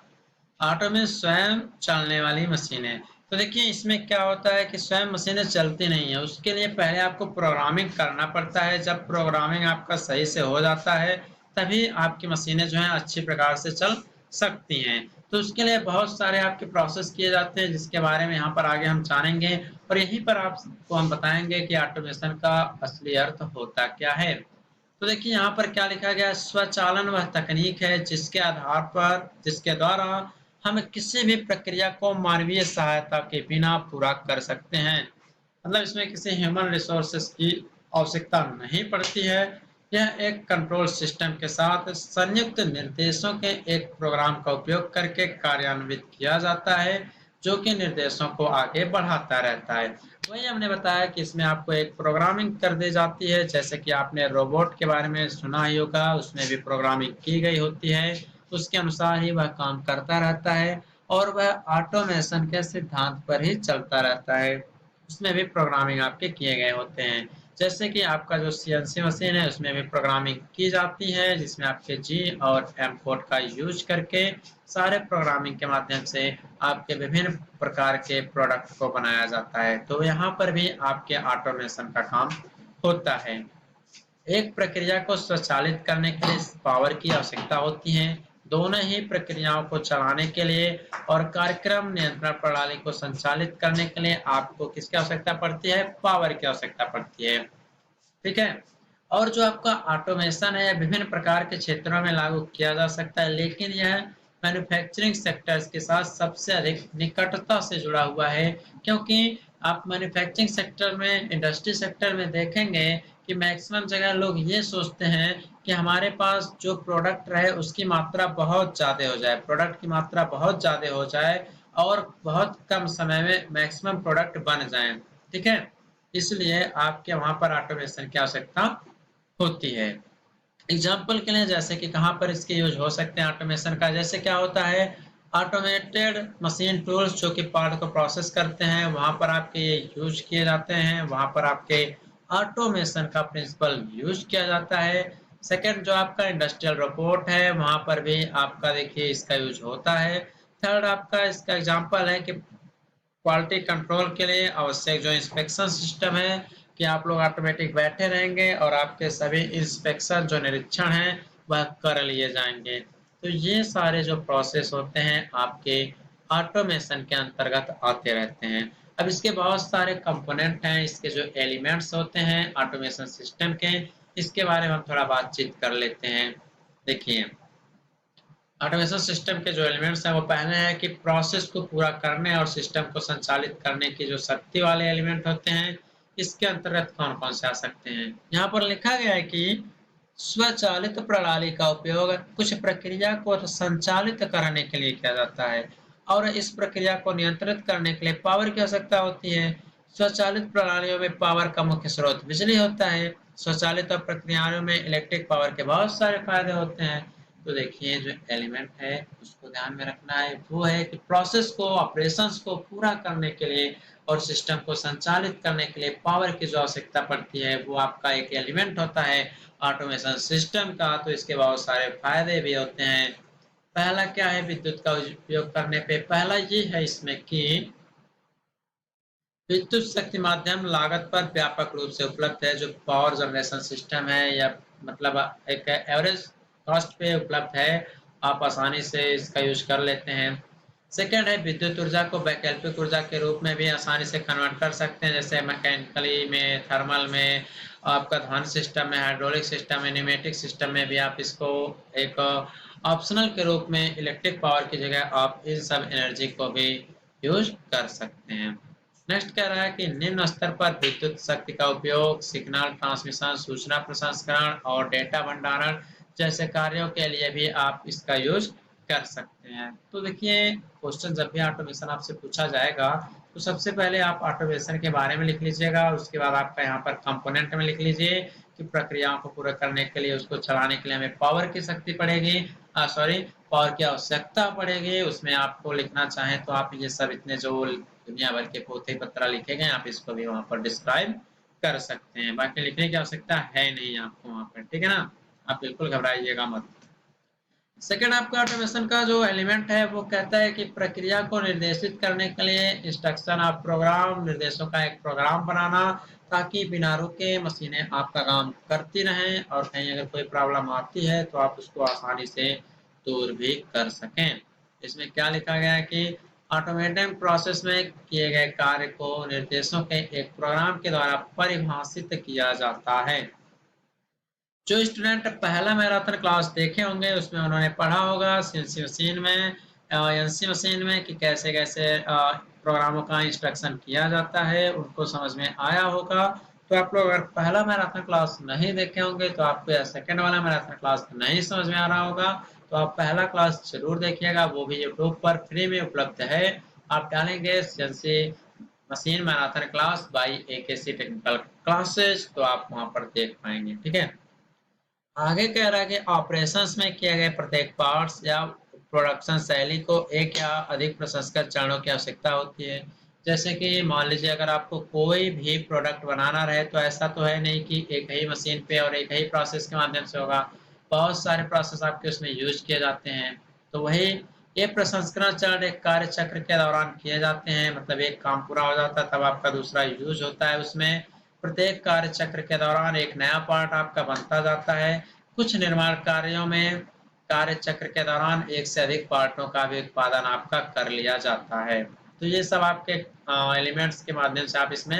ऑटो में स्वयं चलने वाली मशीनें। तो देखिए इसमें क्या होता है कि स्वयं मशीनें चलती नहीं है, उसके लिए पहले आपको प्रोग्रामिंग करना पड़ता है। जब प्रोग्रामिंग आपका सही से हो जाता है तभी आपकी मशीनें जो हैं अच्छी प्रकार से चल सकती हैं। तो उसके लिए बहुत सारे आपके प्रोसेस किए जाते हैं जिसके बारे में यहाँ पर आगे हम जानेंगे, और यहीं पर आपको हम बताएंगे कि ऑटोमेशन का असली अर्थ होता क्या है। तो देखिए यहाँ पर क्या लिखा गया है, स्वचालन वह तकनीक है जिसके द्वारा हम किसी भी प्रक्रिया को मानवीय सहायता के बिना पूरा कर सकते हैं। मतलब इसमें किसी ह्यूमन रिसोर्सेस की आवश्यकता नहीं पड़ती है। यह एक कंट्रोल सिस्टम के साथ संयुक्त निर्देशों के एक प्रोग्राम का उपयोग करके कार्यान्वित किया जाता है, जो कि निर्देशों को आगे बढ़ाता रहता है। वही हमने बताया कि इसमें आपको एक प्रोग्रामिंग कर दी जाती है, जैसे कि आपने रोबोट के बारे में सुना ही होगा, उसमें भी प्रोग्रामिंग की गई होती है, उसके अनुसार ही वह काम करता रहता है, और वह ऑटोमेशन के सिद्धांत पर ही चलता रहता है। उसमें भी प्रोग्रामिंग आपके किए गए होते हैं। जैसे कि आपका जो सीएनसी मशीन है उसमें भी प्रोग्रामिंग की जाती है, जिसमें आपके जी और एम कोड का यूज करके सारे प्रोग्रामिंग के माध्यम से आपके विभिन्न प्रकार के प्रोडक्ट को बनाया जाता है। तो यहाँ पर भी आपके ऑटोमेशन का काम होता है। एक प्रक्रिया को स्वचालित करने के लिए पावर की आवश्यकता होती है। दोनों ही प्रक्रियाओं को चलाने के लिए और कार्यक्रम नियंत्रण प्रणाली को संचालित करने के लिए आपको किसकी आवश्यकता पड़ती है, पावर की आवश्यकता पड़ती है। ठीक है। और जो आपका ऑटोमेशन है विभिन्न प्रकार के क्षेत्रों में लागू किया जा सकता है, लेकिन यह मैन्युफैक्चरिंग सेक्टर्स के साथ सबसे अधिक निकटता से जुड़ा हुआ है, क्योंकि आप मैन्युफैक्चरिंग सेक्टर में, इंडस्ट्री सेक्टर में देखेंगे कि मैक्सिमम जगह लोग ये सोचते हैं कि हमारे पास जो प्रोडक्ट रहे उसकी मात्रा बहुत ज़्यादा हो जाए, प्रोडक्ट की मात्रा बहुत ज़्यादा हो जाए और बहुत कम समय में मैक्सिमम प्रोडक्ट बन जाए। ठीक है। इसलिए आपके वहां पर ऑटोमेशन की आवश्यकता होती है। एग्जाम्पल के लिए जैसे कि कहाँ पर इसके यूज हो सकते हैं ऑटोमेशन का, जैसे क्या होता है, ऑटोमेटेड मशीन टूल्स जो कि पार्ट को प्रोसेस करते हैं वहां पर आपके ये यूज किए जाते हैं, वहां पर आपके ऑटोमेशन का प्रिंसिपल यूज किया जाता है। सेकंड जो आपका इंडस्ट्रियल रोबोट है वहां पर भी आपका देखिए इसका यूज होता है। थर्ड आपका इसका एग्जाम्पल है कि क्वालिटी कंट्रोल के लिए आवश्यक जो इंस्पेक्शन सिस्टम है कि आप लोग ऑटोमेटिक बैठे रहेंगे और आपके सभी इंस्पेक्शन जो निरीक्षण है वह कर लिए जाएंगे। तो ये सारे जो प्रोसेस होते हैं आपके ऑटोमेशन के अंतर्गत आते रहते हैं। अब इसके बहुत सारे कंपोनेंट हैं, इसके जो एलिमेंट्स होते हैं ऑटोमेशन सिस्टम के, इसके बारे में हम थोड़ा बातचीत कर लेते हैं। देखिए ऑटोमेशन सिस्टम के जो एलिमेंट्स हैं वो पहले है कि प्रोसेस को पूरा करने और सिस्टम को संचालित करने की जो शक्ति वाले एलिमेंट होते हैं, इसके अंतर्गत कौन कौन से आ सकते हैं। यहाँ पर लिखा गया है कि स्वचालित प्रणाली का उपयोग कुछ प्रक्रिया को संचालित करने के लिए किया जाता है और इस प्रक्रिया को नियंत्रित करने के लिए पावर की आवश्यकता होती है। स्वचालित प्रणालियों में पावर का मुख्य स्रोत बिजली होता है। स्वचालित प्रक्रियाओं में इलेक्ट्रिक पावर के बहुत सारे फायदे होते हैं। तो देखिए जो एलिमेंट है उसको ध्यान में रखना है, वो है कि प्रोसेस को, ऑपरेशंस को पूरा करने के लिए और सिस्टम को संचालित करने के लिए पावर की जो आवश्यकता पड़ती है वो आपका एक एलिमेंट होता है ऑटोमेशन सिस्टम का। तो इसके बहुत सारे फायदे भी होते हैं। पहला क्या है विद्युत का उपयोग करने पे, पहला ये है इसमें कि विद्युत शक्ति माध्यम लागत पर व्यापक रूप से उपलब्ध है। जो पावर जनरेशन सिस्टम है या मतलब एक एवरेज कॉस्ट पे उपलब्ध है, आप आसानी से इसका यूज कर लेते हैं। सेकेंड है विद्युत ऊर्जा को वैकल्पिक ऊर्जा के रूप में भी आसानी से कन्वर्ट कर सकते हैं, जैसे मैकेनिकली में, थर्मल में, आपका ध्वनि सिस्टम में, हाइड्रोलिक सिस्टम में, न्यूमेटिक सिस्टम में भी आप इसको एक ऑप्शनल के रूप में इलेक्ट्रिक पावर की जगह आप इन सब एनर्जी को भी यूज कर सकते हैं। नेक्स्ट कह रहा है कि निम्न स्तर पर विद्युत शक्ति का उपयोग सिग्नल ट्रांसमिशन, सूचना प्रसंस्करण और डेटा भंडारण जैसे कार्यों के लिए भी आप इसका यूज कर सकते हैं। तो देखिए क्वेश्चन जब भी ऑटोमेशन आपसे पूछा जाएगा तो सबसे पहले आप ऑटोमेशन के बारे में लिख लीजिएगा, उसके बाद आपका यहाँ पर कंपोनेंट में लिख लीजिए कि प्रक्रियाओं को पूरा करने के लिए, उसको चलाने के लिए हमें पावर की शक्ति पड़ेगी, सॉरी पावर की आवश्यकता पड़ेगी। उसमें आपको लिखना चाहें तो आप ये सब इतने जो दुनिया भर के पोथे पत्र लिखे गए आप इसको भी वहां पर डिस्क्राइब कर सकते हैं। बाकी लिखने की आवश्यकता है नहीं आपको वहां पर, ठीक है ना, आप बिल्कुल घबराइएगा मत। सेकेंड आपका ऑटोमेशन का जो एलिमेंट है वो कहता है कि प्रक्रिया को निर्देशित करने के लिए इंस्ट्रक्शन ऑफ प्रोग्राम, निर्देशों का एक प्रोग्राम बनाना ताकि बिना रुके मशीनें आपका काम करती रहें और कहीं अगर कोई प्रॉब्लम आती है तो आप उसको आसानी से दूर भी कर सकें। इसमें क्या लिखा गया है कि ऑटोमेटेड प्रोसेस में किए गए कार्य को निर्देशों के एक प्रोग्राम के द्वारा परिभाषित किया जाता है। जो स्टूडेंट पहला मैराथन क्लास देखे होंगे उसमें उन्होंने पढ़ा होगा सीएनसी मशीन में, एनसी मशीन में कि कैसे कैसे प्रोग्रामों का इंस्ट्रक्शन किया जाता है, उनको समझ में आया होगा। तो आप लोग अगर पहला मैराथन क्लास नहीं देखे होंगे तो आपको या सेकेंड वाला मैराथन क्लास नहीं समझ में आ रहा होगा, तो आप पहला क्लास जरूर देखिएगा, वो भी यूट्यूब पर फ्री में उपलब्ध है। आप डालेंगे CNC machine marathon class by AKC technical classes तो आप वहां पर देख पाएंगे, ठीक है। आगे कह रहा है कि ऑपरेशंस में किए गए प्रत्येक पार्ट्स या प्रोडक्शन शैली को एक या अधिक प्रसंस्करण चरणों की आवश्यकता होती है। जैसे कि मान लीजिए अगर आपको कोई भी प्रोडक्ट बनाना रहे तो ऐसा तो है नहीं कि एक ही मशीन पे और एक ही प्रोसेस के माध्यम से होगा, बहुत सारे प्रोसेस आपके उसमें यूज किए जाते हैं। तो वही ये प्रसंस्करण चरण एक कार्य चक्र के दौरान किए जाते हैं, मतलब एक काम पूरा हो जाता है तब आपका दूसरा यूज होता है उसमें। प्रत्येक कार्य चक्र के दौरान एक नया पार्ट आपका बनता जाता है। कुछ निर्माण कार्यों में कार्य चक्र के दौरान एक से अधिक पार्टों का भी उत्पादन आपका कर लिया जाता है। तो ये सब आपके एलिमेंट्स के माध्यम से आप इसमें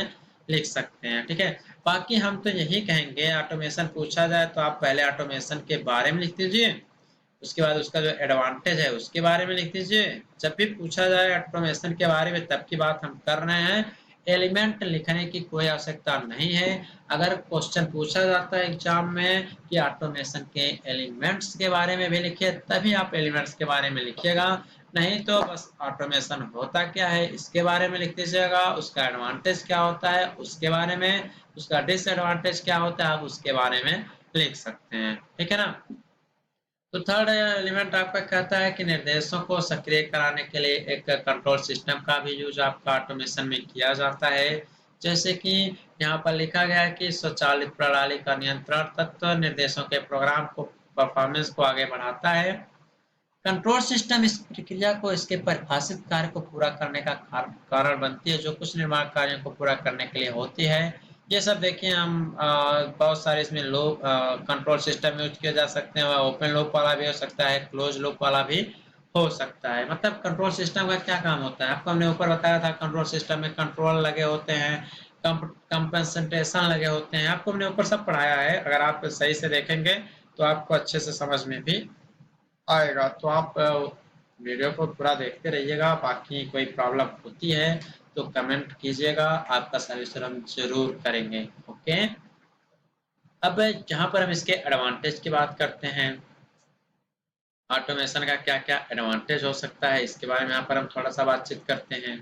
लिख सकते हैं, ठीक है। बाकी हम तो यही कहेंगे ऑटोमेशन पूछा जाए तो आप पहले ऑटोमेशन के बारे में लिख दीजिए, उसके बाद उसका जो एडवांटेज है उसके बारे में लिख दीजिए। जब भी पूछा जाए ऑटोमेशन के बारे में तब की बात हम कर रहे हैं, एलिमेंट लिखने की कोई आवश्यकता नहीं है। अगर क्वेश्चन पूछा जाता है एग्जाम में कि ऑटोमेशन के एलिमेंट्स के बारे में भी लिखिए तभी आप एलिमेंट्स के बारे में लिखिएगा, नहीं तो बस ऑटोमेशन होता क्या है इसके बारे में लिख दीजिएगा, उसका एडवांटेज क्या होता है उसके बारे में, उसका डिसएडवांटेज क्या होता है आप उसके बारे में लिख सकते हैं, ठीक है ना। तो थर्ड एलिमेंट आपका कहता है कि निर्देशों को सक्रिय कराने के लिए एक कंट्रोल सिस्टम का भी यूज आपका ऑटोमेशन में किया जाता है। जैसे कि यहाँ पर लिखा गया है कि स्वचालित प्रणाली का नियंत्रण तत्व निर्देशों के प्रोग्राम को, परफॉर्मेंस को आगे बढ़ाता है। कंट्रोल सिस्टम इस प्रक्रिया को इसके परिभाषित कार्य को पूरा करने का कारण बनती है जो कुछ निर्माण कार्यों को पूरा करने के लिए होती है। ये सब देखिए हम बहुत सारे इसमें लूप कंट्रोल सिस्टम यूज किए जा सकते हैं, ओपन लूप वाला भी हो सकता है, क्लोज लूप वाला भी हो सकता है। मतलब कंट्रोल सिस्टम का क्या काम होता है आपको हमने ऊपर बताया था, कंट्रोल सिस्टम में कंट्रोल लगे होते हैं, कंपनसेशन लगे होते हैं, आपको हमने ऊपर सब पढ़ाया है। अगर आप सही से देखेंगे तो आपको अच्छे से समझ में भी आएगा। तो आप वीडियो को पूरा देखते रहिएगा, बाकी कोई प्रॉब्लम होती है तो कमेंट कीजिएगा, आपका सॉल्यूशन हम जरूर करेंगे। ओके। अब जहाँ पर हम इसके एडवांटेज की बात करते हैं, ऑटोमेशन का क्या क्या एडवांटेज हो सकता है इसके बारे में यहाँ पर हम थोड़ा सा बातचीत करते हैं।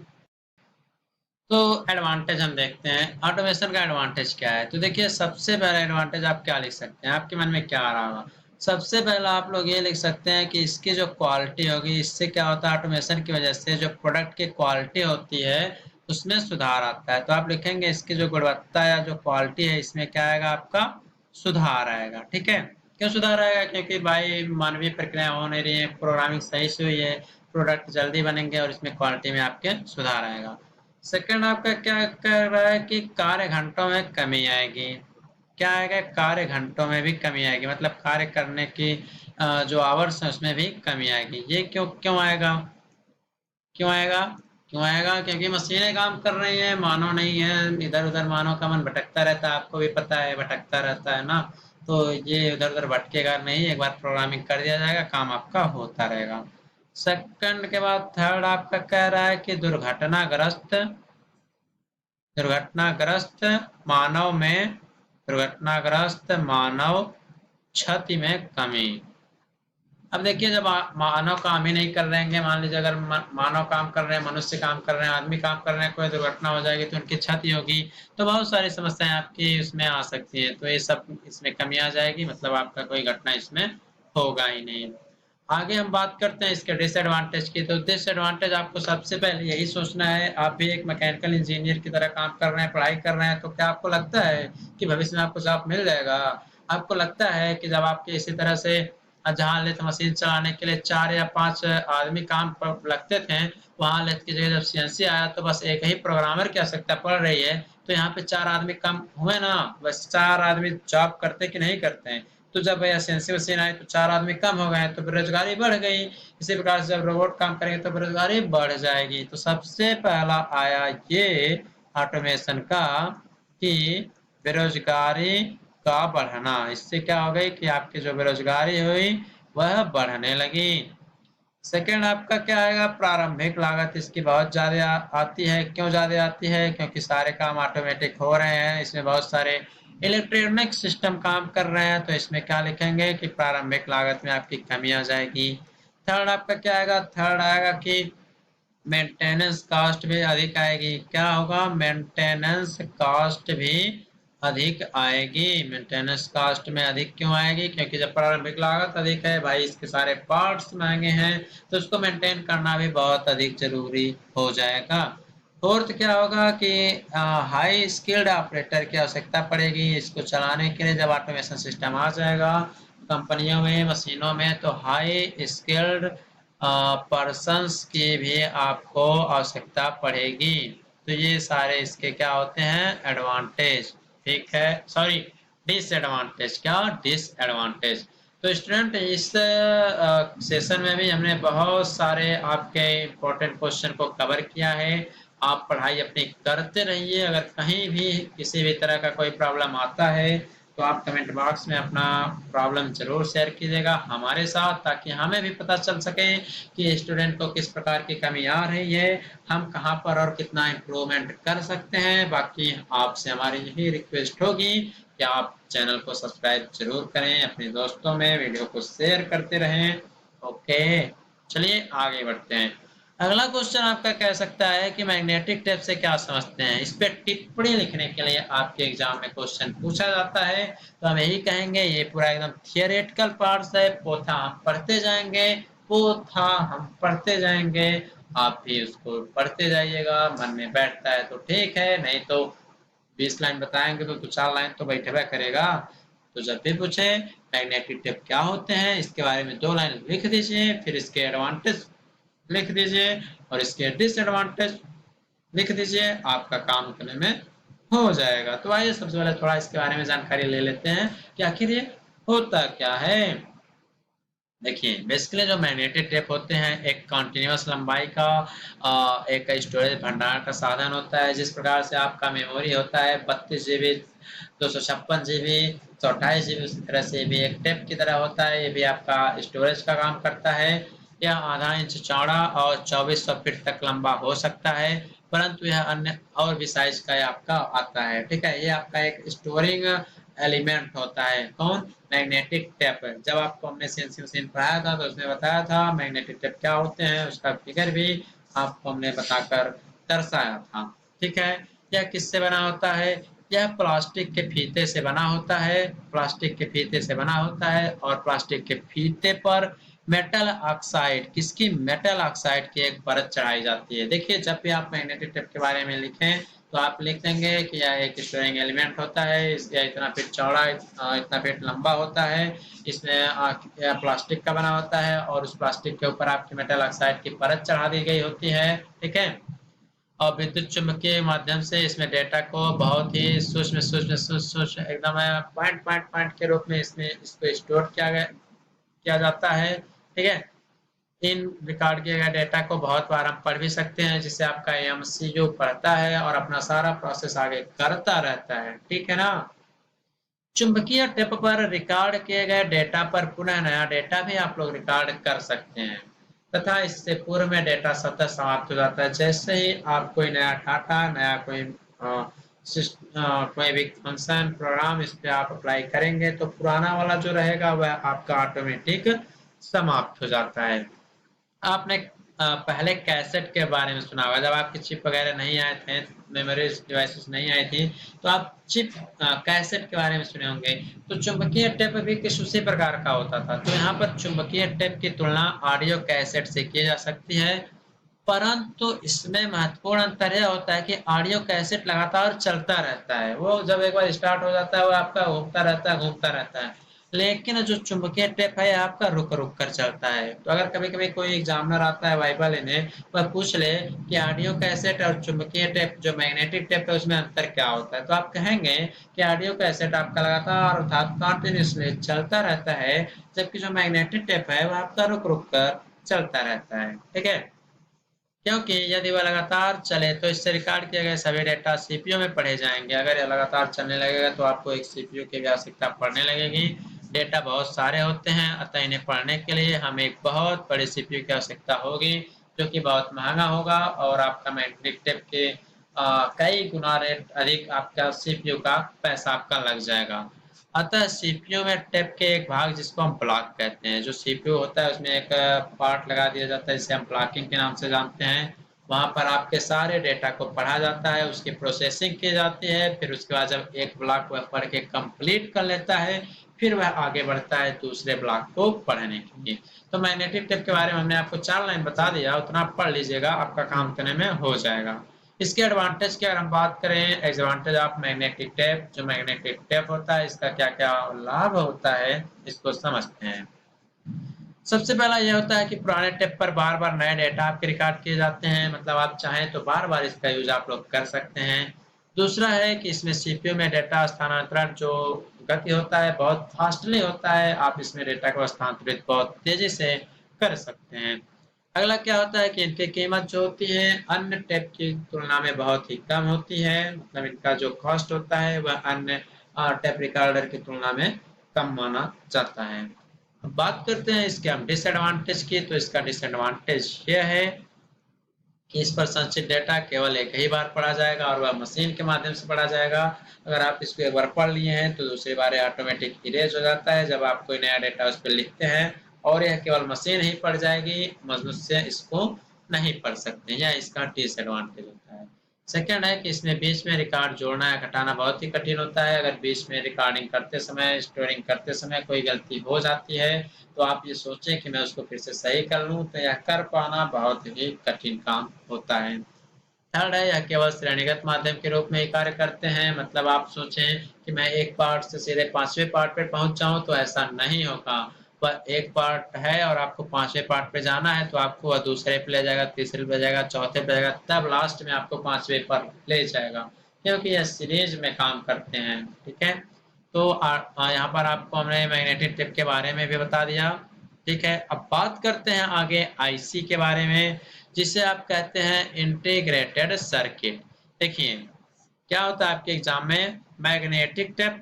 तो एडवांटेज हम देखते हैं, ऑटोमेशन का एडवांटेज क्या है। तो देखिए सबसे पहला एडवांटेज आप क्या लिख सकते हैं, आपके मन में क्या आ रहा होगा। सबसे पहला आप लोग ये लिख सकते हैं कि इसकी जो क्वालिटी होगी, इससे क्या होता है, ऑटोमेशन की वजह से जो प्रोडक्ट की क्वालिटी होती है उसमें सुधार आता है। तो आप लिखेंगे इसकी जो गुणवत्ता या जो क्वालिटी है इसमें क्या आएगा, आपका सुधार आएगा। ठीक है, क्यों सुधार आएगा, क्योंकि भाई मानवीय प्रक्रिया हो नहीं रही है, प्रोग्रामिंग सही से हुई है, प्रोडक्ट जल्दी बनेंगे और इसमें क्वालिटी में आपके सुधार आएगा। सेकंड आपका क्या कर रहा है कि कार्य घंटों में कमी आएगी। क्या आएगा, कार्य घंटों में भी कमी आएगी, मतलब कार्य करने की जो आवर्स है उसमें भी कमी आएगी। ये क्यों क्यों आएगा, क्यों आएगा, क्यों आएगा, क्योंकि मशीनें काम कर रही हैं, मानव नहीं है। इधर उधर मानव का मन भटकता रहता है, आपको भी पता है भटकता रहता है ना। तो ये इधर उधर भटकेगा नहीं, एक बार प्रोग्रामिंग कर दिया जाएगा, काम आपका होता रहेगा। सेकंड के बाद थर्ड आपका कह रहा है कि दुर्घटनाग्रस्त मानव में दुर्घटनाग्रस्त मानव क्षति में कमी। अब देखिए जब मानव काम ही नहीं कर रहेंगे, मान लीजिए अगर मानव काम कर रहे हैं, मनुष्य काम कर रहे हैं, आदमी काम कर रहे हैं, कोई दुर्घटना हो जाएगी तो उनकी क्षति होगी, तो बहुत सारी समस्याएं आपकी उसमें आ सकती है। तो ये सब इसमें कमी आ जाएगी, मतलब आपका कोई घटना इसमें होगा ही नहीं। आगे हम बात करते हैं इसके डिसएडवांटेज की। तो डिसएडवांटेज आपको सबसे पहले यही सोचना है, आप भी एक मैकेनिकल इंजीनियर की तरह काम कर रहे हैं, पढ़ाई कर रहे हैं, तो क्या आपको लगता है कि भविष्य में आपको जॉब मिल जाएगा। आपको लगता है कि जब आपके इसी तरह से जहाँ लेथ मशीन चलाने के लिए 4 या 5 आदमी काम पर लगते थे, वहाँ लेथ की जगह जब सीएनसी आया तो बस एक ही प्रोग्रामर की आवश्यकता पड़ रही है, तो यहाँ पे 4 आदमी कम हुए ना, बस 4 आदमी जॉब करते कि नहीं करते हैं। तो जब सीएनसी मशीन आई तो 4 आदमी कम हो गए, तो बेरोजगारी बढ़ गई। इसी प्रकार से जब रोबोट काम करेंगे तो बेरोजगारी बढ़ जाएगी। तो सबसे पहला आया ये ऑटोमेशन का कि बेरोजगारी का बढ़ना। इससे क्या हो गई कि आपकी जो बेरोजगारी हुई वह बढ़ने लगी। सेकंड आपका क्या आएगा, प्रारंभिक लागत इसकी बहुत ज्यादा आती है। क्यों ज्यादा आती है, क्योंकि सारे काम ऑटोमेटिक हो रहे हैं, इसमें बहुत सारे इलेक्ट्रॉनिक सिस्टम काम कर रहे हैं, तो इसमें क्या लिखेंगे कि प्रारंभिक लागत में आपकी कमी आ जाएगी। थर्ड आपका क्या आएगा, थर्ड आएगा कि मेंटेनेंस कॉस्ट भी अधिक आएगी। क्या होगा, मेंटेनेंस कॉस्ट भी अधिक आएगी। मेंटेनेंस कॉस्ट में अधिक क्यों आएगी, क्योंकि जब प्रारंभिक लागत अधिक है भाई, इसके सारे पार्ट्स महंगे हैं, तो उसको मेंटेन करना भी बहुत अधिक जरूरी हो जाएगा। फोर्थ क्या होगा कि हाई स्किल्ड ऑपरेटर की आवश्यकता पड़ेगी इसको चलाने के लिए। जब ऑटोमेशन सिस्टम आ जाएगा कंपनियों में, मशीनों में, तो हाई स्किल्ड पर्सन्स की भी आपको आवश्यकता पड़ेगी। तो ये सारे इसके क्या होते हैं, एडवांटेज। ठीक है, सॉरी डिसएडवांटेज। क्या डिसएडवांटेज। तो स्टूडेंट इस सेशन में भी हमने बहुत सारे आपके इम्पोर्टेंट क्वेश्चन को कवर किया है। आप पढ़ाई अपनी करते रहिए। अगर कहीं भी किसी भी तरह का कोई प्रॉब्लम आता है तो आप कमेंट बॉक्स में अपना प्रॉब्लम जरूर शेयर कीजिएगा हमारे साथ, ताकि हमें भी पता चल सके कि स्टूडेंट को किस प्रकार की कमी आ रही है, हम कहाँ पर और कितना इम्प्रूवमेंट कर सकते हैं। बाकी आपसे हमारी यही रिक्वेस्ट होगी कि आप चैनल को सब्सक्राइब जरूर करें, अपने दोस्तों में वीडियो को शेयर करते रहें। ओके, चलिए आगे बढ़ते हैं। अगला क्वेश्चन आपका कह सकता है कि मैग्नेटिक टेप से क्या समझते हैं। इस पे टिप्पणी लिखने के लिए आपके एग्जाम में क्वेश्चन पूछा जाता है, तो हम यही कहेंगे ये पूरा एकदम थियोरेटिकल पार्ट्स है, पोथा हम पढ़ते जाएंगे, पोथा हम पढ़ते जाएंगे, आप भी उसको पढ़ते जाइएगा। मन में बैठता है तो ठीक है, नहीं तो 20 लाइन बताएंगे तो 2-4 लाइन तो बैठेगा करेगा। तो जब भी पूछे मैग्नेटिक टेप क्या होते हैं, इसके बारे में 2 लाइन लिख दीजिए, फिर इसके एडवांटेज लिख दीजिए और इसके डिसएडवांटेज लिख दीजिए, आपका काम करने में हो जाएगा। तो आइए सबसे पहले थोड़ा इसके बारे में जानकारी ले लेते हैं कि आखिर ये होता क्या है। देखिए बेसिकली जो मैग्नेटिक टेप होते हैं एक कंटिन्यूअस लंबाई का एक स्टोरेज भंडारण का साधन होता है। जिस प्रकार से आपका मेमोरी होता है 32 GB, 256 GB, 128 GB, उसी तरह से भी एक टेप की तरह होता है, ये भी आपका स्टोरेज का काम करता है। यह आधा इंच चौड़ा और 2400 फीट तक लंबा हो सकता है, परंतु यह अन्य और भी साइज का आपका आता है। ठीक है, ये आपका एक स्टोरिंग एलिमेंट होता है। कौन? Magnetic tape. जब आपको हमने सीएनसी मशीन पढ़ाया था तो उसमें बताया था मैग्नेटिक टेप क्या होते हैं, उसका फिगर भी आपको हमने बताकर दर्शाया था। ठीक है। यह किससे बना होता है? यह प्लास्टिक के फीते से बना होता है। प्लास्टिक के फीते से बना होता है और प्लास्टिक के फीते पर मेटल ऑक्साइड, किसकी? मेटल ऑक्साइड की एक परत चढ़ाई जाती है। देखिए जब भी आप मैग्नेटिक टेप के बारे में लिखें तो आप लिख देंगे कि यह एक स्टोरिंग एलिमेंट होता है, इसका इतना फीट चौड़ा, इतना फीट लंबा होता है, इसमें यह प्लास्टिक का बना होता है और उस प्लास्टिक के ऊपर आपकी मेटल ऑक्साइड की परत चढ़ा दी गई होती है। ठीक है। और विद्युत चुम्बकीय माध्यम से इसमें डेटा को बहुत ही सूक्ष्म सूक्ष्म सूक्ष्म एकदम पॉइंट पॉइंट पॉइंट के रूप में इसमें इसको स्टोर किया जाता है। ठीक है। इन रिकॉर्ड किए गए डेटा को बहुत बार हम पढ़ भी सकते हैं, जिससे आपका एमसीयू पढ़ता है और अपना सारा प्रोसेस आगे करता रहता है। ठीक है ना। चुंबकीय टिप पर रिकॉर्ड किए गए डेटा पर पुनः नया डेटा भी आप लोग रिकॉर्ड कर सकते हैं तथा इससे पूर्व में डेटा स्वतः समाप्त हो जाता है। जैसे ही आप कोई नया डाटा, नया कोई कोई भी फंक्शन प्रोग्राम इस पे आप अप्लाई करेंगे तो पुराना वाला जो रहेगा वह आपका ऑटोमेटिक समाप्त हो जाता है। आपने पहले कैसेट के बारे में सुना होगा, जब आपके चिप वगैरह नहीं आए थे, मेमोरीज डिवाइसेस नहीं आई थी, तो आप चिप कैसेट के बारे में सुने होंगे। तो चुंबकीय टेप भी कुछ उसी प्रकार का होता था। तो यहाँ पर चुंबकीय टेप की तुलना ऑडियो कैसेट से की जा सकती है, परंतु इसमें महत्वपूर्ण अंतर यह होता है कि ऑडियो कैसेट लगातार चलता रहता है, वो जब एक बार स्टार्ट हो जाता है वो आपका घूमता रहता है घूमता रहता है। लेकिन जो चुंबकीय टेप है आपका रुक रुक कर चलता है। तो अगर कभी कभी कोई एग्जामिनर आता है वाइवा लेने, वह पूछ ले कि ऑडियो कैसेट और चुंबकीय टेप जो मैग्नेटिक टेप है उसमें अंतर क्या होता है, तो आप कहेंगे कि ऑडियो कैसेट आपका लगातार अर्थात कंटिन्यूसली चलता रहता है, जबकि जो मैग्नेटिक टेप है वह आपका रुक रुक कर चलता रहता है। ठीक है। क्योंकि यदि वह लगातार चले तो इससे रिकॉर्ड किए गए सभी डेटा सीपीयू में पढ़े जाएंगे। अगर यह लगातार चलने लगेगा तो आपको एक सीपीयू की भी आवश्यकता पड़ने लगेगी। डेटा बहुत सारे होते हैं, अतः इन्हें पढ़ने के लिए हमें एक बहुत बड़ी सीपीयू की आवश्यकता होगी, जो कि बहुत महंगा होगा और आपका मैग्नेटिक टेप के कई गुना रेट अधिक आपका सीपीयू का पैसा आपका लग जाएगा। अतः सीपीयू में टेप के एक भाग जिसको हम ब्लॉक कहते हैं, जो सीपीयू होता है उसमें एक पार्ट लगा दिया जाता है जिसे हम ब्लॉकिंग के नाम से जानते हैं। वहां पर आपके सारे डेटा को पढ़ा जाता है, उसकी प्रोसेसिंग की जाती है, फिर उसके बाद जब एक ब्लॉक वह पढ़ के कंप्लीट कर लेता है फिर वह आगे बढ़ता है दूसरे ब्लॉक को पढ़ने के लिए। तो मैग्नेटिक टेप के बारे में हमने आपको 4 लाइन बता दिया, उतना आप पढ़ लीजिएगा, आपका काम करने में हो जाएगा। इसके एडवांटेज की अगर हम बात करें, एडवांटेज ऑफ मैग्नेटिक टेप, जो मैग्नेटिक टेप होता है इसका क्या क्या लाभ होता है इसको समझते हैं। सबसे पहला यह होता है कि पुराने टेप पर बार बार नए डेटा आपके रिकॉर्ड किए जाते हैं, मतलब आप चाहें तो बार बार इसका यूज आप लोग कर सकते हैं। दूसरा है कि इसमें सीपीयू में डेटा स्थानांतरण जो गति होता है बहुत फास्टली होता है, आप इसमें डेटा को स्थानांतरित बहुत तेजी से कर सकते हैं। अगला क्या होता है कि इनकी कीमत जो होती है अन्य टेप की तुलना में बहुत ही कम होती है, मतलब इनका जो कॉस्ट होता है वह अन्य टेप रिकॉर्डर की तुलना में कम माना जाता है। अब बात करते हैं इसके हम डिसएडवांटेज की, तो इसका डिसएडवांटेज यह है कि इस पर संचित डेटा केवल एक ही बार पढ़ा जाएगा और वह मशीन के माध्यम से पढ़ा जाएगा। अगर आप इसको एक बार पढ़ लिए हैं तो दूसरी बार ऑटोमेटिक इरेज हो जाता है जब आप कोई नया डेटा उस पर लिखते हैं, और यह केवल मशीन ही पढ़ जाएगी, मनुष्य इसको नहीं पढ़ सकते, यह इसका डिसएडवांटेज होता है। सेकंड है कि इसमें बीच में रिकॉर्ड जोड़ना या घटाना बहुत ही कठिन होता है। अगर बीच में रिकॉर्डिंग करते समय, स्टोरिंग करते समय कोई गलती हो जाती है तो आप ये सोचें कि मैं उसको फिर से सही कर लूं, तो यह कर पाना बहुत ही कठिन काम होता है। थर्ड है यह केवल श्रेणीगत माध्यम के रूप में ही कार्य करते हैं, मतलब आप सोचें कि मैं एक पार्ट से सीधे 5वें पार्ट पे पहुंच जाऊं तो ऐसा नहीं होगा। वह एक पार्ट है और आपको 5वें पार्ट पे जाना है तो आपको वह दूसरे पे ले जाएगा, तीसरे पे ले जाएगा, चौथे पे जाएगा, तब लास्ट में आपको 5वें पर ले जाएगा, क्योंकि यह सीरीज में काम करते हैं। ठीक है। तो यहाँ पर आपको हमने मैग्नेटिक टेप के बारे में भी बता दिया। ठीक है। अब बात करते हैं आगे आईसी के बारे में, जिसे आप कहते हैं इंटीग्रेटेड सर्किट। देखिए क्या होता है आपके एग्जाम में मैग्नेटिक टेप,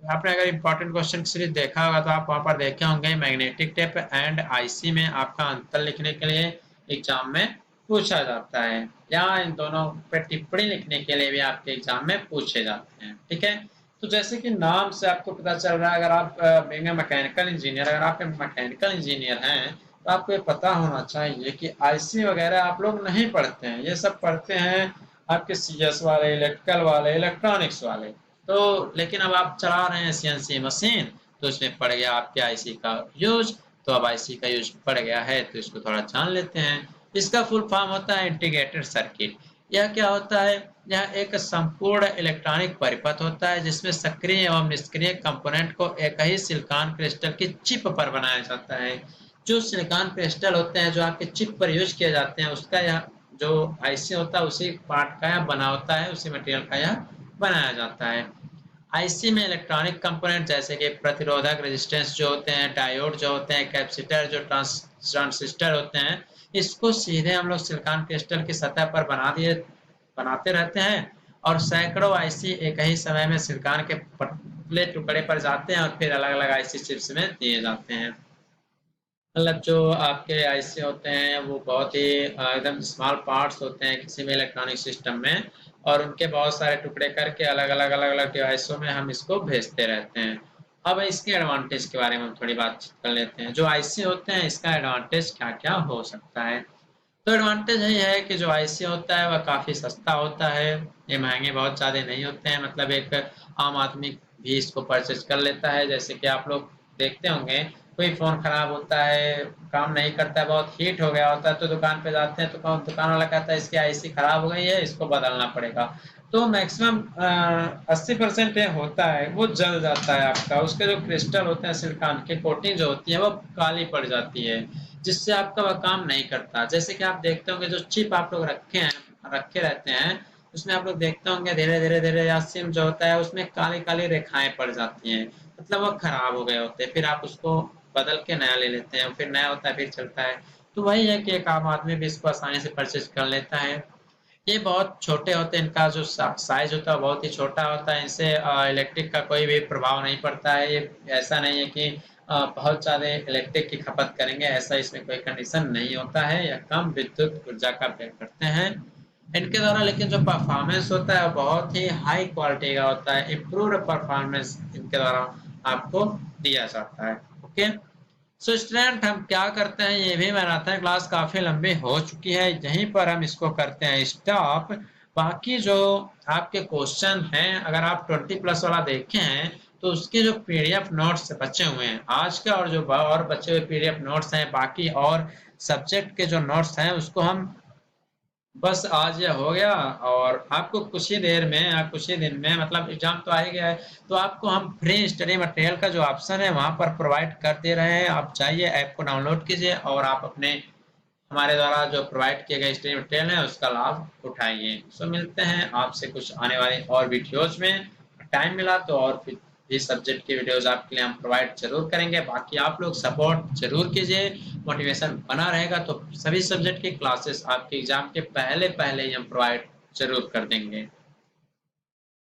आपने अगर इंपॉर्टेंट क्वेश्चन सीरीज देखा होगा तो आप वहां पर देखे होंगे मैग्नेटिक टेप एंड आईसी में आपका अंतर लिखने के लिए एग्जाम में पूछा जाता है, या इन दोनों पर टिप्पणी लिखने के लिए भी आपके एग्जाम में पूछे जाते हैं। ठीक है। तो जैसे कि नाम से आपको पता चल रहा है, अगर आप being a मैकेनिकल इंजीनियर, अगर आप मैकेनिकल इंजीनियर हैं तो आपको ये पता होना चाहिए कि आईसी वगैरह आप लोग नहीं पढ़ते हैं, ये सब पढ़ते हैं आपके सीएस वाले, इलेक्ट्रिकल वाले, इलेक्ट्रॉनिक्स वाले। तो लेकिन अब आप चला रहे हैं सीएनसी मशीन, तो उसमें पड़ गया आपके आईसी का यूज। तो अब आईसी का यूज पड़ गया है तो इसको थोड़ा जान लेते हैं। इसका फुल फॉर्म होता है इंटीग्रेटेड सर्किट। यह क्या होता है? यह एक संपूर्ण इलेक्ट्रॉनिक परिपथ होता है जिसमें सक्रिय एवं निष्क्रिय कंपोनेंट को एक ही सिलिकॉन क्रिस्टल की चिप पर बनाया जाता है। जो सिलिकॉन क्रिस्टल होते हैं जो आपके चिप पर यूज किए जाते हैं, उसका यह जो आईसी होता है उसी पार्ट का यह बना होता है, उसी मटेरियल का यह बनाया जाता है। आईसी में इलेक्ट्रॉनिक कंपोनेंट जैसे कि प्रतिरोधक रेजिस्टेंस जो होते हैं, डायोड जो होते हैं, कैपेसिटर जो ट्रांजिस्टर होते हैं, इसको सीधे हम लोग सिलिकॉन क्रिस्टल की सतह पर बनाते रहते हैं। और सैकड़ों आईसी एक ही समय में सिलिकॉन के पतले टुकड़े पर जाते हैं और फिर अलग अलग आईसी चिप्स में दिए जाते हैं। मतलब जो आपके आईसी होते हैं वो बहुत ही एकदम स्मॉल पार्ट्स होते हैं किसी भी इलेक्ट्रॉनिक सिस्टम में, और उनके बहुत सारे टुकड़े करके अलग अलग डिवाइसों में हम इसको भेजते रहते हैं। अब इसके एडवांटेज के बारे में हम थोड़ी बातचीत कर लेते हैं। जो आईसी होते हैं इसका एडवांटेज क्या क्या हो सकता है। तो एडवांटेज यही है कि जो आईसी होता है वह काफ़ी सस्ता होता है, ये महंगे बहुत ज़्यादा नहीं होते हैं। मतलब एक आम आदमी भी इसको परचेज कर लेता है। जैसे कि आप लोग देखते होंगे कोई फ़ोन ख़राब होता है, काम नहीं करता है, बहुत हीट हो गया होता है, तो दुकान पे जाते हैं तो दुकान वाला कहता है इसकी आईसी ख़राब हो गई है, इसको बदलना पड़ेगा। तो मैक्सिमम 80% ये होता है वो जल जाता है आपका। उसके जो क्रिस्टल होते हैं सिलिकॉन की कोटिंग जो होती है वो काली पड़ जाती है, जिससे आपका वह काम नहीं करता। जैसे कि आप देखते होंगे जो चिप आप लोग रखे रहते हैं, उसमें आप लोग देखते होंगे धीरे धीरे धीरे या सिम जो होता है उसमें काली काली रेखाएं पड़ जाती हैं, मतलब वो खराब हो गए होते हैं। फिर आप उसको बदल के नया ले लेते हैं, फिर नया होता है फिर चलता है। तो वही है कि एक आम आदमी भी इसको आसानी से परचेज कर लेता है। ये बहुत छोटे होते हैं, इनका जो साइज होता है बहुत ही छोटा होता है, इनसे इलेक्ट्रिक का कोई भी प्रभाव नहीं पड़ता है। ये ऐसा नहीं है कि बहुत ज़्यादा इलेक्ट्रिक की खपत करेंगे, ऐसा इसमें कोई कंडीशन नहीं होता है। या कम विद्युत ऊर्जा का व्यय करते हैं इनके द्वारा। लेकिन जो परफॉर्मेंस होता है बहुत ही हाई क्वालिटी का होता है, इम्प्रूव्ड परफॉर्मेंस इनके द्वारा आपको दिया जाता है। ओके, सो स्टूडेंट हम क्या करते हैं, ये भी मैराथन क्लास काफ़ी लंबी हो चुकी है, यहीं पर हम इसको करते हैं स्टॉप। बाकी जो आपके क्वेश्चन हैं अगर आप 20+ वाला देखे हैं तो उसके जो पीडीएफ नोट्स बचे हुए हैं आज का, और जो और बचे हुए पीडीएफ नोट्स हैं बाकी और सब्जेक्ट के जो नोट्स हैं उसको हम बस आज यह हो गया। और आपको कुछ ही देर में या कुछ ही दिन में, मतलब एग्जाम तो आ ही गया है, तो आपको हम फ्री स्टडी मटेरियल का जो ऑप्शन है वहाँ पर प्रोवाइड कर दे रहे हैं। आप चाहिए ऐप को डाउनलोड कीजिए और आप अपने हमारे द्वारा जो प्रोवाइड किए गए स्टडी मटेरियल है उसका लाभ उठाइए। सो मिलते हैं आपसे कुछ आने वाले और वीडियोज में। टाइम मिला तो और फिर भी सब्जेक्ट की वीडियोज आपके लिए हम प्रोवाइड जरूर करेंगे। बाकी आप लोग सपोर्ट जरूर कीजिए, मोटिवेशन बना रहेगा तो सभी सब्जेक्ट की क्लासेस आपके एग्जाम के पहले पहले ही हम प्रोवाइड जरूर कर देंगे।